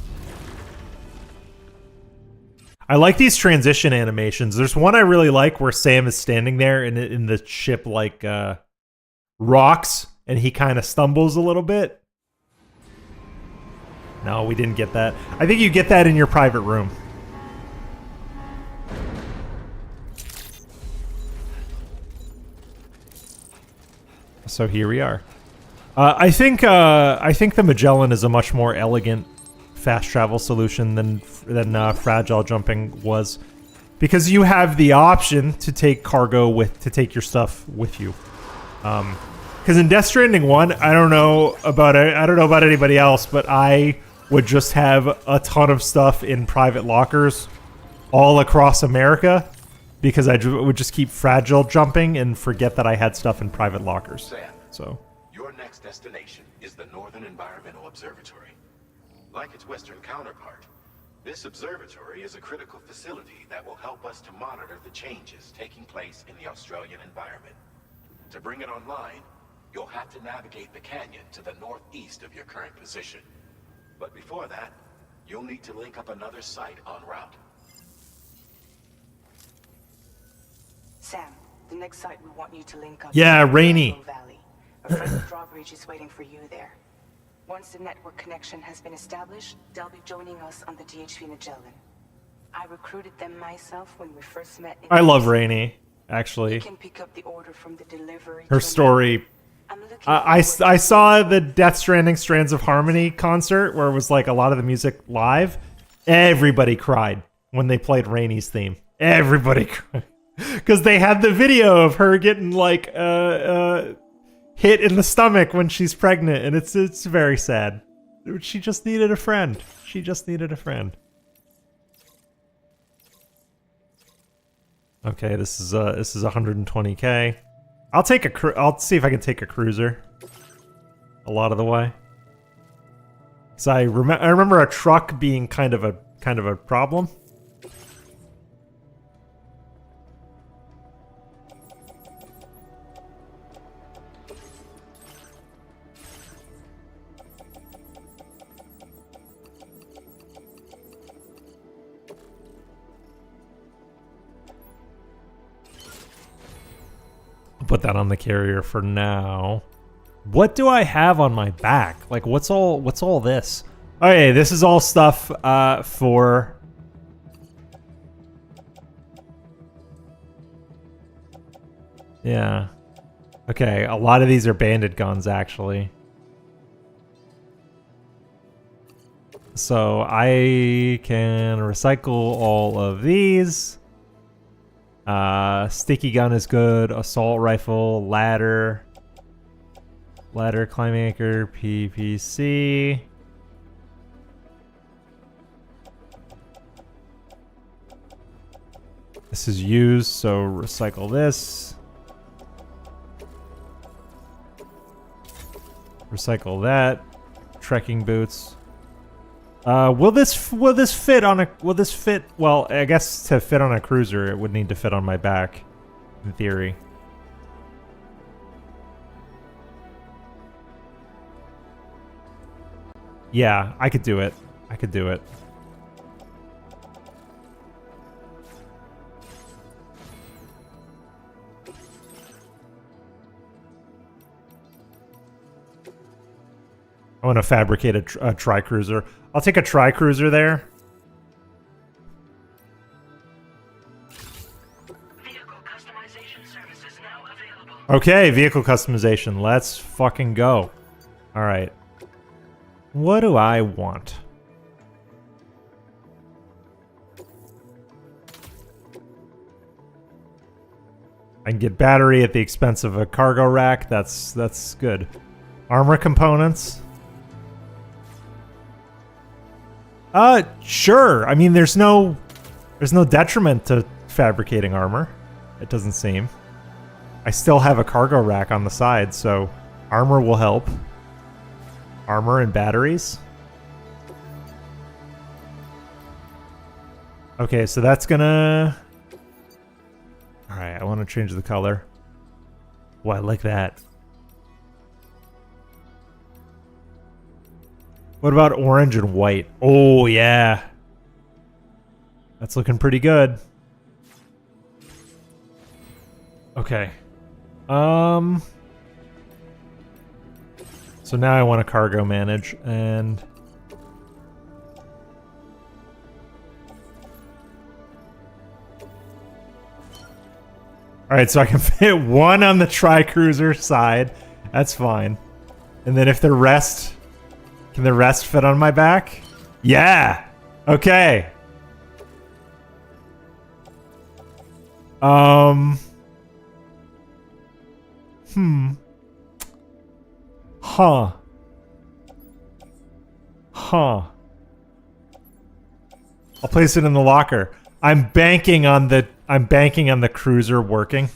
I like these transition animations. There's one I really like where Sam is standing there and in the ship like rocks and he kind of stumbles a little bit. No, we didn't get that. I think you get that in your private room. So here we are. I think the Magellan is a much more elegant fast travel solution than fragile jumping was, because you have the option to take cargo to take your stuff with you. Because in Death Stranding 1, I don't know about anybody else, but I would just have a ton of stuff in private lockers all across America because I would just keep fragile jumping and forget that I had stuff in private lockers. Sam, So your next destination is the Northern Environmental Observatory. Like its Western counterpart, this observatory is a critical facility that will help us to monitor the changes taking place in the Australian environment. To bring it online, you'll have to navigate the canyon to the northeast of your current position. But before that, you'll need to link up another site en route. Sam, the next site we want you to link up. Yeah, is Rainy. Rainbow Valley. A friend of Drawbridge is waiting for you there. Once the network connection has been established, they'll be joining us on the DHV Magellan. I recruited them myself when we first met. I love Rainy, actually. You can pick up the order from the delivery. Her story. I saw the Death Stranding Strands of Harmony concert where it was like a lot of the music live. Everybody cried when they played Rainy's theme. Everybody cried. Because they had the video of her getting like hit in the stomach when she's pregnant, and it's very sad. She just needed a friend. She just needed a friend. Okay, this is 120K. I'll see if I can take a cruiser a lot of the way. So I remember a truck being kind of a problem. Put that on the carrier for now. What do I have on my back? Like, what's all this? Okay, this is all stuff for... Yeah. Okay, a lot of these are bandit guns, actually. So I can recycle all of these. Sticky gun is good. Assault rifle, ladder, climb anchor, PPC. This is used, so recycle this. Recycle that. Trekking boots. Will this fit on a well, I guess to fit on a cruiser it would need to fit on my back in theory. Yeah, I could do it. I could do it. I want to fabricate a tri-cruiser. I'll take a tri-cruiser there. Vehicle customization services now available. Okay, vehicle customization. Let's fucking go. All right. What do I want? I can get battery at the expense of a cargo rack. That's good. Armor components. Sure. I mean, there's no detriment to fabricating armor. It doesn't seem. I still have a cargo rack on the side, so armor will help. Armor and batteries. Okay, so that's gonna... Alright, I want to change the color. Oh, I like that. What about orange and white? Oh, yeah. That's looking pretty good. Okay. So now I want to cargo manage and... Alright, so I can fit one on the tri-cruiser side. That's fine. And then if the rest... Can the rest fit on my back? Yeah! Okay. Huh. I'll place it in the locker. I'm banking on the cruiser working.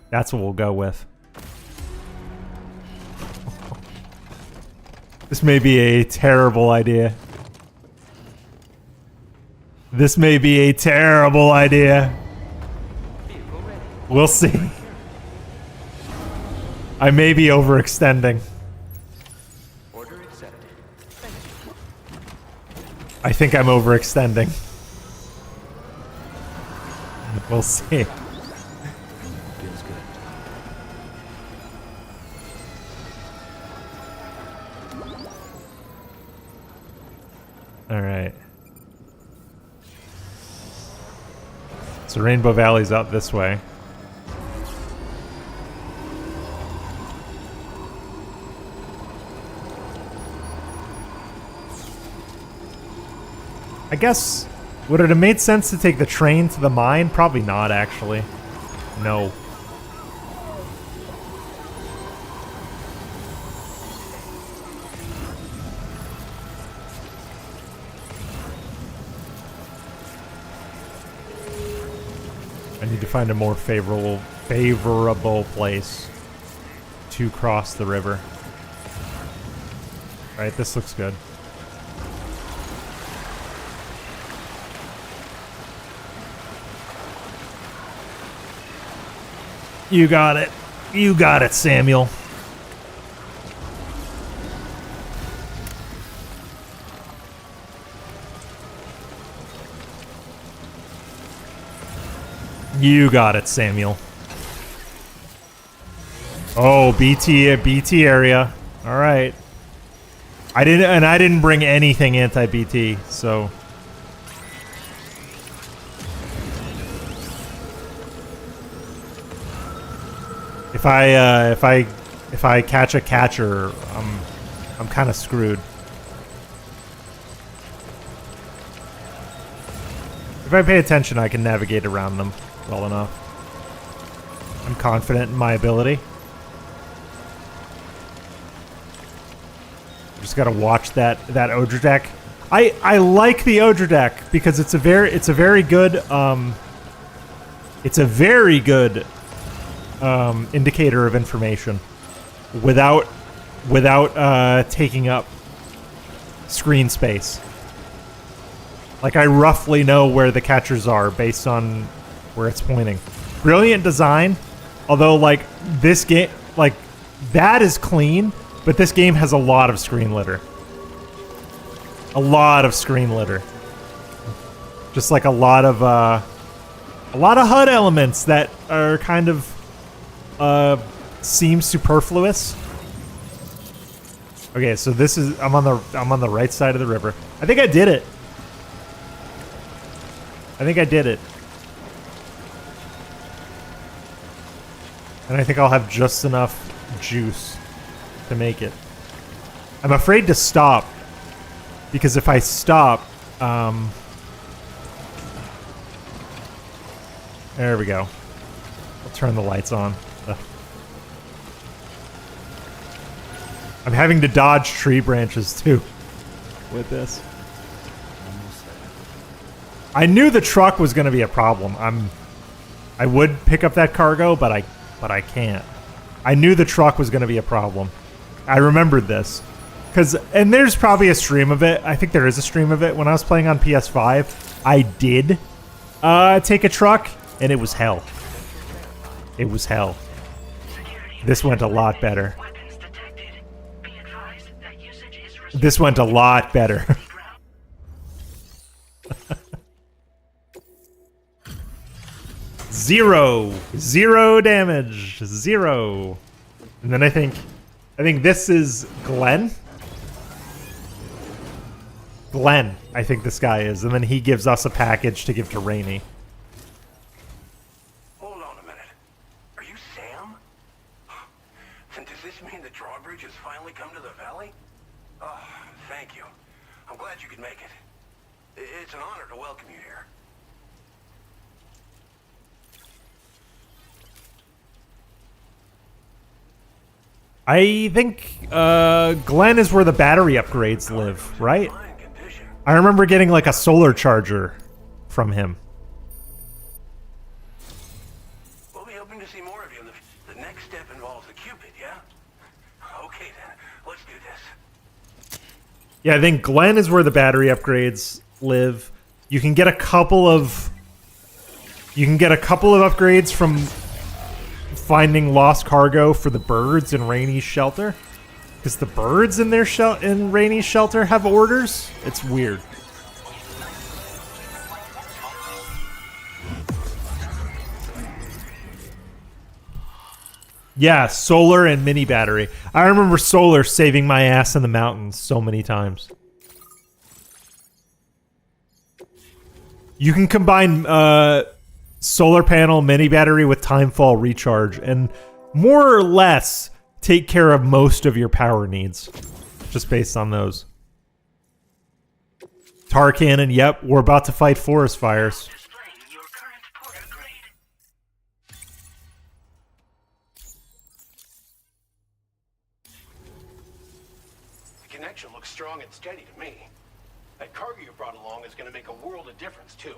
That's what we'll go with. This may be a terrible idea. This may be a terrible idea. We'll see. I may be overextending. Order accepted. I think I'm overextending. We'll see. Feels good. All right. So Rainbow Valley's out this way. I guess, would it have made sense to take the train to the mine? Probably not, actually. No. I need to find a more favorable place to cross the river. All right, this looks good. You got it. You got it, Samuel. You got it, Samuel. Oh, BT area. All right. I didn't bring anything anti-BT, so if I catch a catcher, I'm kind of screwed. If I pay attention, I can navigate around them well enough. I'm confident in my ability. Just gotta watch that Odra deck. I like the Odra deck because it's a very good indicator of information without taking up screen space. Like, I roughly know where the catchers are based on where it's pointing. Brilliant design, although, like, this game, like, that is clean, but this game has a lot of screen litter. A lot of screen litter. Just like a lot of HUD elements that are kind of seem superfluous. Okay, so this is I'm on the right side of the river. I think I did it. And I think I'll have just enough juice to make it. I'm afraid to stop. Because if I stop, there we go. I'll turn the lights on. Ugh. I'm having to dodge tree branches too with this. I knew the truck was going to be a problem. I would pick up that cargo, but I can't. I knew the truck was going to be a problem. I remembered this. And there's probably a stream of it. I think there is a stream of it. When I was playing on PS5, I did take a truck, and it was hell. It was hell. This went a lot better. This went a lot better. Zero damage. Zero. And then I think this is Glenn. Glenn, I think this guy is, and then he gives us a package to give to Rainey. Hold on a minute. Are you Sam? And does this mean the drawbridge has finally come to the valley? Oh, thank you. I'm glad you could make it. It's an honor to welcome you here. I think Glenn is where the battery upgrades live, right? I remember getting like a solar charger from him. We'll be hoping to see more of you. The next step involves the Cupid, yeah? Okay then, let's do this. Yeah, I think Glenn is where the battery upgrades live. You can get a couple of upgrades from finding lost cargo for the birds in Rainey's shelter. Because the birds in their in Rainey's shelter have orders. It's weird. Yeah, solar and mini battery. I remember solar saving my ass in the mountains so many times. You can combine solar panel, mini battery with timefall recharge, and more or less take care of most of your power needs, just based on those. Tar cannon, yep, we're about to fight forest fires. The connection looks strong and steady to me. That cargo you brought along is going to make a world of difference too.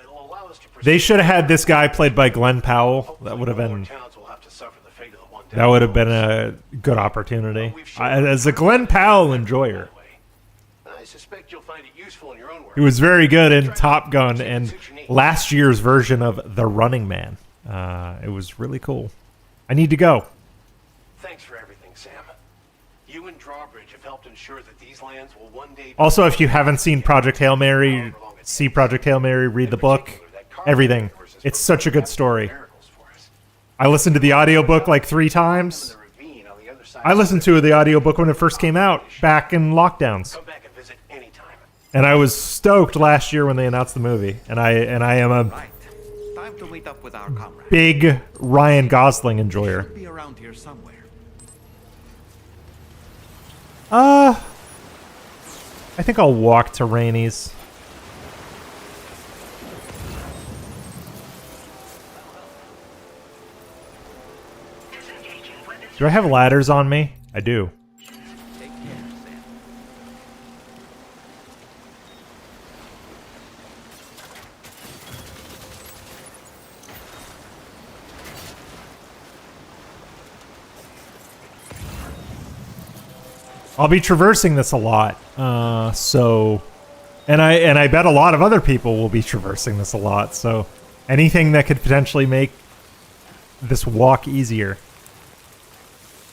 It'll allow us to. They should have had this guy played by Glenn Powell. That would have been. That would have been a good opportunity. As a Glenn Powell enjoyer, I suspect you'll find it useful in your own work. he was very good in Top Gun and last year's version of The Running Man. It was really cool. I need to go. Thanks for everything, Sam. You and Drawbridge have helped ensure that these lands will one day. Also, if you haven't seen Project Hail Mary, see Project Hail Mary, read the book, everything. It's such a good story. I listened to the audiobook like 3 times. I listened to the audiobook when it first came out, back in lockdowns. And I was stoked last year when they announced the movie. And I am a Time to meet up with our comrade. big Ryan Gosling enjoyer. Be around here somewhere. I think I'll walk to Rainey's. Do I have ladders on me? I do. Take care, Sam. I'll be traversing this a lot. And I bet a lot of other people will be traversing this a lot. So anything that could potentially make this walk easier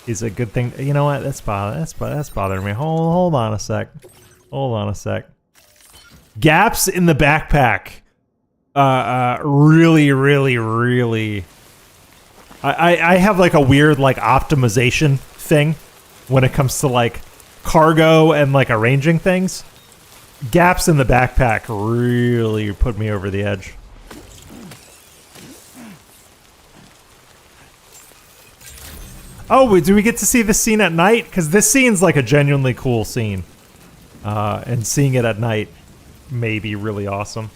is a good thing. You know what? That's bothering me. Hold on a sec. Hold on a sec. Gaps in the backpack. Really. I have like a weird like optimization thing when it comes to like cargo and like arranging things. Gaps in the backpack really put me over the edge. Oh, do we get to see this scene at night? Because this scene's like a genuinely cool scene. And seeing it at night may be really awesome.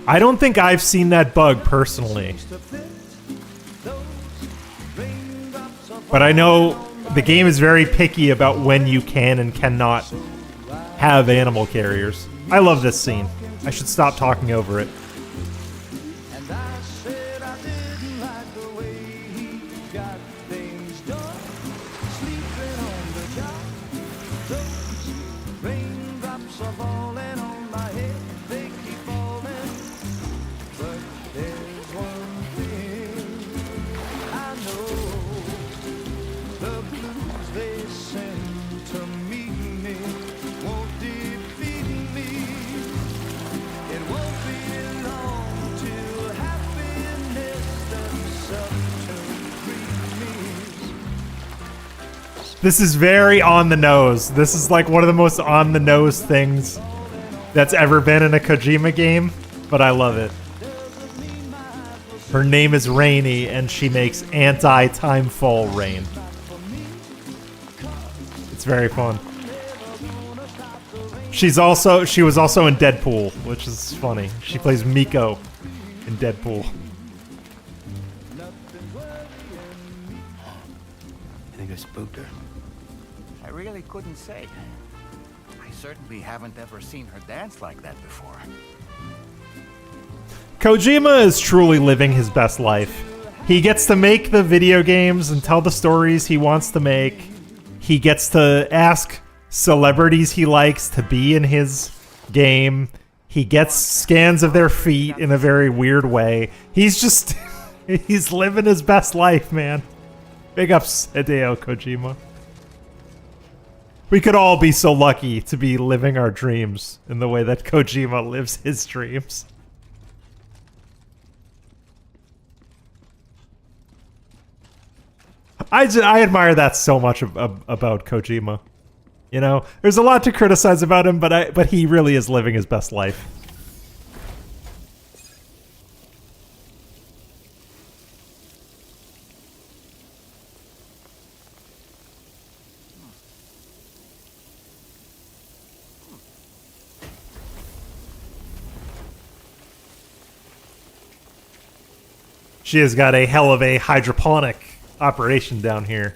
I don't think I've seen that bug personally. But I know the game is very picky about when you can and cannot have animal carriers. I love this scene. I should stop talking over it. This is very on the nose. This is like one of the most on the nose things that's ever been in a Kojima game, but I love it. Her name is Rainy, and she makes anti-timefall rain. It's very fun. She was also in Deadpool, which is funny. She plays Miko in Deadpool. I think I spooked her. I really couldn't say. I certainly haven't ever seen her dance like that before. Kojima is truly living his best life. He gets to make the video games and tell the stories he wants to make. He gets to ask celebrities he likes to be in his game. He gets scans of their feet in a very weird way. He's just... he's living his best life, man. Big ups, Hideo Kojima. We could all be so lucky to be living our dreams in the way that Kojima lives his dreams. I admire that so much about Kojima. You know, there's a lot to criticize about him, but he really is living his best life. She has got a hell of a hydroponic operation down here.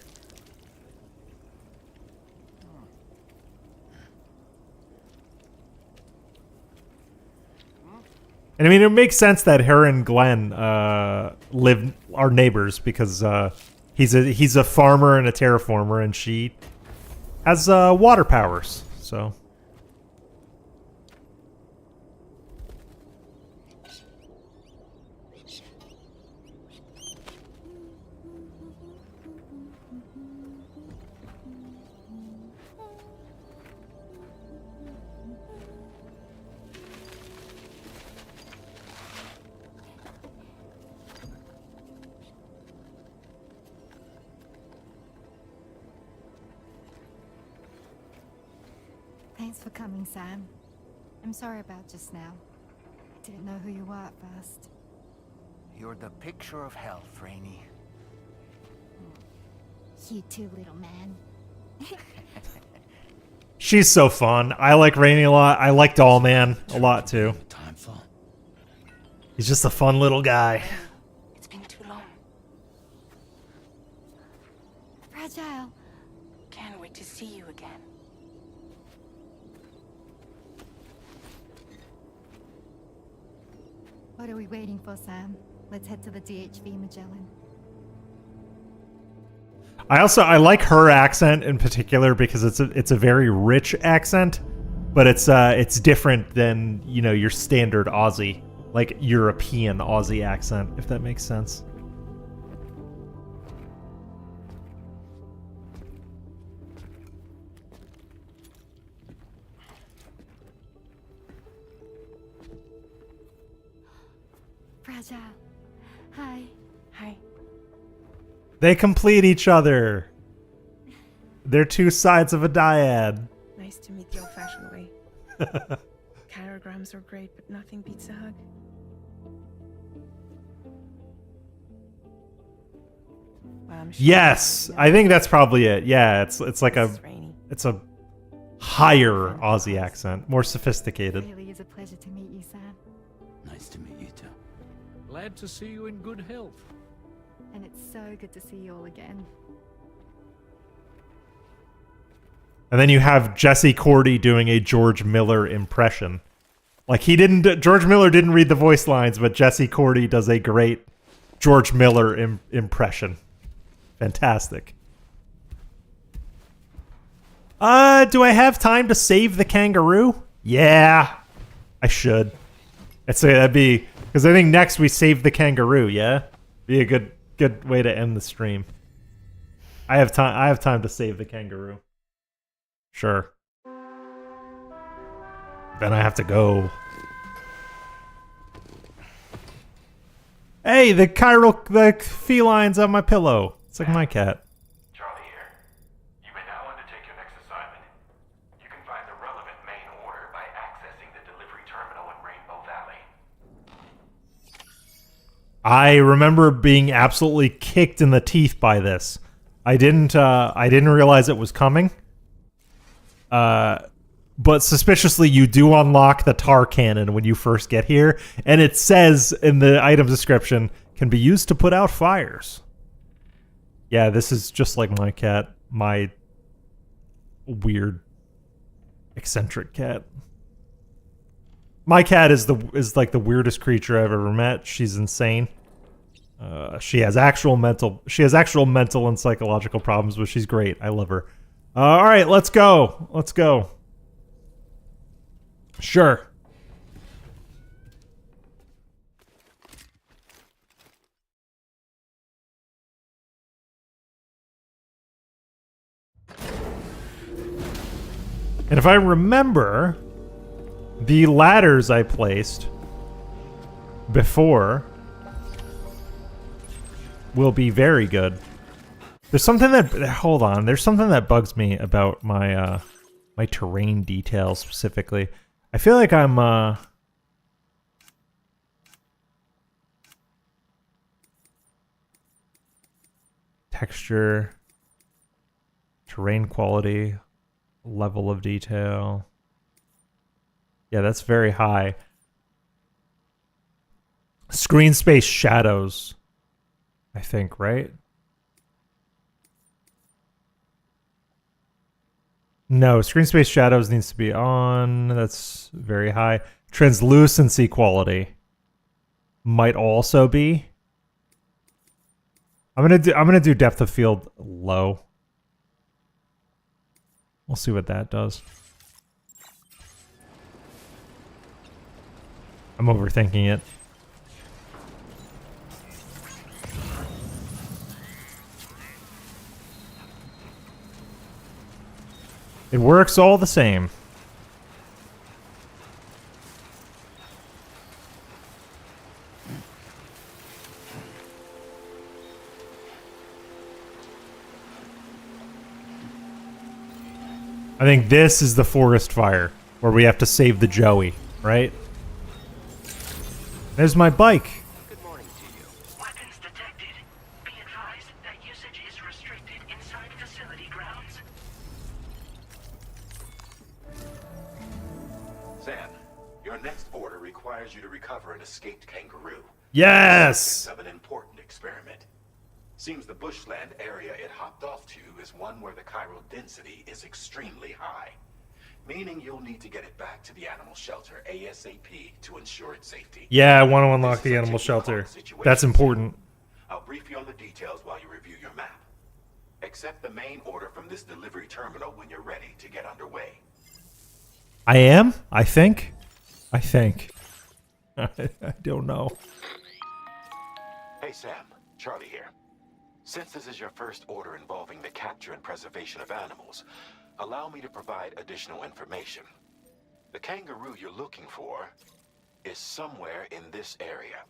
And I mean, it makes sense that her and Glenn are neighbors because he's a farmer and a terraformer, and she has water powers. So. Thanks for coming, Sam. I'm sorry about just now. I didn't know who you were at first. You're the picture of health, Rainy. You too, little man. She's so fun. I like Rainy a lot. I like Dollman a lot too. He's just a fun little guy. It's been too long. Fragile. Can't wait to see you again. What are we waiting for, Sam? Let's head to the DHV Magellan. I like her accent in particular because it's a very rich accent, but it's different than, you know, your standard Aussie, like European Aussie accent, if that makes sense. Fragile. Hi. Hi. They complete each other. They're two sides of a dyad. Nice to meet the old-fashioned way. Carograms are great, but nothing beats a hug. Well, I'm sure Yes, I think that's probably it. Yeah, it's like a higher Aussie accent, more sophisticated. It really is a pleasure to meet you, Sam. Nice to meet you too. Glad to see you in good health. And it's so good to see you all again. And then you have Jesse Cordy doing a George Miller impression. Like George Miller didn't read the voice lines, but Jesse Cordy does a great George Miller impression. Fantastic. Do I have time to save the kangaroo? Yeah, I should. I'd say that'd be, because I think next we save the kangaroo. Yeah, be a good way to end the stream. I have time to save the kangaroo. Sure. Then I have to go. Hey, the feline's on my pillow. It's like my cat. Charlie here. You may now undertake your next assignment. You can find the relevant main order by accessing the delivery terminal in Rainbow Valley. I remember being absolutely kicked in the teeth by this. I didn't realize it was coming. But suspiciously, you do unlock the tar cannon when you first get here, and it says in the item description, can be used to put out fires. Yeah, this is just like my cat, my weird, eccentric cat. My cat is like the weirdest creature I've ever met. She's insane. She has actual mental and psychological problems, but she's great. I love her. All right, let's go. Let's go. Sure. And if I remember, the ladders I placed before will be very good. There's something that, hold on, there's something that bugs me about my my terrain details specifically. I feel like I'm texture, terrain quality, level of detail. Yeah, that's very high. Screen space shadows, I think, right? No, screen space shadows needs to be on. That's very high. Translucency quality might also be. I'm gonna do depth of field low. We'll see what that does. I'm overthinking it. It works all the same. I think this is the forest fire where we have to save the Joey, right? There's my bike. Good morning to you. Weapons detected. Be advised that usage is restricted inside facility grounds. Sam, your next order requires you to recover an escaped kangaroo. Yes! Of an important experiment. Seems the bushland area it hopped off to is one where the chiral density is extremely high. Meaning you'll need to get it back to the animal shelter ASAP to ensure its safety. Yeah, I want to unlock the animal shelter. That's important. I'll brief you on the details while you review your map. Accept the main order from this delivery terminal when you're ready to get underway. I am? I think? I don't know. Hey Sam, Charlie here. Since this is your first order involving the capture and preservation of animals, allow me to provide additional information. The kangaroo you're looking for is somewhere in this area.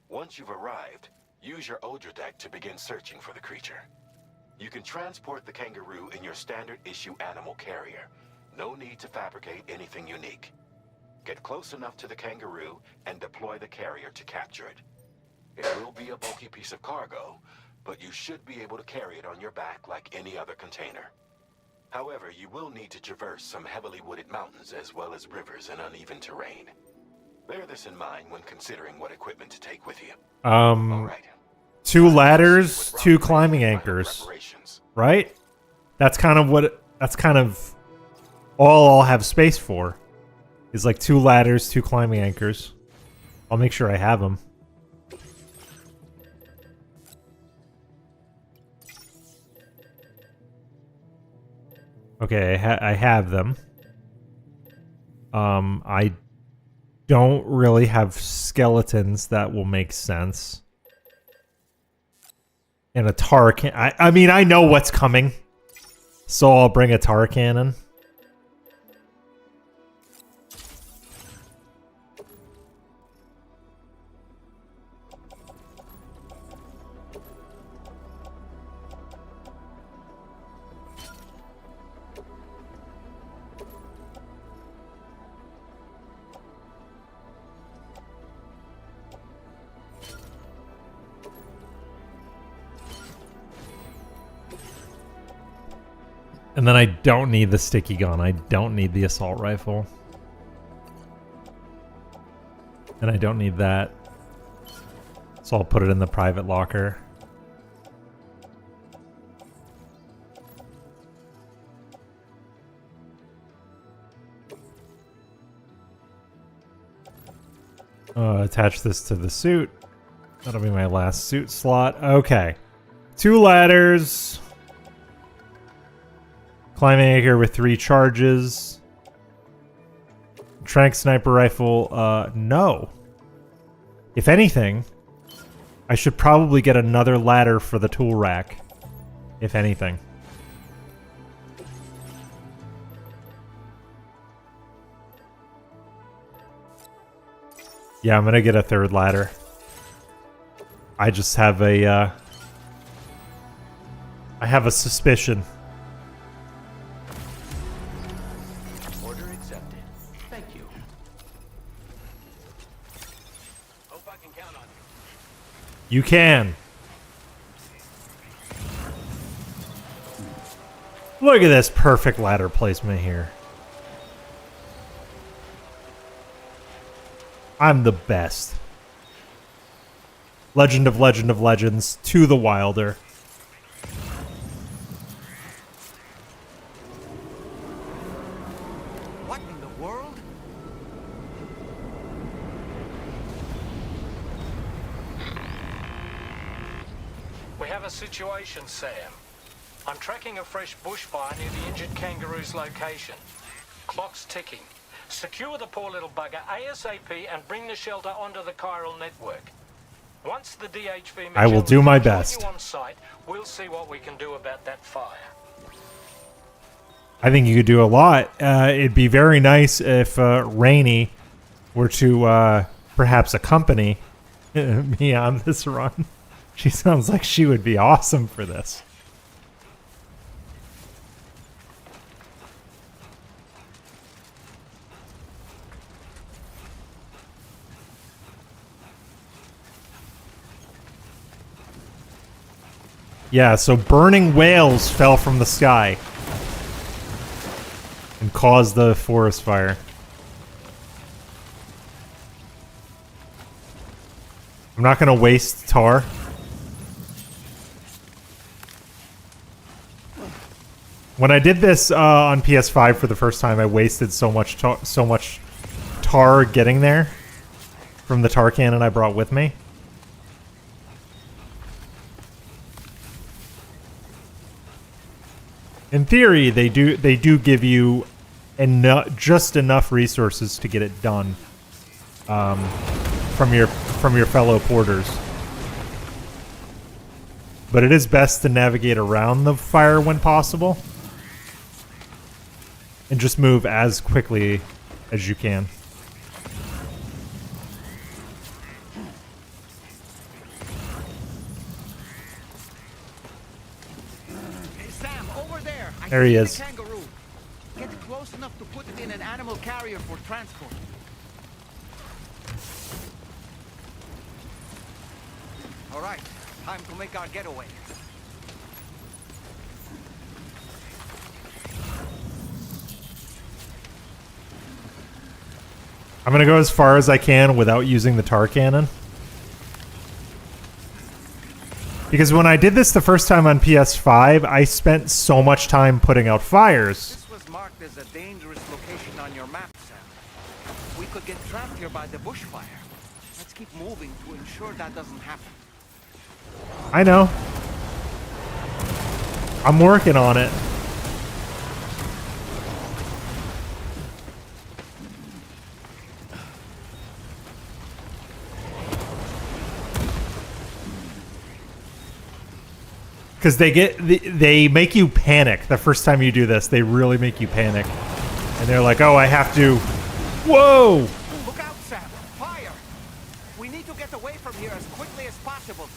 Once you've arrived, use your Odra deck to begin searching for the creature. You can transport the kangaroo in your standard issue animal carrier. No need to fabricate anything unique. Get close enough to the kangaroo and deploy the carrier to capture it. It will be a bulky piece of cargo, but you should be able to carry it on your back like any other container. However, you will need to traverse some heavily wooded mountains as well as rivers and uneven terrain. Bear this in mind when considering what equipment to take with you. All right. 2 ladders, 2 climbing anchors. Right? That's kind of all I'll have space for. Is like 2 ladders, 2 climbing anchors. I'll make sure I have them. Okay, I have them. I don't really have skeletons that will make sense. And a tar can. I mean, I know what's coming, so I'll bring a tar cannon. And then I don't need the sticky gun. I don't need the assault rifle. And I don't need that. So I'll put it in the private locker. Attach this to the suit. That'll be my last suit slot. Okay. 2 ladders. Climbing anchor with 3 charges. Trank sniper rifle, no. If anything, I should probably get another ladder for the tool rack. If anything. Yeah, I'm gonna get a 3rd ladder. I just have a, I have a suspicion. Order accepted. Thank you. Hope I can count on you. You can. Look at this perfect ladder placement here. I'm the best. Legend of Legends to the Wilder. What in the world? We have a situation, Sam. I'm tracking a fresh bushfire near the injured kangaroo's location. Clock's ticking. Secure the poor little bugger ASAP and bring the shelter onto the chiral network. Once the DHV I will do my best. On site, we'll see what we can do about that fire. I think you could do a lot. It'd be very nice if Rainey were to perhaps accompany me on this run. She sounds like she would be awesome for this. Yeah, so burning whales fell from the sky and caused the forest fire. I'm not gonna waste tar. When I did this on PS5 for the first time, I wasted so much tar getting there from the tar cannon I brought with me. In theory, they do give you just enough resources to get it done from your fellow porters. But it is best to navigate around the fire when possible. And just move as quickly as you can. Hey, Sam, over there. There he is. The kangaroo. Get close enough to put it in an animal carrier for transport. All right, time to make our getaway. I'm gonna go as far as I can without using the tar cannon. Because when I did this the first time on PS5, I spent so much time putting out fires. This was marked as a dangerous location on your map, Sam. We could get trapped here by the bushfire. Let's keep moving to ensure that doesn't happen. I know. I'm working on it. Because they make you panic the first time you do this. They really make you panic. And they're like, oh, I have to... Whoa! Look out, Sam! Fire! We need to get away from here as quickly as possible.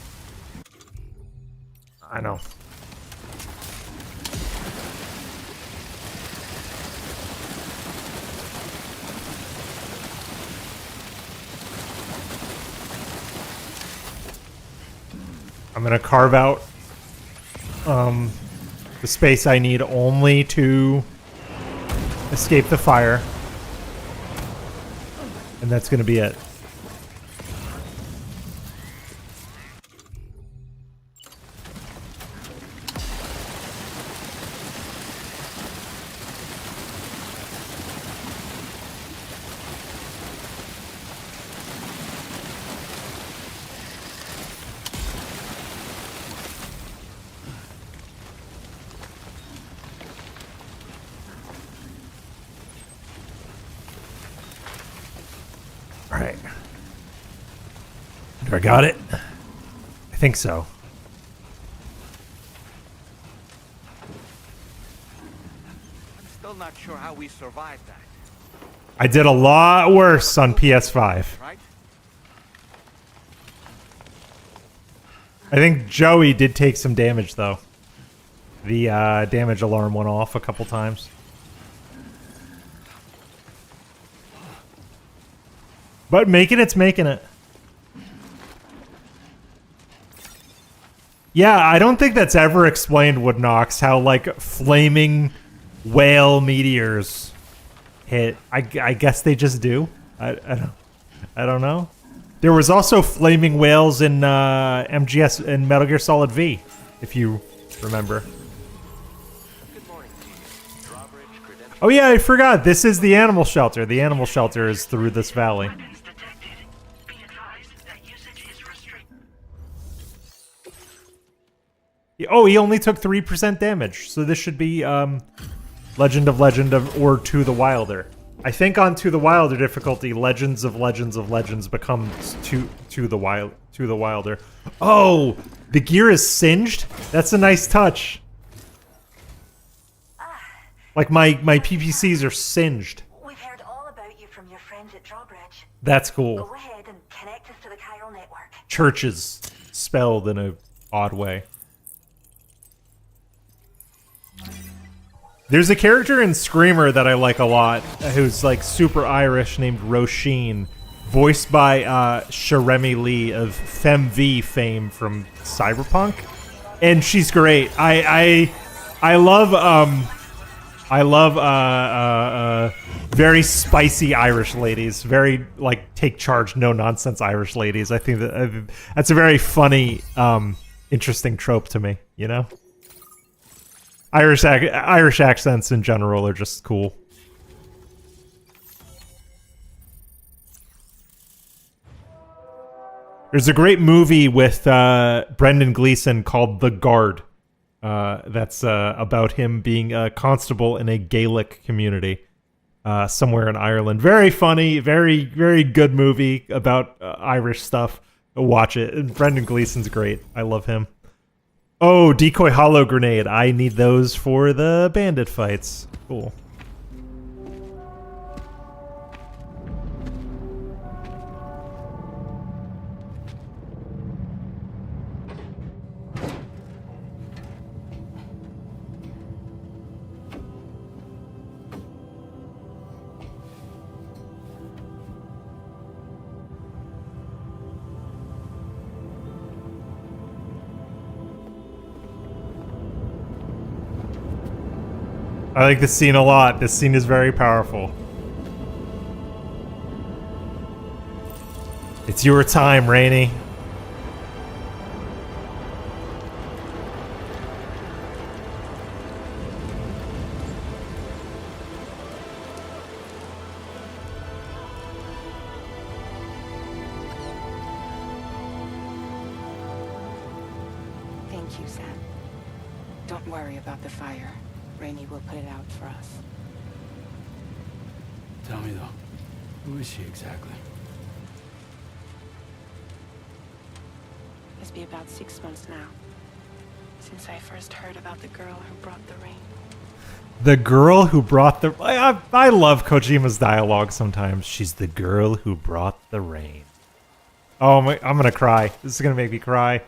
I know. I'm going to carve out the space I need only to escape the fire. And that's going to be it. Alright. Do I got it? I think so. I'm still not sure how we survived that. I did a lot worse on PS5. Right? I think Joey did take some damage, though. The damage alarm went off a couple times. But it's making it. Yeah, I don't think that's ever explained, Woodnox, how, like, flaming whale meteors hit. I guess they just do. I don't know. There was also flaming whales in MGS and Metal Gear Solid V, if you remember. Oh yeah, I forgot. This is the animal shelter. The animal shelter is through this valley. Oh, he only took 3% damage, so this should be Legend of or To the Wilder. I think on To the Wilder difficulty, Legends of Legends becomes To the Wilder. Oh, the gear is singed? That's a nice touch. Like my PPCs are singed. We've heard all about you from your friends at Drawbridge. That's cool. Go ahead and connect us to the chiral network. Churches spelled in a odd way. There's a character in Screamer that I like a lot, who's like super Irish, named Roisin, voiced by Sharemi Lee of FemV fame from Cyberpunk, and she's great. I love very spicy Irish ladies, very like take charge, no nonsense Irish ladies. I think that's a very funny, interesting trope to me. You know, Irish accents in general are just cool. There's a great movie with Brendan Gleeson called The Guard. That's about him being a constable in a Gaelic community somewhere in Ireland. Very funny, very, very good movie about Irish stuff. Watch it. And Brendan Gleeson's great. I love him. Oh, decoy hollow grenade. I need those for the bandit fights. Cool. I like this scene a lot. This scene is very powerful. It's your time, Rainey. Thank you, Sam. Don't worry about the fire. Rainey will put it out for us. Tell me though, who is she exactly? It's been about 6 months now since I first heard about the girl who brought the rain. The girl who brought the... I love Kojima's dialogue sometimes. She's the girl who brought the rain. Oh, I'm gonna cry. This is gonna make me cry.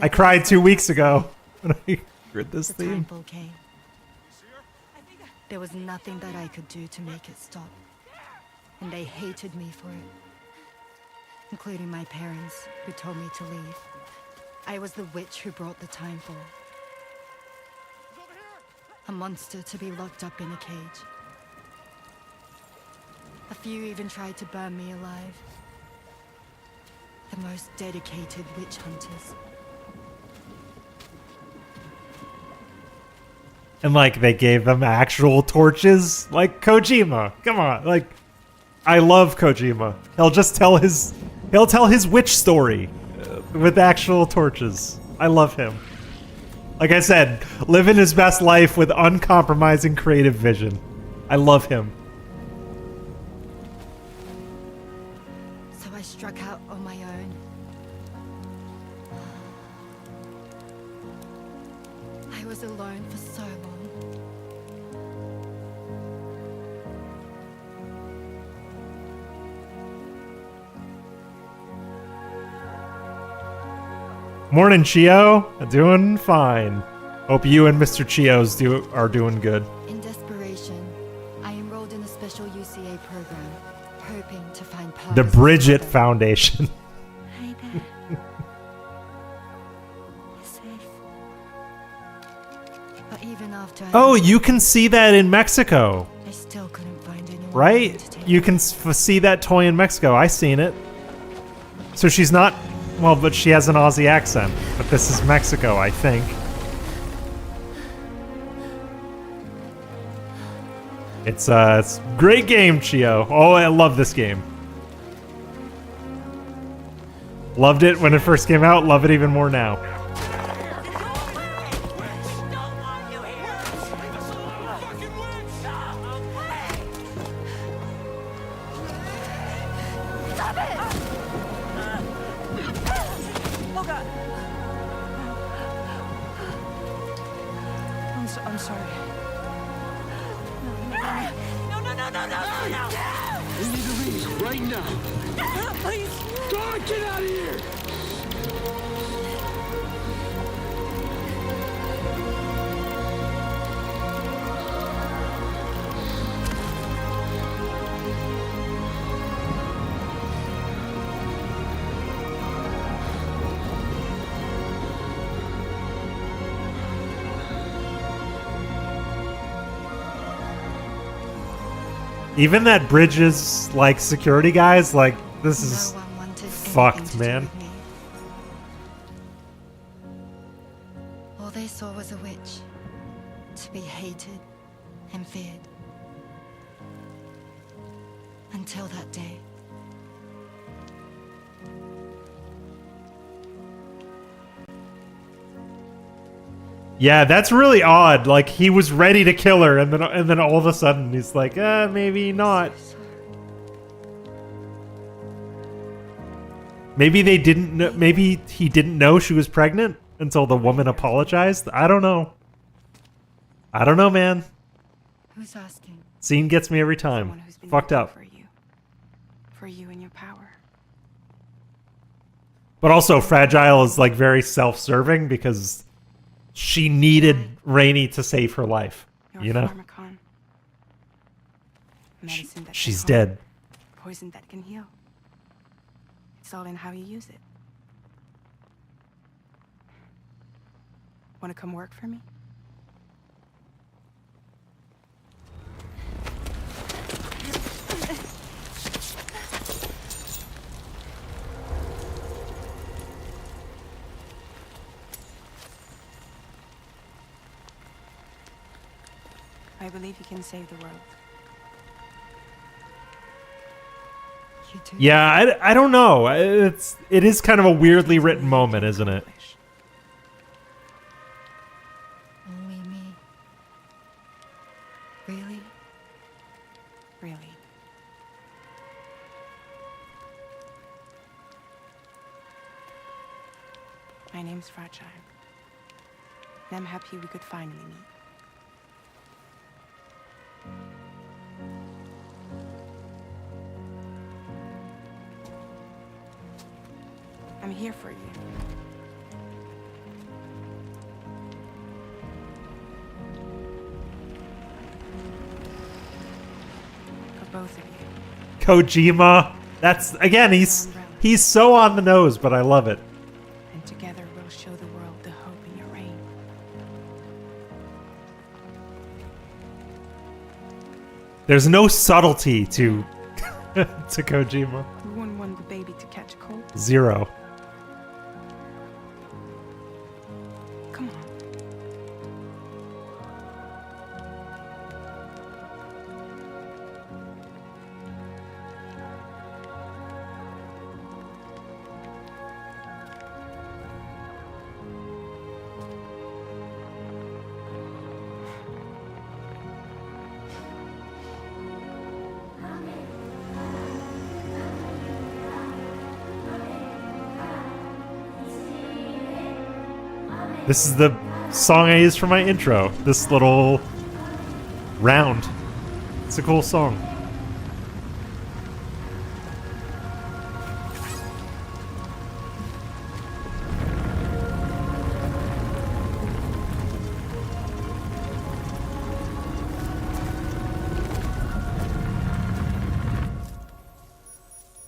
I cried 2 weeks ago when I heard this theme. Came. There was nothing that I could do to make it stop. And they hated me for it. Including my parents, who told me to leave. I was the witch who brought the timefall. A monster to be locked up in a cage. A few even tried to burn me alive. The most dedicated witch hunters. And like they gave them actual torches, like Kojima. Come on, like I love Kojima. He'll tell his witch story with actual torches. I love him. Like I said, living his best life with uncompromising creative vision. I love him. So I struck out on my own. I was alone for so long. Morning, Chio. Doing fine. Hope you and Mr. Chio's are doing good. In desperation, I enrolled in a special UCA program, hoping to find purpose. The Bridget Foundation. Hey there. You're safe. But even after Oh, you can see that in Mexico. I still couldn't find anyone. Right? You can see that toy in Mexico. I seen it. So she's not... Well, but she has an Aussie accent. But this is Mexico, I think. It's a great game, Chio. Oh, I love this game. Loved it when it first came out. Love it even more now. I'm sorry. No. We need to leave right now. Please. God, get out of here! Even that bridge's like security guys, like this is No one wanted fucked, anything to do man. with me. All they saw was a witch, to be hated and feared. Until that day. Yeah, that's really odd. Like he was ready to kill her, and then all of a sudden he's like, maybe not. Maybe they didn't. Maybe he didn't know she was pregnant until the woman apologized. I don't know. I don't know, man. Who's asking? Scene gets me every time. Someone who's been Fucked waiting up. For you and your power. But also, Fragile is like very self-serving because she needed Rainey to save her life. You're You a know, pharmacon. Medicine that she's can harm. dead. Poison that can heal. It's all in how you use it. Want to come work for me? I believe you can save the world. You do. Yeah, I don't know. It is kind of a weirdly written moment, isn't it? Only me. Really? Really. My name's Fragile. And I'm happy we could finally meet. I'm here for you. For both of you. Kojima. That's again, he's so on the nose, but I love it. And together we'll show the world the hope in your reign. There's no subtlety to to Kojima. We wouldn't want the baby to catch a cold. Zero. Come on. This is the song I use for my intro. This little round. It's a cool song.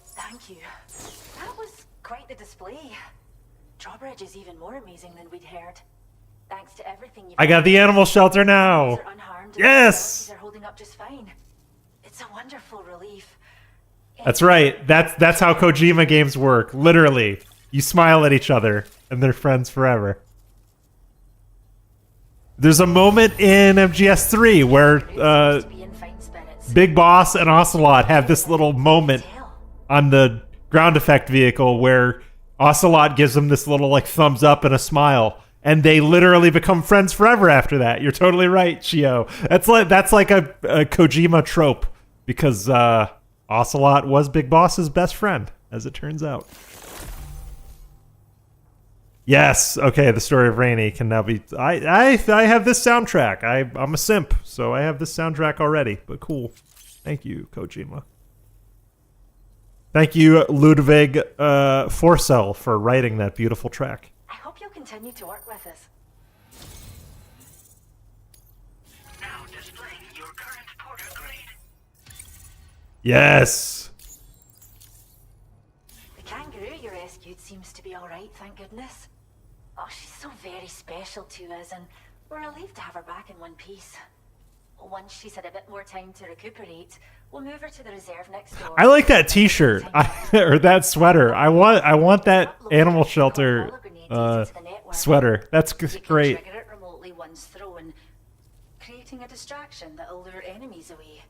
Thank you. That was quite the display. Drawbridge is even more amazing than we'd heard. Thanks to everything you've I got the animal shelter now. are unharmed and Yes. they're holding up just fine. It's a wonderful relief. That's right. That's how Kojima games work. Literally. You smile at each other and they're friends forever. There's a moment in MGS3 where Big Boss and Ocelot have this little moment on the ground effect vehicle where Ocelot gives them this little like thumbs up and a smile, and they literally become friends forever after that. You're totally right, Chio. That's like a Kojima trope because Ocelot was Big Boss's best friend, as it turns out. Yes. Okay. The story of Rainey can now be. I have this soundtrack. I'm a simp, so I have this soundtrack already. But cool. Thank you, Kojima. Thank you, Ludwig Forsell, for writing that beautiful track. I hope you'll continue to work with us. Now displaying your current porter grade. Yes. The kangaroo you rescued seems to be all right, thank goodness. Oh, she's so very special to us, and we're relieved to have her back in one piece. Once she's had a bit more time to recuperate, we'll move her to the reserve next door. I like that T-shirt or that sweater. I want that animal shelter sweater. That's great. Trigger it remotely once thrown, creating a distraction that'll lure enemies away.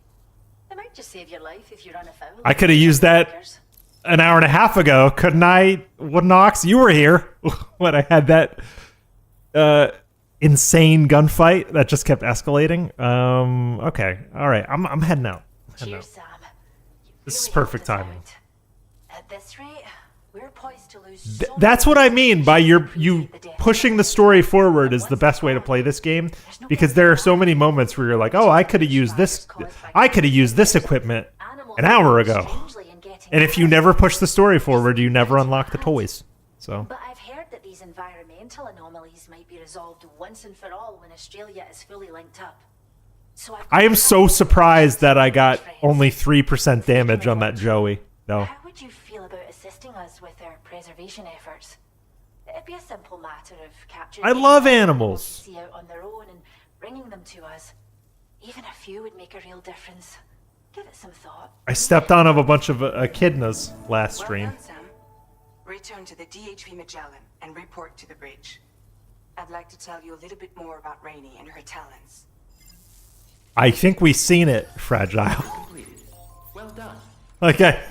It might just save your life if you run afoul. I could have used that an hour and a half ago, couldn't I? Wooden-Ox, you were here when I had that insane gunfight that just kept escalating. Okay, all right, I'm heading out. Cheers, Sam. This is perfect timing. At this rate, we're poised to lose. That's what I mean by you pushing the story forward is the best way to play this game, because there are so many moments where you're like, oh, I could have used this equipment an hour ago. And if you never push the story forward, you never unlock the toys. So. But I've heard that these environmental anomalies might be resolved once and for all when Australia is fully linked up. So I am so surprised that I got only 3% damage on that Joey, though. How would you feel about assisting us with our preservation efforts? It'd be a simple matter of capturing. I love animals. See out on their own and bringing them to us. Even a few would make a real difference. Give it some thought. I stepped on a bunch of echidnas last stream. Well done, Sam. Return to the DHV Magellan and report to the bridge. I'd like to tell you a little bit more about Rainey and her talents. I think we've seen it, Fragile. Well done. Okay,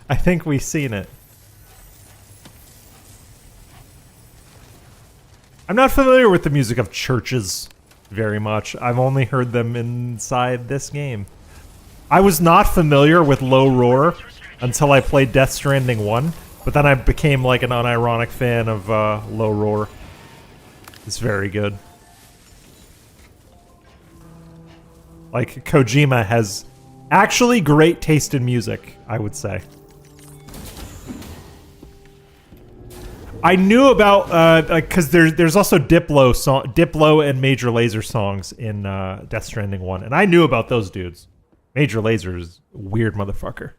I think we've seen it. I'm not familiar with the music of churches very much. I've only heard them inside this game. I was not familiar with Low Roar until I played Death Stranding 1, but then I became like an unironic fan of Low Roar. It's very good. Like, Kojima has actually great taste in music, I would say. I knew about because there's also Diplo and Major Lazer songs in Death Stranding 1, and I knew about those dudes. Major Lazer is a weird motherfucker.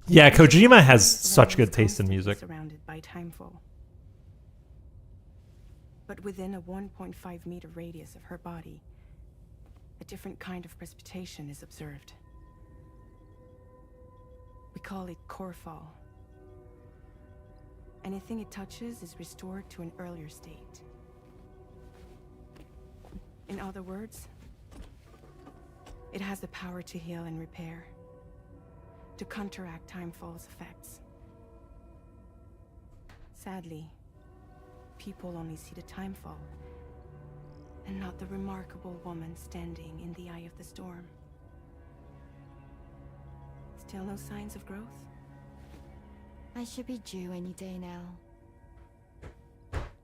Yeah, Kojima has such good taste in music. Surrounded by timefall. But within a 1.5 meter radius of her body, a different kind of precipitation is observed. We call it core fall. Anything it touches is restored to an earlier state. In other words, it has the power to heal and repair, to counteract timefall's effects. Sadly, people only see the timefall, and not the remarkable woman standing in the eye of the storm. Still no signs of growth? I should be due any day now.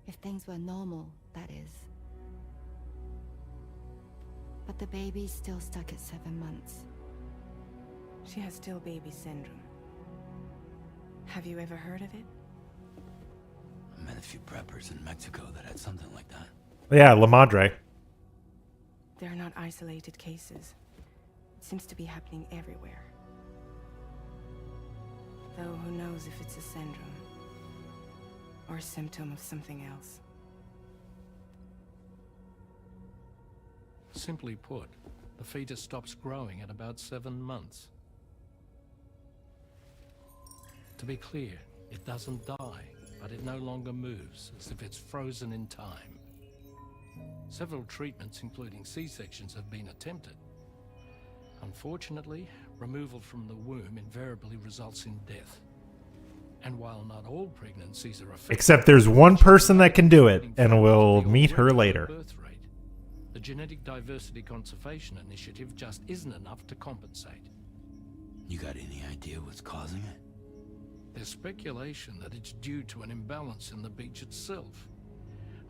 If things were normal, that is. But the baby's still stuck at 7 months. She has still baby syndrome. Have you ever heard of it? I met a few preppers in Mexico that had something like that. Yeah, La Madre. They're not isolated cases. It seems to be happening everywhere. Though who knows if it's a syndrome or a symptom of something else. Simply put, the fetus stops growing at about 7 months. To be clear, it doesn't die, but it no longer moves, as if it's frozen in time. Several treatments, including C-sections, have been attempted. Unfortunately, removal from the womb invariably results in death. And while not all pregnancies are affected... Except there's one person that can do it, and we'll meet her later. The Genetic Diversity Conservation Initiative just isn't enough to compensate. You got any idea what's causing it? There's speculation that it's due to an imbalance in the beach itself.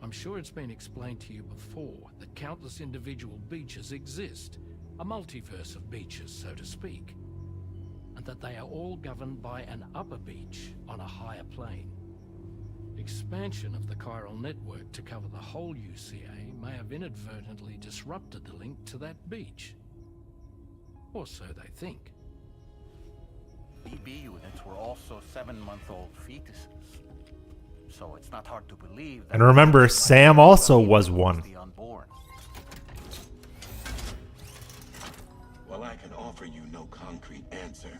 I'm sure it's been explained to you before that countless individual beaches exist, a multiverse of beaches, so to speak, and that they are all governed by an upper beach on a higher plane. Expansion of the chiral network to cover the whole UCA may have inadvertently disrupted the link to that beach. Or so they think. BB units were also 7-month-old fetuses. so it's not hard to believe that And remember, things like Sam that also will was influence one. the unborn. While I can offer you no concrete answer,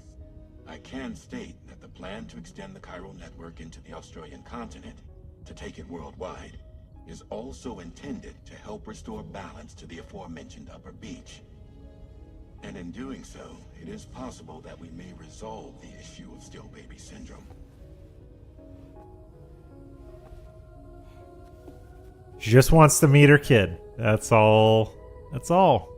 I can state that the plan to extend the chiral network into the Australian continent, to take it worldwide, is also intended to help restore balance to the aforementioned upper beach. And in doing so, it is possible that we may resolve the issue of still baby syndrome. She just wants to meet her kid. That's all. That's all.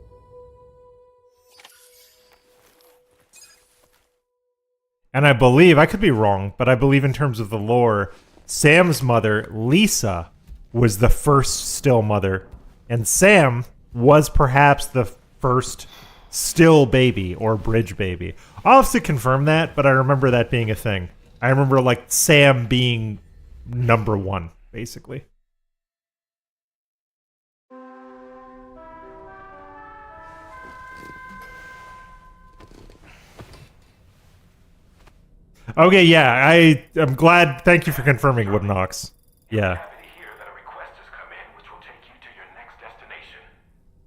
And I believe, I could be wrong, but I believe in terms of the lore, Sam's mother, Lisa, was the first still mother. And Sam was perhaps the first still baby or bridge baby. I'll have to confirm that, but I remember that being a thing. I remember like Sam being number one, basically. Okay, yeah, I'm glad. Thank you for confirming, Woodnox. Yeah. Happy to hear that a request has come in which will take you to your next destination.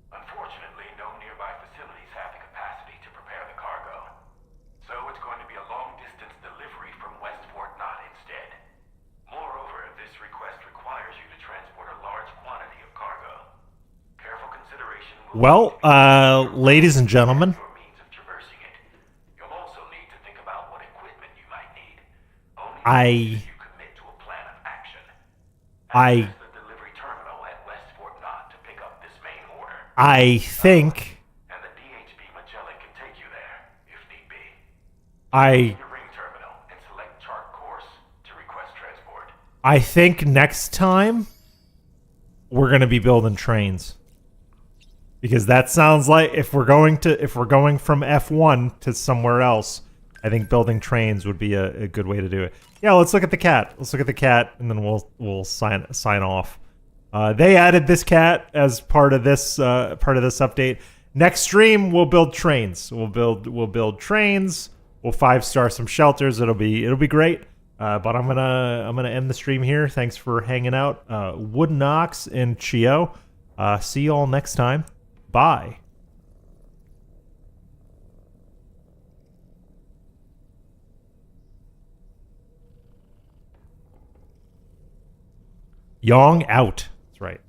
Unfortunately, no nearby facilities have the capacity to prepare the cargo. So it's going to be a long-distance delivery from West Fort Knott instead. Moreover, this request requires you to transport a large quantity of cargo. Careful consideration will Well, ladies and gentlemen, I think I think next time we're gonna be building trains. Because that sounds like if we're going from F1 to somewhere else, I think building trains would be a good way to do it. Yeah, let's look at the cat. Let's look at the cat, and then we'll sign off. They added this cat as part of this update. Next stream, we'll build trains. We'll build trains. We'll 5-star some shelters. It'll be great. But I'm gonna end the stream here. Thanks for hanging out, Woodnox and Chio. See you all next time. Bye. Yong out. That's right.